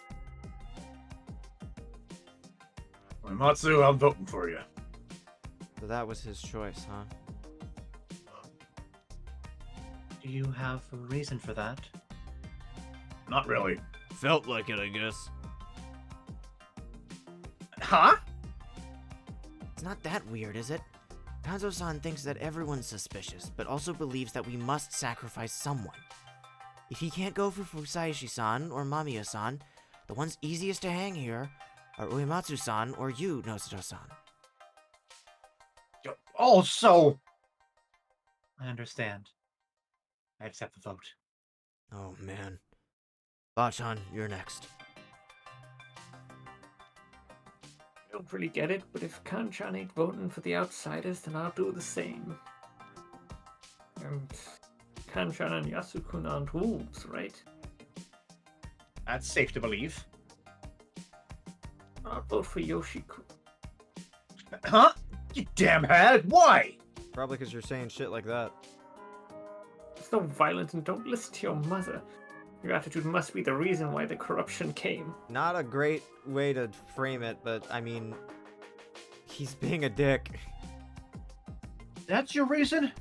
Matsu, I'm voting for you. So that was his choice, huh? Do you have a reason for that? Not really. Felt like it, I guess. Huh? It's not that weird, is it? Kanzo-san thinks that everyone's suspicious, but also believes that we must sacrifice someone. If he can't go for Fusayoshi-san or Mamiya-san, the ones easiest to hang here are Uematsu-san or you, Nosuto-san. Also, I understand. I accept the vote. Oh man. Bachan, you're next. I don't really get it, but if Kanchan ain't voting for the outsiders, then I'll do the same. And Kanchan and Yasukun aren't wolves, right? that's safe to believe. I'll vote for Yoshi-kun. Huh? You damn head. Why? Probably because you're saying shit like that. So violent and don't listen to your mother. Your attitude must be the reason why the corruption came. Not a great way to frame it, but I mean, he's being a dick. That's your reason?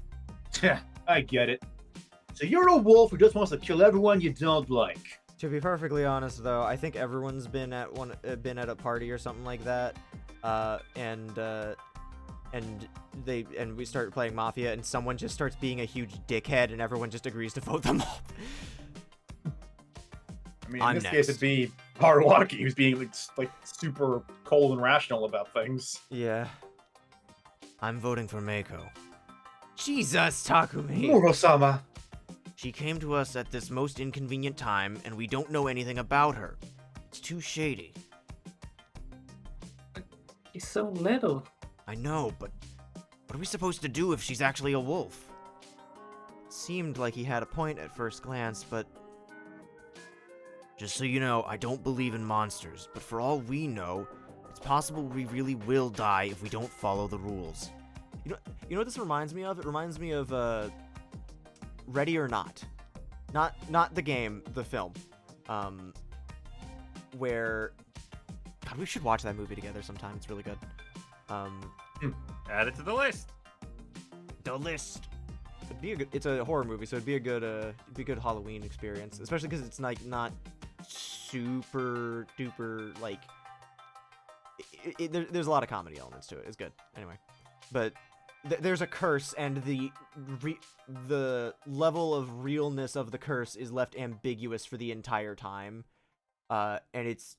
I get it. So you're a wolf who just wants to kill everyone you don't like. To be perfectly honest, though, I think everyone's been at a party or something like that, and we start playing Mafia, and someone just starts being a huge dickhead, and everyone just agrees to vote them off. I mean, I'm in this case, next. it'd be Haruaki who's being like super cold and rational about things. Yeah. I'm voting for Meiko. Jesus, Takumi. Muro-sama. She came to us at this most inconvenient time, and we don't know anything about her. It's too shady. He's so little. I know, but what are we supposed to do if she's actually a wolf? Seemed like he had a point at first glance, but Just so you know, I don't believe in monsters, but for all we know, it's possible we really will die if we don't follow the rules. you know what this reminds me of? It reminds me of Ready or Not. Not the game, the film. Where God, we should watch that movie together sometime. It's really good. Add it to the list. The list. It's a horror movie, so it'd be a good Halloween experience, especially because it's like not super duper like. There's a lot of comedy elements to it. It's good anyway, but there's a curse, and the level of realness of the curse is left ambiguous for the entire time, and it's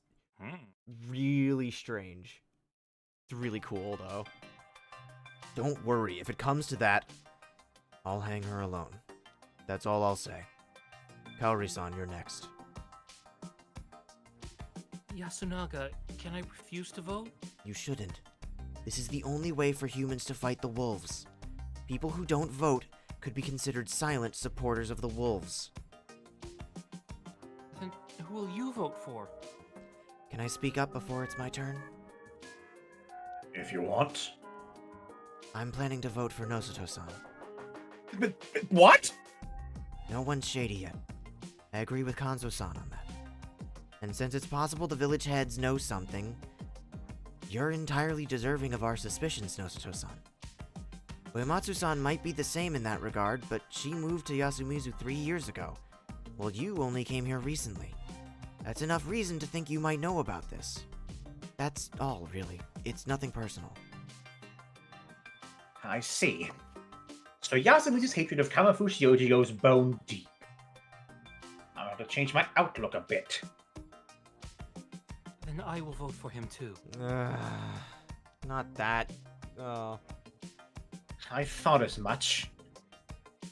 really strange. It's really cool though. Don't worry, if it comes to that, I'll hang her alone. That's all I'll say. Kaori-san, you're next. Yasunaga, can I refuse to vote? You shouldn't. This is the only way for humans to fight the wolves. People who don't vote could be considered silent supporters of the wolves. Who will you vote for? Can I speak up before it's my turn? If you want. I'm planning to vote for Nosuto-san. But what? No one's shady yet. I agree with Kanzo-san on that. And since it's possible the village heads know something, you're entirely deserving of our suspicions, Nosuto-san. Uematsu-san might be the same in that regard, but she moved to Yasumizu 3 years ago, while you only came here recently. That's enough reason to think you might know about this. That's all, really. It's nothing personal. I see. So Yasumizu's hatred of Kamafushi goes bone deep. I'll have to change my outlook a bit. Then I will vote for him too. Not that. Oh. I thought as much.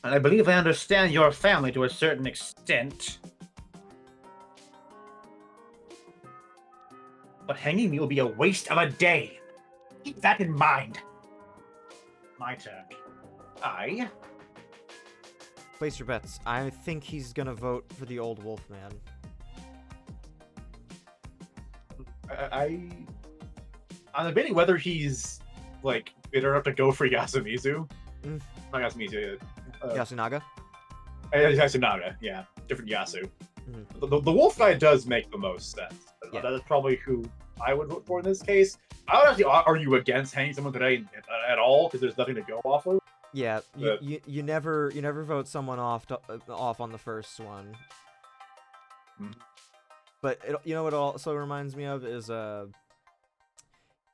And I believe I understand your family to a certain extent. But hanging me will be a waste of a day. Keep that in mind. My turn. I... Place your bets. I think he's gonna vote for the old wolf man. I'm debating whether he's like bitter enough to go for Yasumizu. Mm. Not Yasumizu. Yasunaga? Yasunaga, yeah, different Yasu. Mhm. The wolf guy does make the most sense. Yeah. That is probably who I would vote for in this case. I would actually argue against hanging someone today at all because there's nothing to go off of. Yeah, But- you never vote someone off off on the first one. Hmm. But you know what it also reminds me of is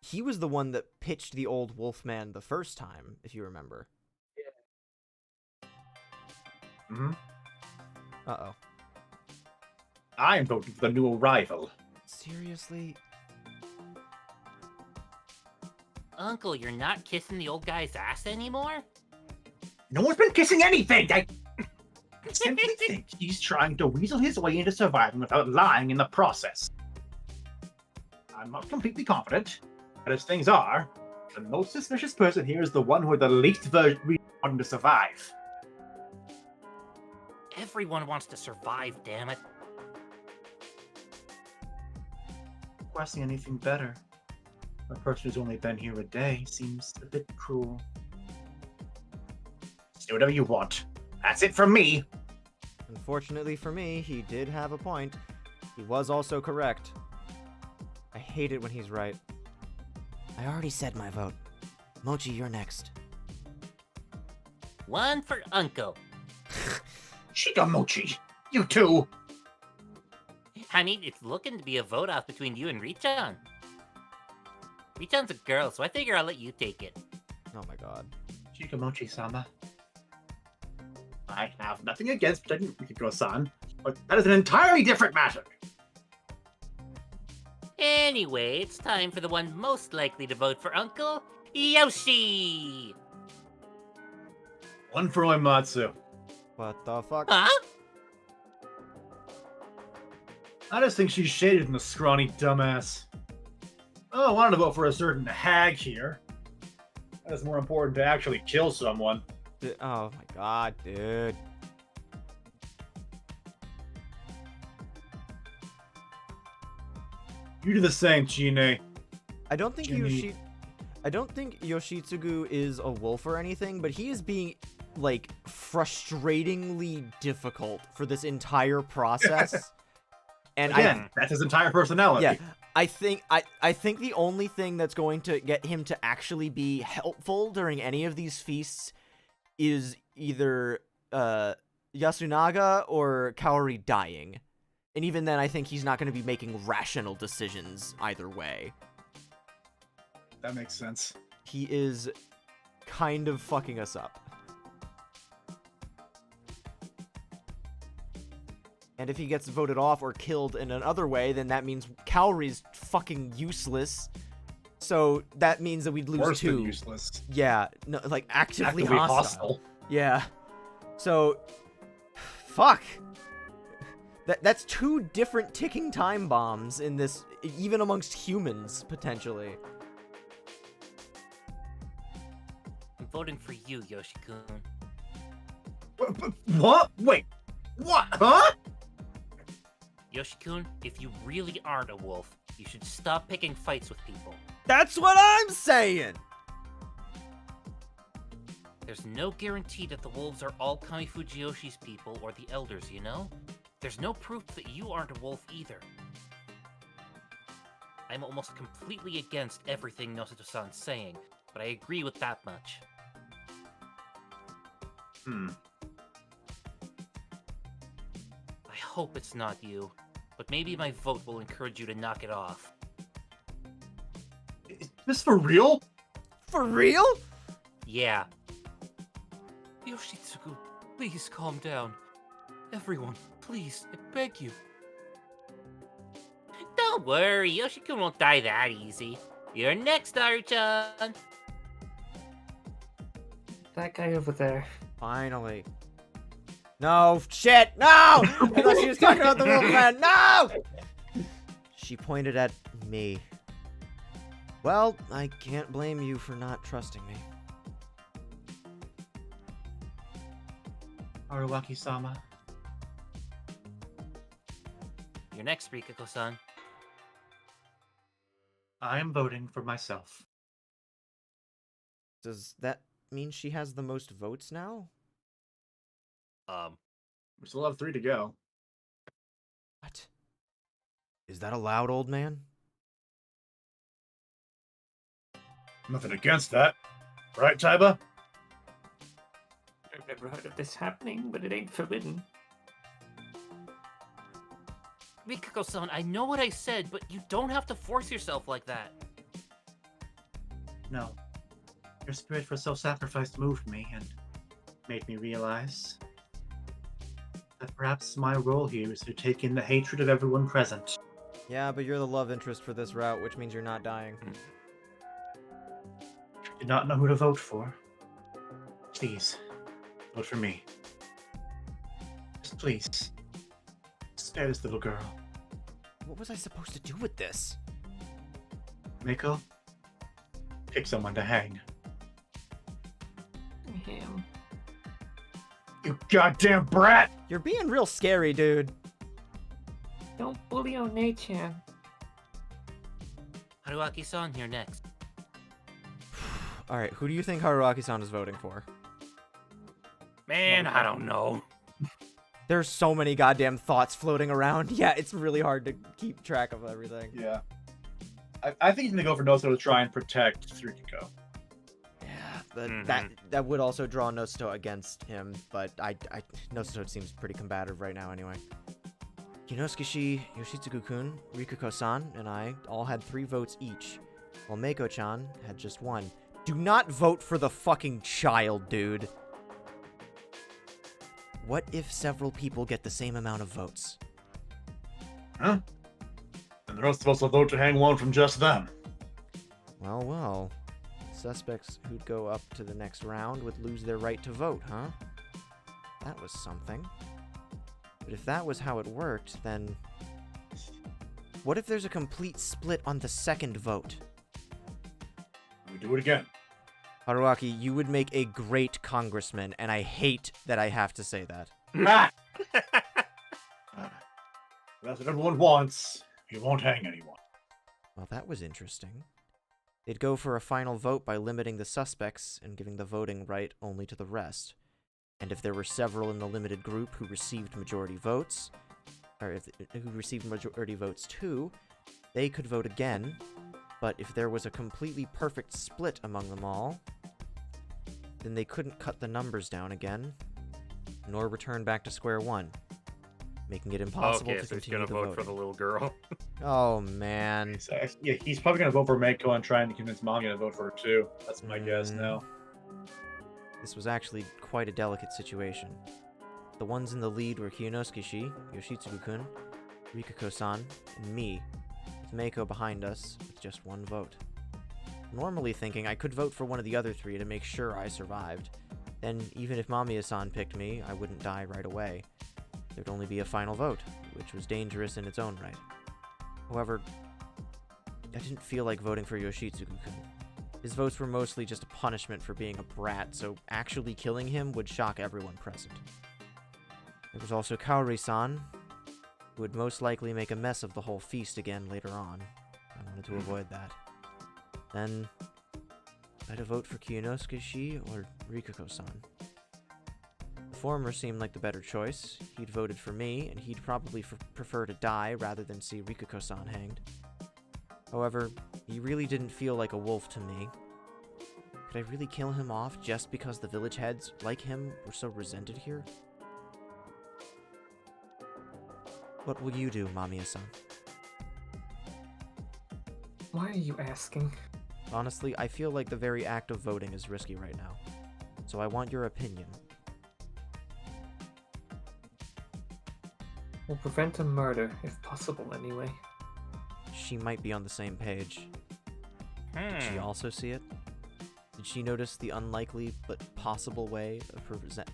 he was the one that pitched the old Wolfman the first time, if you remember. Mm-hmm. Uh-oh. I am voting for the new arrival. Seriously? Uncle, you're not kissing the old guy's ass anymore? No one's been kissing anything! I simply think he's trying to weasel his way into surviving without lying in the process. I'm not completely confident, but as things are, the most suspicious person here is the one who had the least reason to survive. Everyone wants to survive, damn it. Requesting anything better. A person who's only been here a day seems a bit cruel. Do whatever you want. That's it from me. Unfortunately for me, he did have a point. He was also correct. I hate it when he's right. I already said my vote. Mochi, you're next. One for Uncle. Shigamochi, you too. I mean, it's looking to be a vote-off between you and Richan. Richan's a girl, so I figure I'll let you take it. Oh my god. Shigamochi-sama. I have nothing against protecting Mikiko-san, but that is an entirely different matter. Anyway, it's time for the one most likely to vote for Uncle, Yoshi! One for Uematsu. What the fuck? Huh? I just think she's shaded in the scrawny dumbass. Oh, I wanted to vote for a certain hag here. That is more important to actually kill someone. Oh my god, dude. You do the same, Chine. I don't think Jimmy. I don't think Yoshitsugu is a wolf or anything, but he is being like frustratingly difficult for this entire process. And Again, that's his entire personality. yeah, I think the only thing that's going to get him to actually be helpful during any of these feasts is either Yasunaga or Kaori dying. And even then, I think he's not going to be making rational decisions either way. That makes sense. He is kind of fucking us up. And if he gets voted off or killed in another way, then that means Kaori's fucking useless. So that means that we'd lose Worse than two. useless. Yeah, no, like actively Actively hostile. hostile. Yeah. So, fuck. That's two different ticking time bombs in this, even amongst humans, potentially. I'm voting for you, Yoshi-kun. What? Wait. What? Huh? Yoshi-kun, if you really aren't a wolf, you should stop picking fights with people. That's what I'm saying! There's no guarantee that the wolves are all Kami Fujiyoshi's people or the elders, you know? There's no proof that you aren't a wolf either. I'm almost completely against everything Nosato-san's saying, but I agree with that much. I hope it's not you, but maybe my vote will encourage you to knock it off. Is this for real? For real? Yeah. Yoshitsugu, please calm down. Everyone, please, I beg you. Don't worry, Yoshi-kun won't die that easy. You're next, Aru-chan! That guy over there. Finally. No, shit, no! I thought she was talking about the wolfman, no! She pointed at me. Well, I can't blame you for not trusting me. Haruaki-sama. You're next, Rikako-san. I am voting for myself. Does that mean she has the most votes now? We still have 3 to go. What? Is that allowed, old man? Nothing against that. Right, Taiba? I've never heard of this happening, but it ain't forbidden. Rikako-san, I know what I said, but you don't have to force yourself like that. No. Your spirit for self-sacrifice moved me and made me realize that perhaps my role here is to take in the hatred of everyone present. Yeah, but you're the love interest for this route, which means you're not dying. Do not know who to vote for. Please, vote for me. Just please, spare this little girl. What was I supposed to do with this? Mako, pick someone to hang. Him. You goddamn brat! You're being real scary, dude. Don't bully One-chan. Haruaki-san, you're next. Alright, who do you think Haruaki-san is voting for? Man, I don't know. There's so many goddamn thoughts floating around. Yeah, it's really hard to keep track of everything. Yeah. I think he's gonna go for Nosato to try and protect Tsurikiko. Yeah, but that would also draw Nosato against him, but Nosato seems pretty combative right now anyway. Kinosuke-shi, Yoshitsugu-kun, Rikako-san, and I all had 3 votes each, while Mako-chan had just 1. Do not vote for the fucking child, dude. What if several people get the same amount of votes? Huh? And the rest of us will vote to hang one from just them. Well, well. Suspects who'd go up to the next round would lose their right to vote, huh? That was something. But if that was how it worked, then... What if there's a complete split on the second vote? We do it again. Haruaki, you would make a great congressman, and I hate that I have to say that. That's what everyone wants. He won't hang anyone. Well, that was interesting. They'd go for a final vote by limiting the suspects and giving the voting right only to the rest. And if there were several in the limited group who received majority votes, or who received majority votes too, they could vote again. But if there was a completely perfect split among them all, then they couldn't cut the numbers down again, nor return back to square one, making it impossible to continue the voting. Okay, so he's gonna vote for the little girl. Oh, man. Yeah, he's probably gonna vote for Mako and trying to convince Manga to vote for her too. That's my guess now. This was actually quite a delicate situation. The ones in the lead were Kinosuke-shi, Yoshitsugu-kun, Rikako-san, and me, with Mako behind us with just 1 vote. Normally thinking I could vote for one of the other 3 to make sure I survived. Then, even if Mamiya-san picked me, I wouldn't die right away. There'd only be a final vote, which was dangerous in its own right. However, I didn't feel like voting for Yoshitsugu-kun. His votes were mostly just a punishment for being a brat, so actually killing him would shock everyone present. There was also Kaori-san, who would most likely make a mess of the whole feast again later on. I wanted to avoid that. Then, I'd vote for Kiyonosuke-shi or Rikuko-san. The former seemed like the better choice. He'd voted for me, and he'd probably prefer to die rather than see Rikuko-san hanged. However, he really didn't feel like a wolf to me. Could I really kill him off just because the village heads, like him, were so resented here? What will you do, Mamiya-san? Why are you asking? Honestly, I feel like the very act of voting is risky right now. So I want your opinion. We'll prevent a murder, if possible, anyway. She might be on the same page. Did she also see it? Did she notice the unlikely but possible way of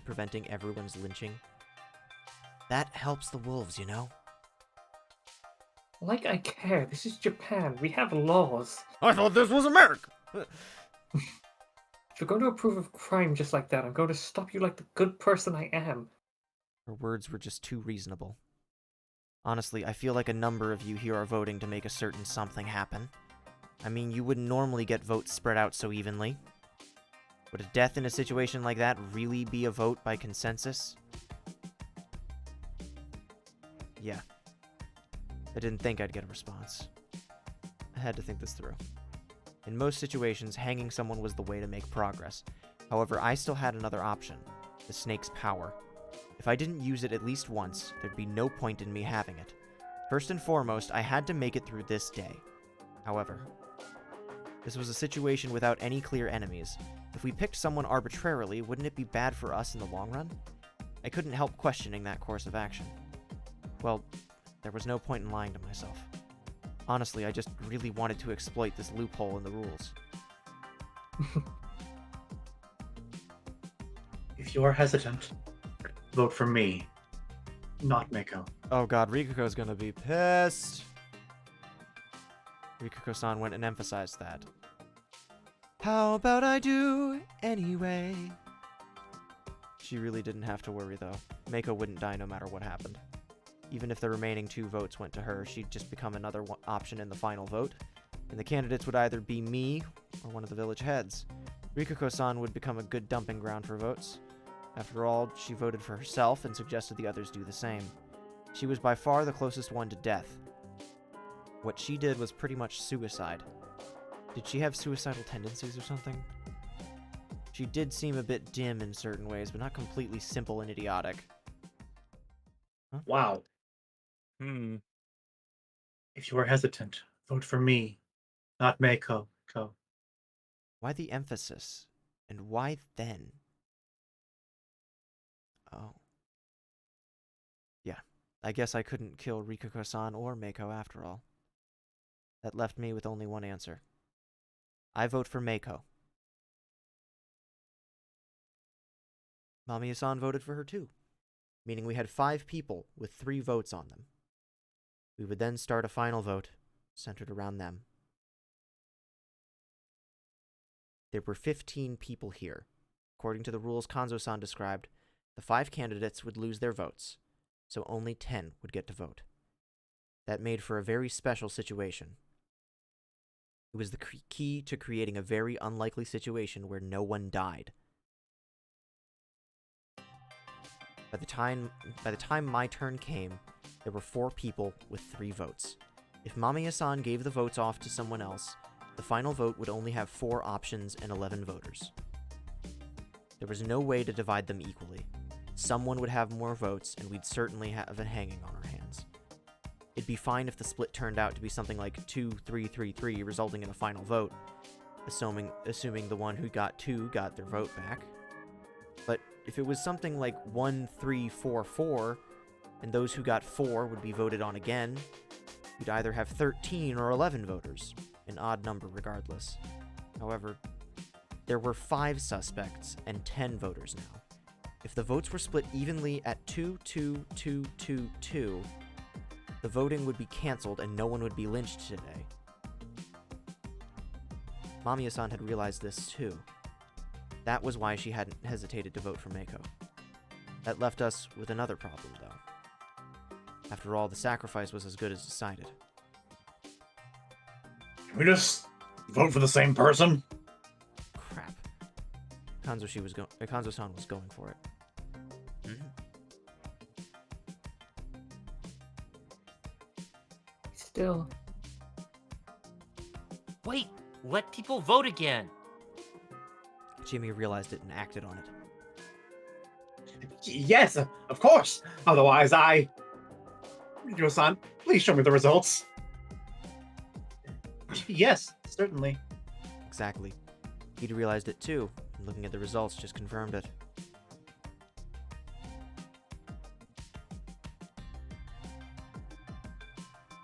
preventing everyone's lynching? That helps the wolves, you know? Like I care. This is Japan. We have laws. I thought this was America! If you're going to approve of crime just like that, I'm going to stop you like the good person I am. Her words were just too reasonable. Honestly, I feel like a number of you here are voting to make a certain something happen. I mean, you wouldn't normally get votes spread out so evenly. Would a death in a situation like that really be a vote by consensus? Yeah. I didn't think I'd get a response. I had to think this through. In most situations, hanging someone was the way to make progress. However, I still had another option, the snake's power. If I didn't use it at least once, there'd be no point in me having it. First and foremost, I had to make it through this day. However, this was a situation without any clear enemies. If we picked someone arbitrarily, wouldn't it be bad for us in the long run? I couldn't help questioning that course of action. Well, there was no point in lying to myself. Honestly, I just really wanted to exploit this loophole in the rules. If you're hesitant, vote for me, not Mako. Oh god, Rikuko's gonna be pissed. Rikuko-san went and emphasized that. How about I do anyway? She really didn't have to worry though. Mako wouldn't die no matter what happened. Even if the remaining 2 votes went to her, she'd just become another option in the final vote, and the candidates would either be me or one of the village heads. Rikuko-san would become a good dumping ground for votes. After all, she voted for herself and suggested the others do the same. She was by far the closest one to death. What she did was pretty much suicide. Did she have suicidal tendencies or something? She did seem a bit dim in certain ways, but not completely simple and idiotic. Huh? Wow. If you are hesitant, vote for me, not Mako. Why the emphasis? And why then? Oh. Yeah, I guess I couldn't kill Rikuko-san or Mako after all. That left me with only one answer. I vote for Mako. Mamiya-san voted for her too, meaning we had 5 people with 3 votes on them. We would then start a final vote centered around them. There were 15 people here. According to the rules Kanzo-san described, the 5 candidates would lose their votes, so only 10 would get to vote. That made for a very special situation. It was the key to creating a very unlikely situation where no one died. By the time my turn came, there were 4 people with 3 votes. If Mamiya-san gave the votes off to someone else, the final vote would only have 4 options and 11 voters. There was no way to divide them equally. Someone would have more votes, and we'd certainly have a hanging on our hands. It'd be fine if the split turned out to be something like 2-3-3-3, resulting in a final vote, assuming the one who got 2 got their vote back. But if it was something like 1-3-4-4, and those who got 4 would be voted on again, you'd either have 13 or 11 voters, an odd number regardless. However, there were 5 suspects and 10 voters now. If the votes were split evenly at 2-2-2-2-2, the voting would be cancelled and no one would be lynched today. Mamiya-san had realized this too. That was why she hadn't hesitated to vote for Mako. That left us with another problem, though. After all, the sacrifice was as good as decided. Can we just vote for the same person? Crap. Kanzo-san was going for it. Still, Wait, let people vote again. Jimmy realized it and acted on it. Yes, of course. Otherwise, Riko-san, please show me the results. Yes, certainly. Exactly. He'd realized it too, and looking at the results just confirmed it.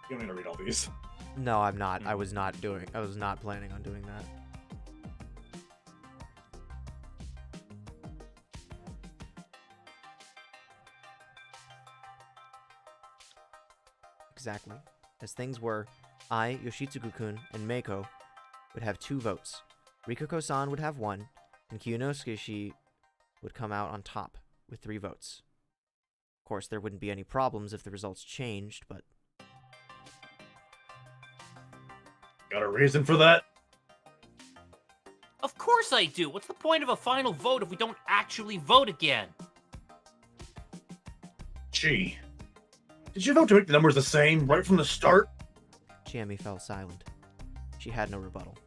You don't need to read all these. No, I'm not. I was not planning on doing that. Exactly. As things were, I, Yoshitsugu-kun, and Meiko would have 2 votes. Rikako-san would have 1, and Kiyanosuke would come out on top with 3 votes. Of course, there wouldn't be any problems if the results changed, but Got a reason for that? Of course I do. What's the point of a final vote if we don't actually vote again? Gee. Did you vote to make the numbers the same right from the start? Chiemi fell silent. She had no rebuttal.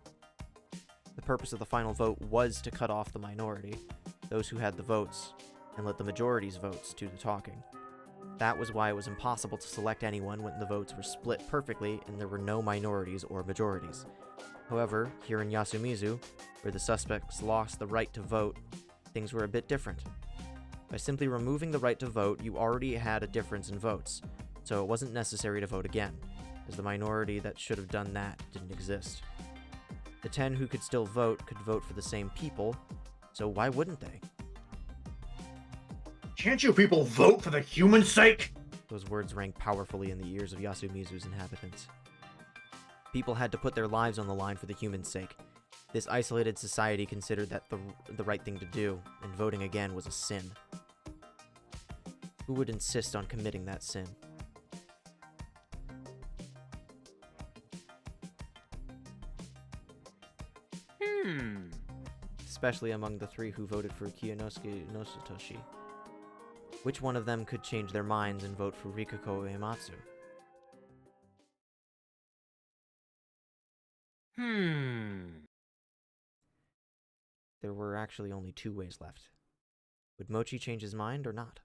The purpose of the final vote was to cut off the minority, those who had the votes, and let the majority's votes do the talking. That was why it was impossible to select anyone when the votes were split perfectly and there were no minorities or majorities. However, here in Yasumizu, where the suspects lost the right to vote, things were a bit different. By simply removing the right to vote, you already had a difference in votes, so it wasn't necessary to vote again, as the minority that should have done that didn't exist. The 10 who could still vote could vote for the same people, so why wouldn't they? Can't you people vote for the human sake? Those words rang powerfully in the ears of Yasumizu's inhabitants. People had to put their lives on the line for the human's sake. This isolated society considered that the right thing to do, and voting again was a sin. Who would insist on committing that sin? Especially among the 3 who voted for Kiyanosuke Nosutoshi. Which one of them could change their minds and vote for Rikako Uematsu? There were actually only 2 ways left. Would Mochi change his mind or not?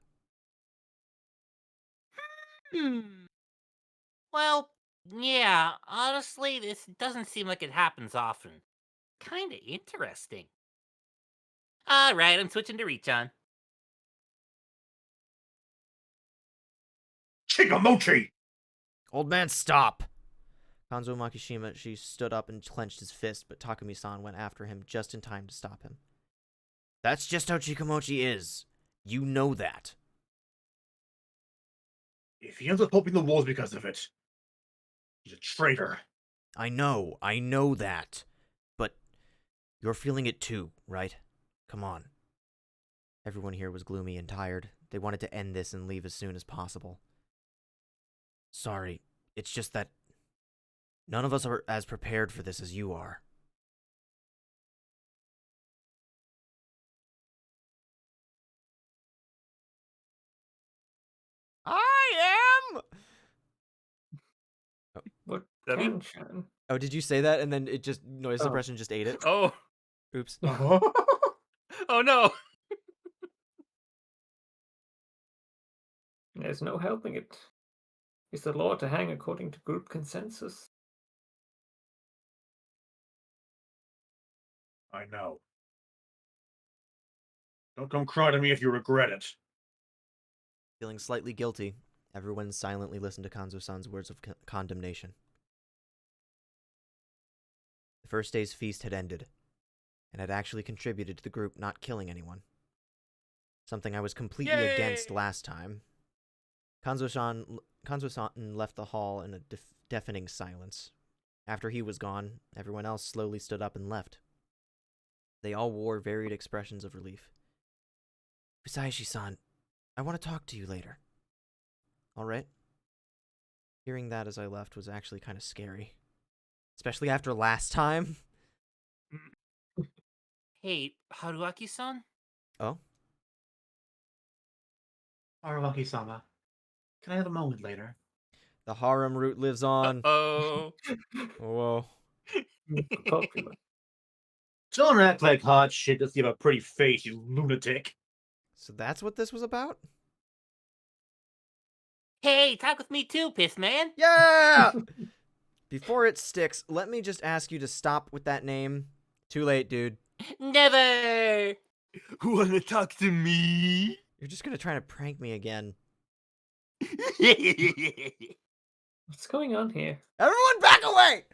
Well, yeah, honestly, this doesn't seem like it happens often. Kinda interesting. Alright, I'm switching to Richan. Chikamochi! Old man, stop! Kanzo Makishima, she stood up and clenched his fist, but Takumi-san went after him just in time to stop him. That's just how Chikamochi is. You know that. If he ends up helping the wolves because of it, he's a traitor. I know that. But you're feeling it too, right? Come on. Everyone here was gloomy and tired. They wanted to end this and leave as soon as possible. Sorry, it's just that none of us are as prepared for this as you are. I am! what That can mean- Chan? Oh, did you say that and then it just, noise suppression just ate it? Oh, Oops. oh no. There's no helping it. It's the law to hang according to group consensus. I know. Don't come cry to me if you regret it. Feeling slightly guilty, everyone silently listened to Kanzo-san's words of condemnation. The first day's feast had ended, and had actually contributed to the group not killing anyone. Something I was completely against last time. Kanzo-san left the hall in a deafening silence. After he was gone, everyone else slowly stood up and left. They all wore varied expressions of relief. Fusayoshi-san, I want to talk to you later. All right? Hearing that as I left was actually kind of scary. Especially after last time. Hey, Haruaki-san? Oh? Arawaki-sama, can I have a moment later? The harem route lives on. Oh. Whoa. Popular. Don't act like hot shit just give a pretty face, you lunatic. So that's what this was about? Hey, talk with me too, Piss Man. Yeah! Before it sticks, let me just ask you to stop with that name. Too late, dude. Never. Wanna talk to me? You're just gonna try to prank me again. What's going on here? Everyone back away!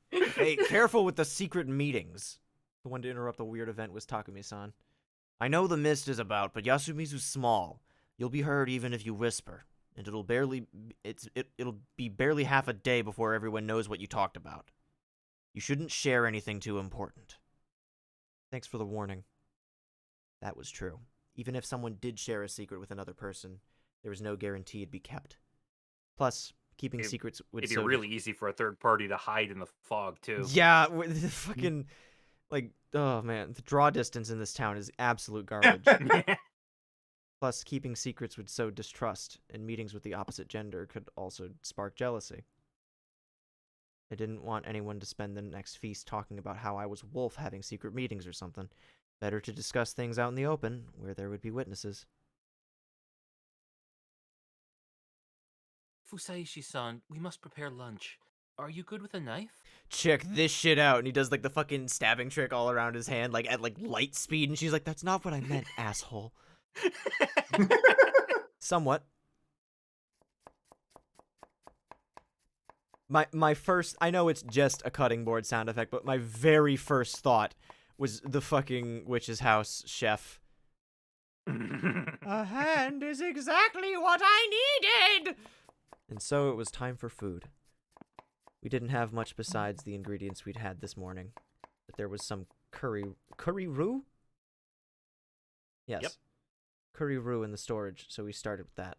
Hey, careful with the secret meetings. The one to interrupt the weird event was Takumi-san. I know the mist is about, but Yasumizu's small. You'll be heard even if you whisper, and it'll be barely half a day before everyone knows what you talked about. You shouldn't share anything too important. Thanks for the warning. That was true. Even if someone did share a secret with another person, there was no guarantee it'd be kept. Plus, keeping secrets would It'd be really easy for a third party to hide in the fog, too. Yeah, the fucking, like, oh man, the draw distance in this town is absolute garbage. Plus, keeping secrets would sow distrust, and meetings with the opposite gender could also spark jealousy. I didn't want anyone to spend the next feast talking about how I was Wolf having secret meetings or something. Better to discuss things out in the open, where there would be witnesses. Fusaishi-san, we must prepare lunch. Are you good with a knife? Check this shit out, and he does, like, the fucking stabbing trick all around his hand, like, at, like, light speed, and she's like, that's not what I meant, asshole. Somewhat. My first, I know it's just a cutting board sound effect, but my very first thought was the fucking witch's house chef. A hand is exactly what I needed! And so it was time for food. We didn't have much besides the ingredients we'd had this morning, but there was some curry roux? Yes. Yep. Curry roux in the storage, so we started with that.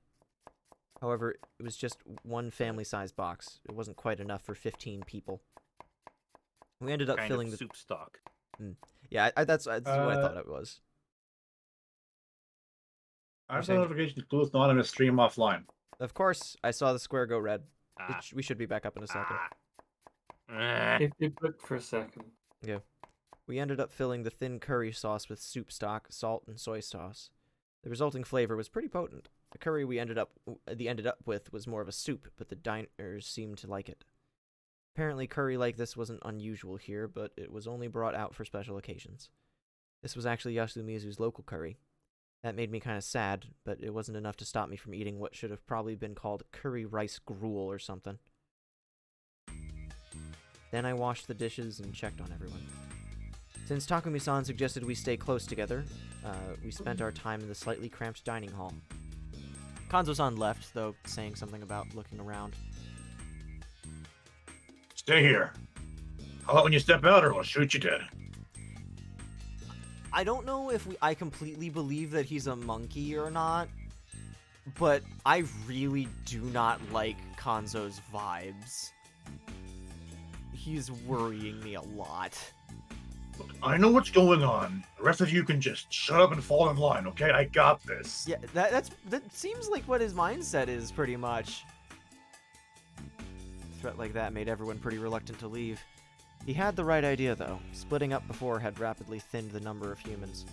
However, it was just one family-sized box. It wasn't quite enough for 15 people. We ended up filling the soup stock. Yeah, that's what I thought it was. I have a notification to CluelessAnon on a stream offline. Of course, I saw the square go red. We should be back up in a second. It broke for a second. Yeah. We ended up filling the thin curry sauce with soup stock, salt, and soy sauce. The resulting flavor was pretty potent. The curry we ended up with was more of a soup, but the diners seemed to like it. Apparently curry like this wasn't unusual here, but it was only brought out for special occasions. This was actually Yasumizu's local curry. That made me kind of sad, but it wasn't enough to stop me from eating what should have probably been called curry rice gruel or something. Then I washed the dishes and checked on everyone. Since Takumi-san suggested we stay close together, we spent our time in the slightly cramped dining hall. Kanzo-san left, though, saying something about looking around. Stay here. How about when you step out or we'll shoot you dead? I don't know if I completely believe that he's a monkey or not, but I really do not like Kanzo's vibes. He's worrying me a lot. Look, I know what's going on. The rest of you can just shut up and fall in line, okay? I got this. Yeah, that seems like what his mindset is, pretty much. A threat like that made everyone pretty reluctant to leave. He had the right idea, though. Splitting up before had rapidly thinned the number of humans.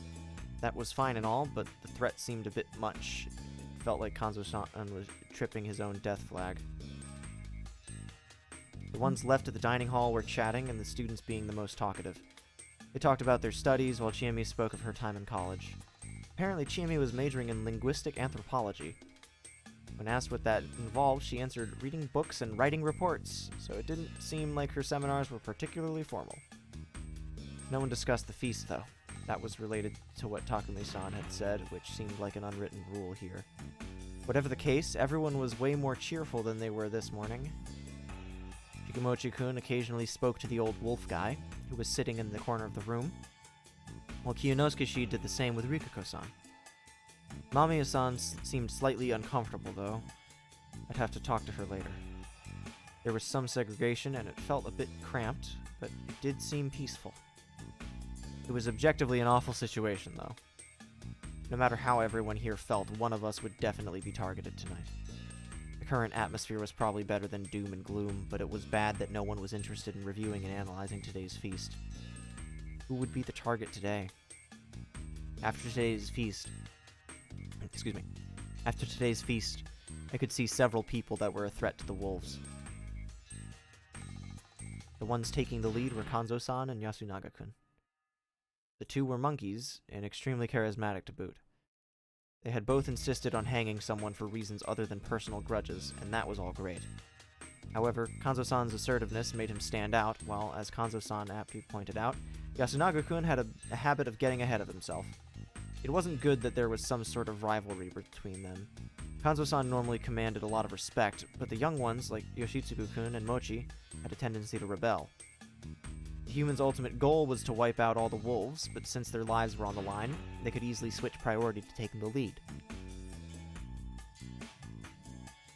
That was fine and all, but the threat seemed a bit much. It felt like Kanzo-san was tripping his own death flag. The ones left at the dining hall were chatting, and the students being the most talkative. They talked about their studies, while Chiemi spoke of her time in college. Apparently, Chiemi was majoring in linguistic anthropology. When asked what that involved, she answered reading books and writing reports, so it didn't seem like her seminars were particularly formal. No one discussed the feast, though. That was related to what Takumi-san had said, which seemed like an unwritten rule here. Whatever the case, everyone was way more cheerful than they were this morning. Shikimochi-kun occasionally spoke to the old wolf guy, who was sitting in the corner of the room, while Kiyonosuke-shi did the same with Rikako-san. Mamiya-san seemed slightly uncomfortable, though. I'd have to talk to her later. There was some segregation, and it felt a bit cramped, but it did seem peaceful. It was objectively an awful situation, though. No matter how everyone here felt, one of us would definitely be targeted tonight. The current atmosphere was probably better than doom and gloom, but it was bad that no one was interested in reviewing and analyzing today's feast. Who would be the target today? After today's feast, I could see several people that were a threat to the wolves. The ones taking the lead were Kanzo-san and Yasunaga-kun. The two were monkeys, and extremely charismatic to boot. They had both insisted on hanging someone for reasons other than personal grudges, and that was all great. However, Kanzo-san's assertiveness made him stand out, while, as Kanzo-san aptly pointed out, Yasunaga-kun had a habit of getting ahead of himself. It wasn't good that there was some sort of rivalry between them. Kanzo-san normally commanded a lot of respect, but the young ones, like Yoshitsugu-kun and Mochi, had a tendency to rebel. The humans' ultimate goal was to wipe out all the wolves, but since their lives were on the line, they could easily switch priority to taking the lead.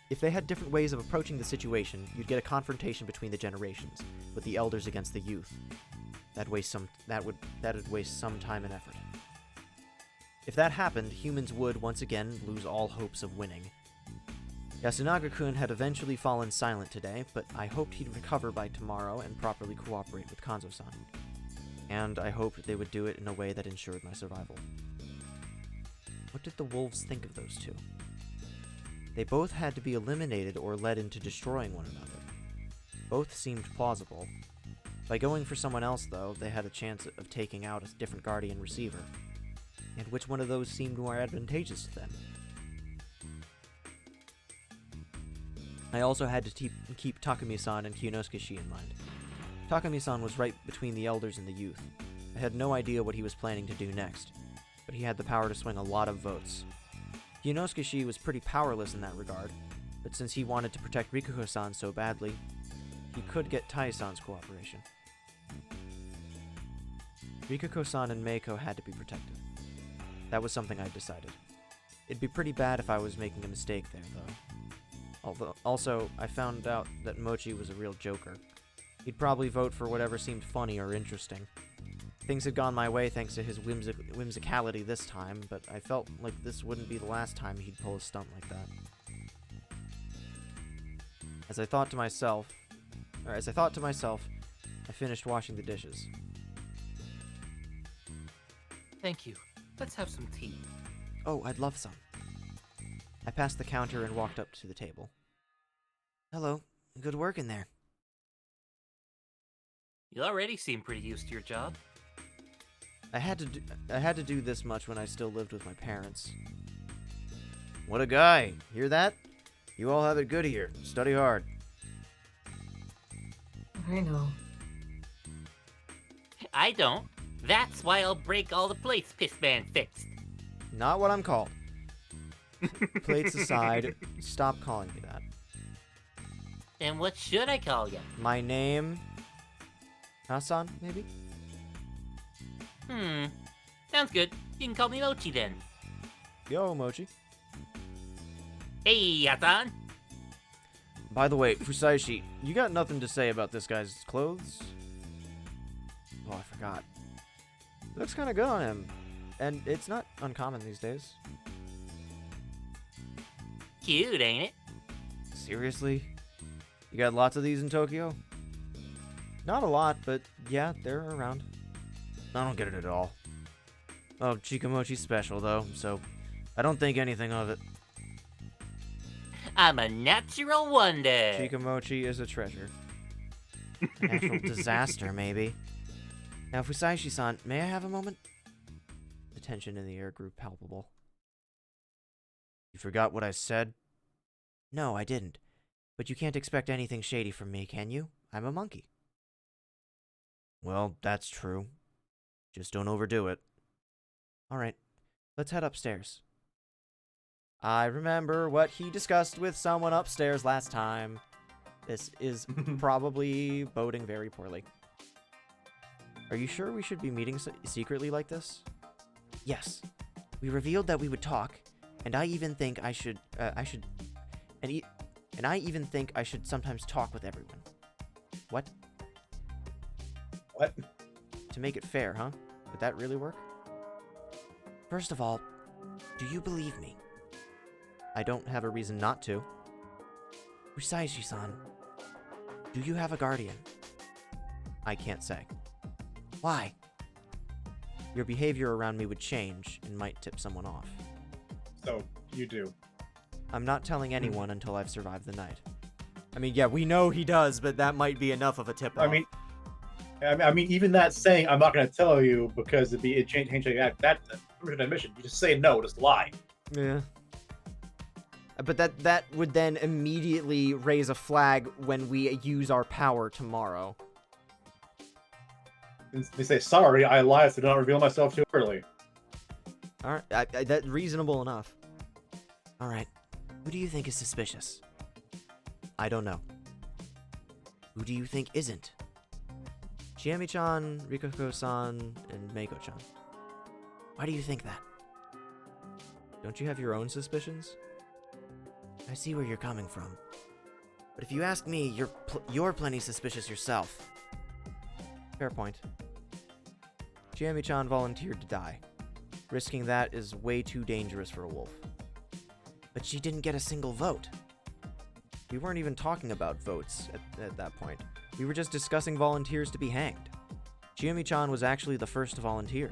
If they had different ways of approaching the situation, you'd get a confrontation between the generations, with the elders against the youth. That'd waste some time and effort. If that happened, humans would, once again, lose all hopes of winning. Yasunaga-kun had eventually fallen silent today, but I hoped he'd recover by tomorrow and properly cooperate with Kanzo-san. And I hoped they would do it in a way that ensured my survival. What did the wolves think of those two? They both had to be eliminated or led into destroying one another. Both seemed plausible. By going for someone else, though, they had a chance of taking out a different guardian receiver. And which one of those seemed more advantageous to them? I also had to keep Takumi-san and Kyonosuke-shi in mind. Takumi-san was right between the elders and the youth. I had no idea what he was planning to do next, but he had the power to swing a lot of votes. Kyonosuke-shi was pretty powerless in that regard, but since he wanted to protect Rikuko-san so badly, he could get Tai-san's cooperation. Rikuko-san and Meiko had to be protected. That was something I'd decided. It'd be pretty bad if I was making a mistake there, though. Also, I found out that Mochi was a real joker. He'd probably vote for whatever seemed funny or interesting. Things had gone my way thanks to his whimsicality this time, but I felt like this wouldn't be the last time he'd pull a stunt like that. As I thought to myself, I finished washing the dishes. Thank you. Let's have some tea. Oh, I'd love some. I passed the counter and walked up to the table. Hello. Good work in there. You already seem pretty used to your job. I had to do this much when I still lived with my parents. What a guy! Hear that? You all have it good here. Study hard. I know. I don't. That's why I'll break all the plates Pissman fixed. Not what I'm called. Plates aside, stop calling me that. And what should I call you? My name... Hassan, maybe? Sounds good. You can call me Mochi then. Yo, Mochi. Hey, Hassan. By the way, Fusaishi, you got nothing to say about this guy's clothes? Oh, I forgot. Looks kind of good on him. And it's not uncommon these days. Cute, ain't it? Seriously? You got lots of these in Tokyo? Not a lot, but yeah, they're around. I don't get it at all. Oh, Chikamochi's special, though, so I don't think anything of it. I'm a natural wonder. Chikamochi is a treasure. A natural disaster, maybe. Now, Fusaishi-san, may I have a moment? The tension in the air grew palpable. You forgot what I said? No, I didn't. But you can't expect anything shady from me, can you? I'm a monkey. Well, that's true. Just don't overdo it. All right, let's head upstairs. I remember what he discussed with someone upstairs last time. This is probably boding very poorly. Are you sure we should be meeting secretly like this? Yes. We revealed that we would talk, and I even think And I even think I should sometimes talk with everyone. What? What? To make it fair, huh? Would that really work? First of all, do you believe me? I don't have a reason not to. Usaishi-san, do you have a guardian? I can't say. Why? Your behavior around me would change and might tip someone off. So, you do. I'm not telling anyone until I've survived the night. I mean, yeah, we know he does, but that might be enough of a tip-off. I mean, even that saying, I'm not going to tell you because it change like that's an admission. You just say no, just lie. Yeah. But that would then immediately raise a flag when we use our power tomorrow. They say, sorry, I lied, so do not reveal myself too early. All right, that's reasonable enough. All right. Who do you think is suspicious? I don't know. Who do you think isn't? Chiemi-chan, Rikako-san, and Meiko-chan. Why do you think that? Don't you have your own suspicions? I see where you're coming from. But if you ask me, you're plenty suspicious yourself. Fair point. Chiemi-chan volunteered to die. Risking that is way too dangerous for a wolf. But she didn't get a single vote. We weren't even talking about votes at that point. We were just discussing volunteers to be hanged. Chiemi-chan was actually the first to volunteer.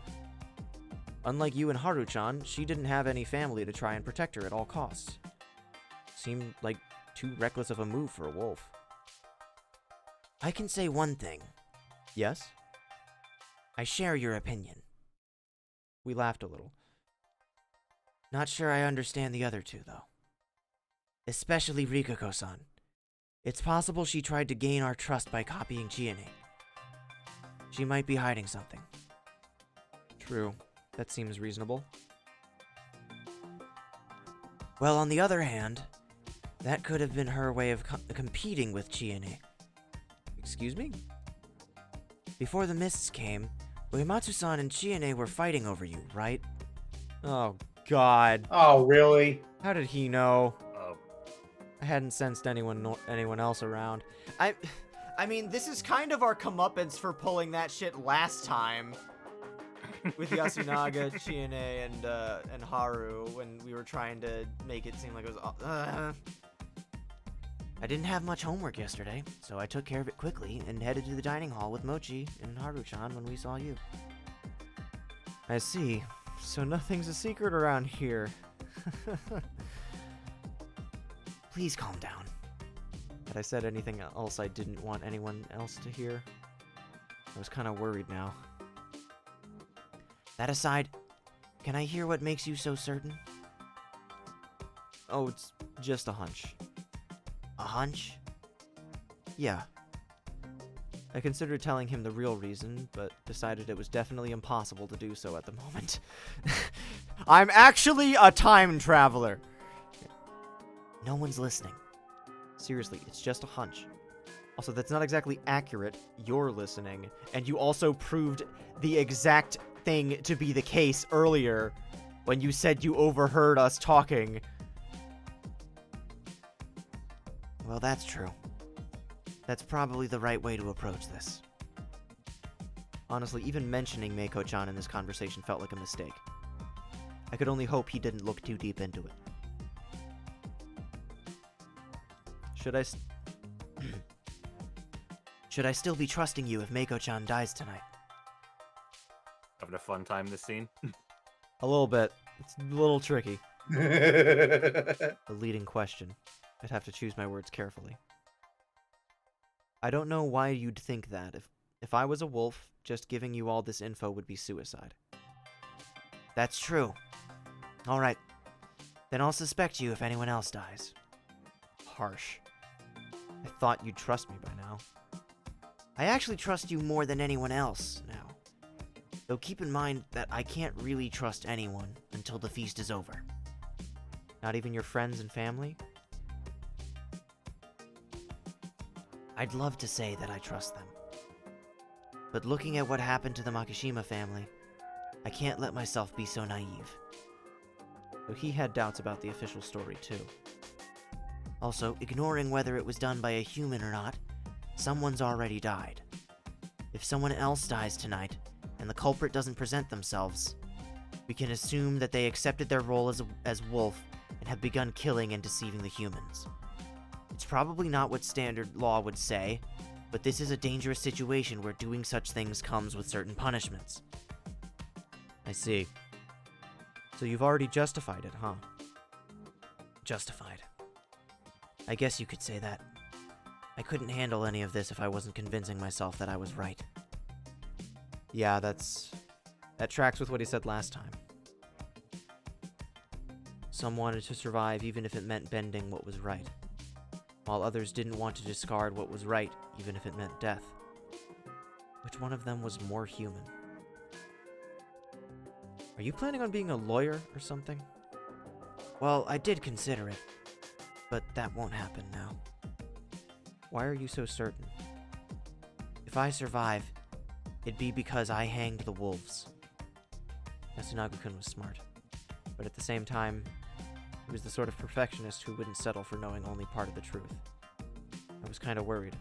Unlike you and Haru-chan, she didn't have any family to try and protect her at all costs. Seemed like too reckless of a move for a wolf. I can say one thing. Yes? I share your opinion. We laughed a little. Not sure I understand the other two, though. Especially Rikako-san. It's possible she tried to gain our trust by copying Chiene. She might be hiding something. True. That seems reasonable. Well, on the other hand, that could have been her way of competing with Chiene. Excuse me? Before the mists came, Uematsu-san and Chiene were fighting over you, right? Oh, God. Oh, really? How did he know? I hadn't sensed anyone else around. I mean, this is kind of our comeuppance for pulling that shit last time. With Yasunaga, Chiene, and Haru, when we were trying to make it seem like it was... I didn't have much homework yesterday, so I took care of it quickly and headed to the dining hall with Mochi and Haru-chan when we saw you. I see. So nothing's a secret around here. Please calm down. Had I said anything else I didn't want anyone else to hear? I was kind of worried now. That aside, can I hear what makes you so certain? Oh, it's just a hunch. A hunch? Yeah. I considered telling him the real reason, but decided it was definitely impossible to do so at the moment. I'm actually a time traveler! No one's listening. Seriously, it's just a hunch. Also, that's not exactly accurate. You're listening, and you also proved the exact thing to be the case earlier when you said you overheard us talking. Well, that's true. That's probably the right way to approach this. Honestly, even mentioning Meiko-chan in this conversation felt like a mistake. I could only hope he didn't look too deep into it. Should I still be trusting you if Meiko-chan dies tonight? Having a fun time this scene. A little bit. It's a little tricky. A leading question. I'd have to choose my words carefully. I don't know why you'd think that. If I was a wolf, just giving you all this info would be suicide. That's true. Alright. Then I'll suspect you if anyone else dies. Harsh. I thought you'd trust me by now. I actually trust you more than anyone else now. Though keep in mind that I can't really trust anyone until the feast is over. Not even your friends and family? I'd love to say that I trust them. But looking at what happened to the Makishima family, I can't let myself be so naive. So he had doubts about the official story too. Also, ignoring whether it was done by a human or not, someone's already died. If someone else dies tonight, and the culprit doesn't present themselves, we can assume that they accepted their role as wolf and have begun killing and deceiving the humans. It's probably not what standard law would say, but this is a dangerous situation where doing such things comes with certain punishments. I see. So you've already justified it, huh? Justified. I guess you could say that. I couldn't handle any of this if I wasn't convincing myself that I was right. Yeah, that tracks with what he said last time. Some wanted to survive even if it meant bending what was right, while others didn't want to discard what was right even if it meant death. Which one of them was more human? Are you planning on being a lawyer or something? Well, I did consider it, but that won't happen now. Why are you so certain? If I survive, it'd be because I hanged the wolves. Yasunaga-kun was smart, but at the same time, he was the sort of perfectionist who wouldn't settle for knowing only part of the truth. I was kind of worried.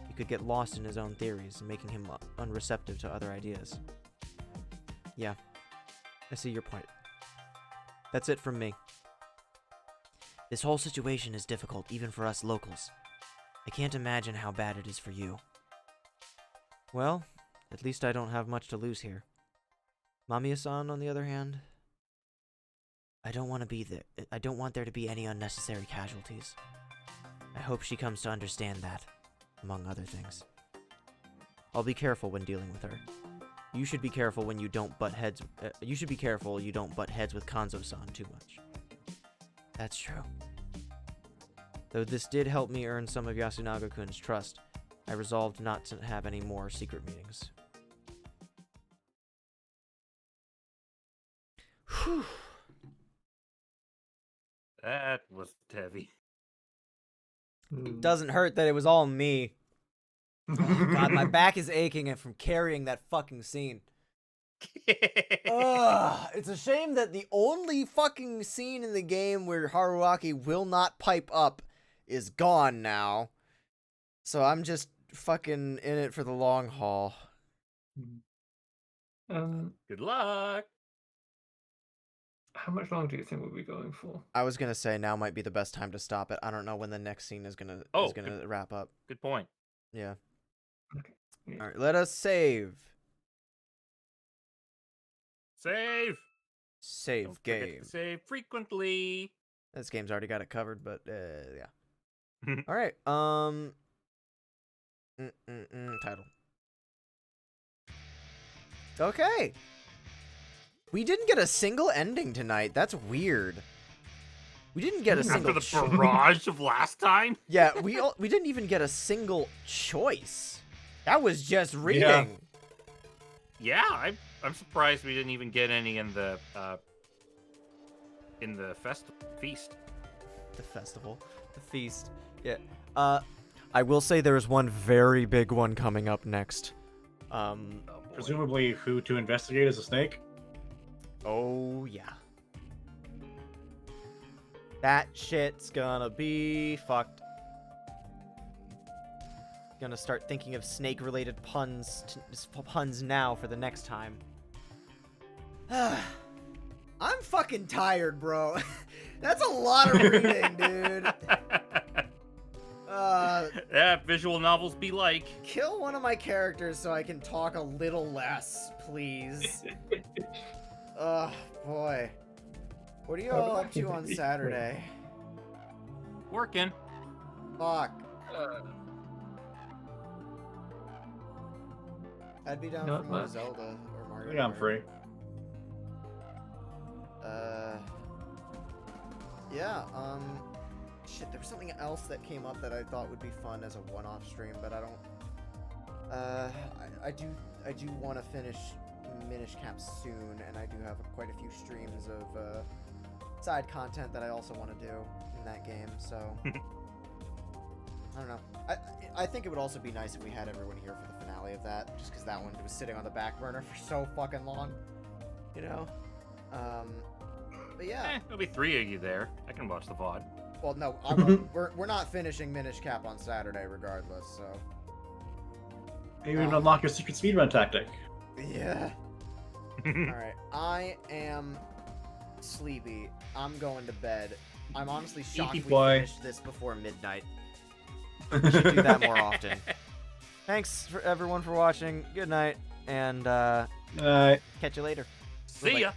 He could get lost in his own theories, making him unreceptive to other ideas. Yeah, I see your point. That's it from me. This whole situation is difficult, even for us locals. I can't imagine how bad it is for you. Well, at least I don't have much to lose here. Mamiya-san, on the other hand, I don't want there to be any unnecessary casualties. I hope she comes to understand that, among other things. I'll be careful when dealing with her. You should be careful when you don't butt heads. You should be careful you don't butt heads with Kanzo-san too much. That's true. Though this did help me earn some of Yasunaga-kun's trust, I resolved not to have any more secret meetings. Whew. That was heavy. Doesn't hurt that it was all me. Oh, God, my back is aching from carrying that fucking scene. Ugh, it's a shame that the only fucking scene in the game where Haruaki will not pipe up is gone now. So I'm just fucking in it for the long haul. Good luck. How much longer do you think we'll be going for? I was gonna say now might be the best time to stop it. I don't know when the next scene is gonna wrap up. Good point. Yeah. Okay. Yeah. All right, let us save. Save. Save Don't forget game. to save frequently. This game's already got it covered, but yeah. All right. Title. Okay. We didn't get a single ending tonight. That's weird. We didn't get a single after the barrage of last time. Yeah, we didn't even get a single choice. That was just reading. Yeah, I'm surprised we didn't even get any in the feast. The festival, the feast. Yeah. I will say there's one very big one coming up next. Presumably, who to investigate as a snake? Oh yeah. That shit's gonna be fucked. Gonna start thinking of snake-related puns now for the next time. I'm fucking tired, bro. That's a lot of reading, dude. Yeah, visual novels be like. Kill one of my characters so I can talk a little less, please. Oh, boy. What are you all up to on Saturday? Working. Fuck. I'd be down for more Zelda or Mario. Yeah, I'm Kart. free. Yeah, shit, there was something else that came up that I thought would be fun as a one-off stream, but I don't, I do want to finish Minish Cap soon, and I do have quite a few streams of, side content that I also want to do in that game, so, I don't know. I think it would also be nice if we had everyone here for the finale of that, just because that one was sitting on the back burner for so fucking long, you know? But yeah. There'll be 3 of you there. I can watch the VOD. Well, no, we're not finishing Minish Cap on Saturday, regardless. So. Maybe even unlock your secret speedrun tactic. Yeah. All right. I am sleepy. I'm going to bed. I'm honestly shocked we finished this before midnight. We should do that more often. Thanks for everyone for watching. Good night, and catch you later. See ya.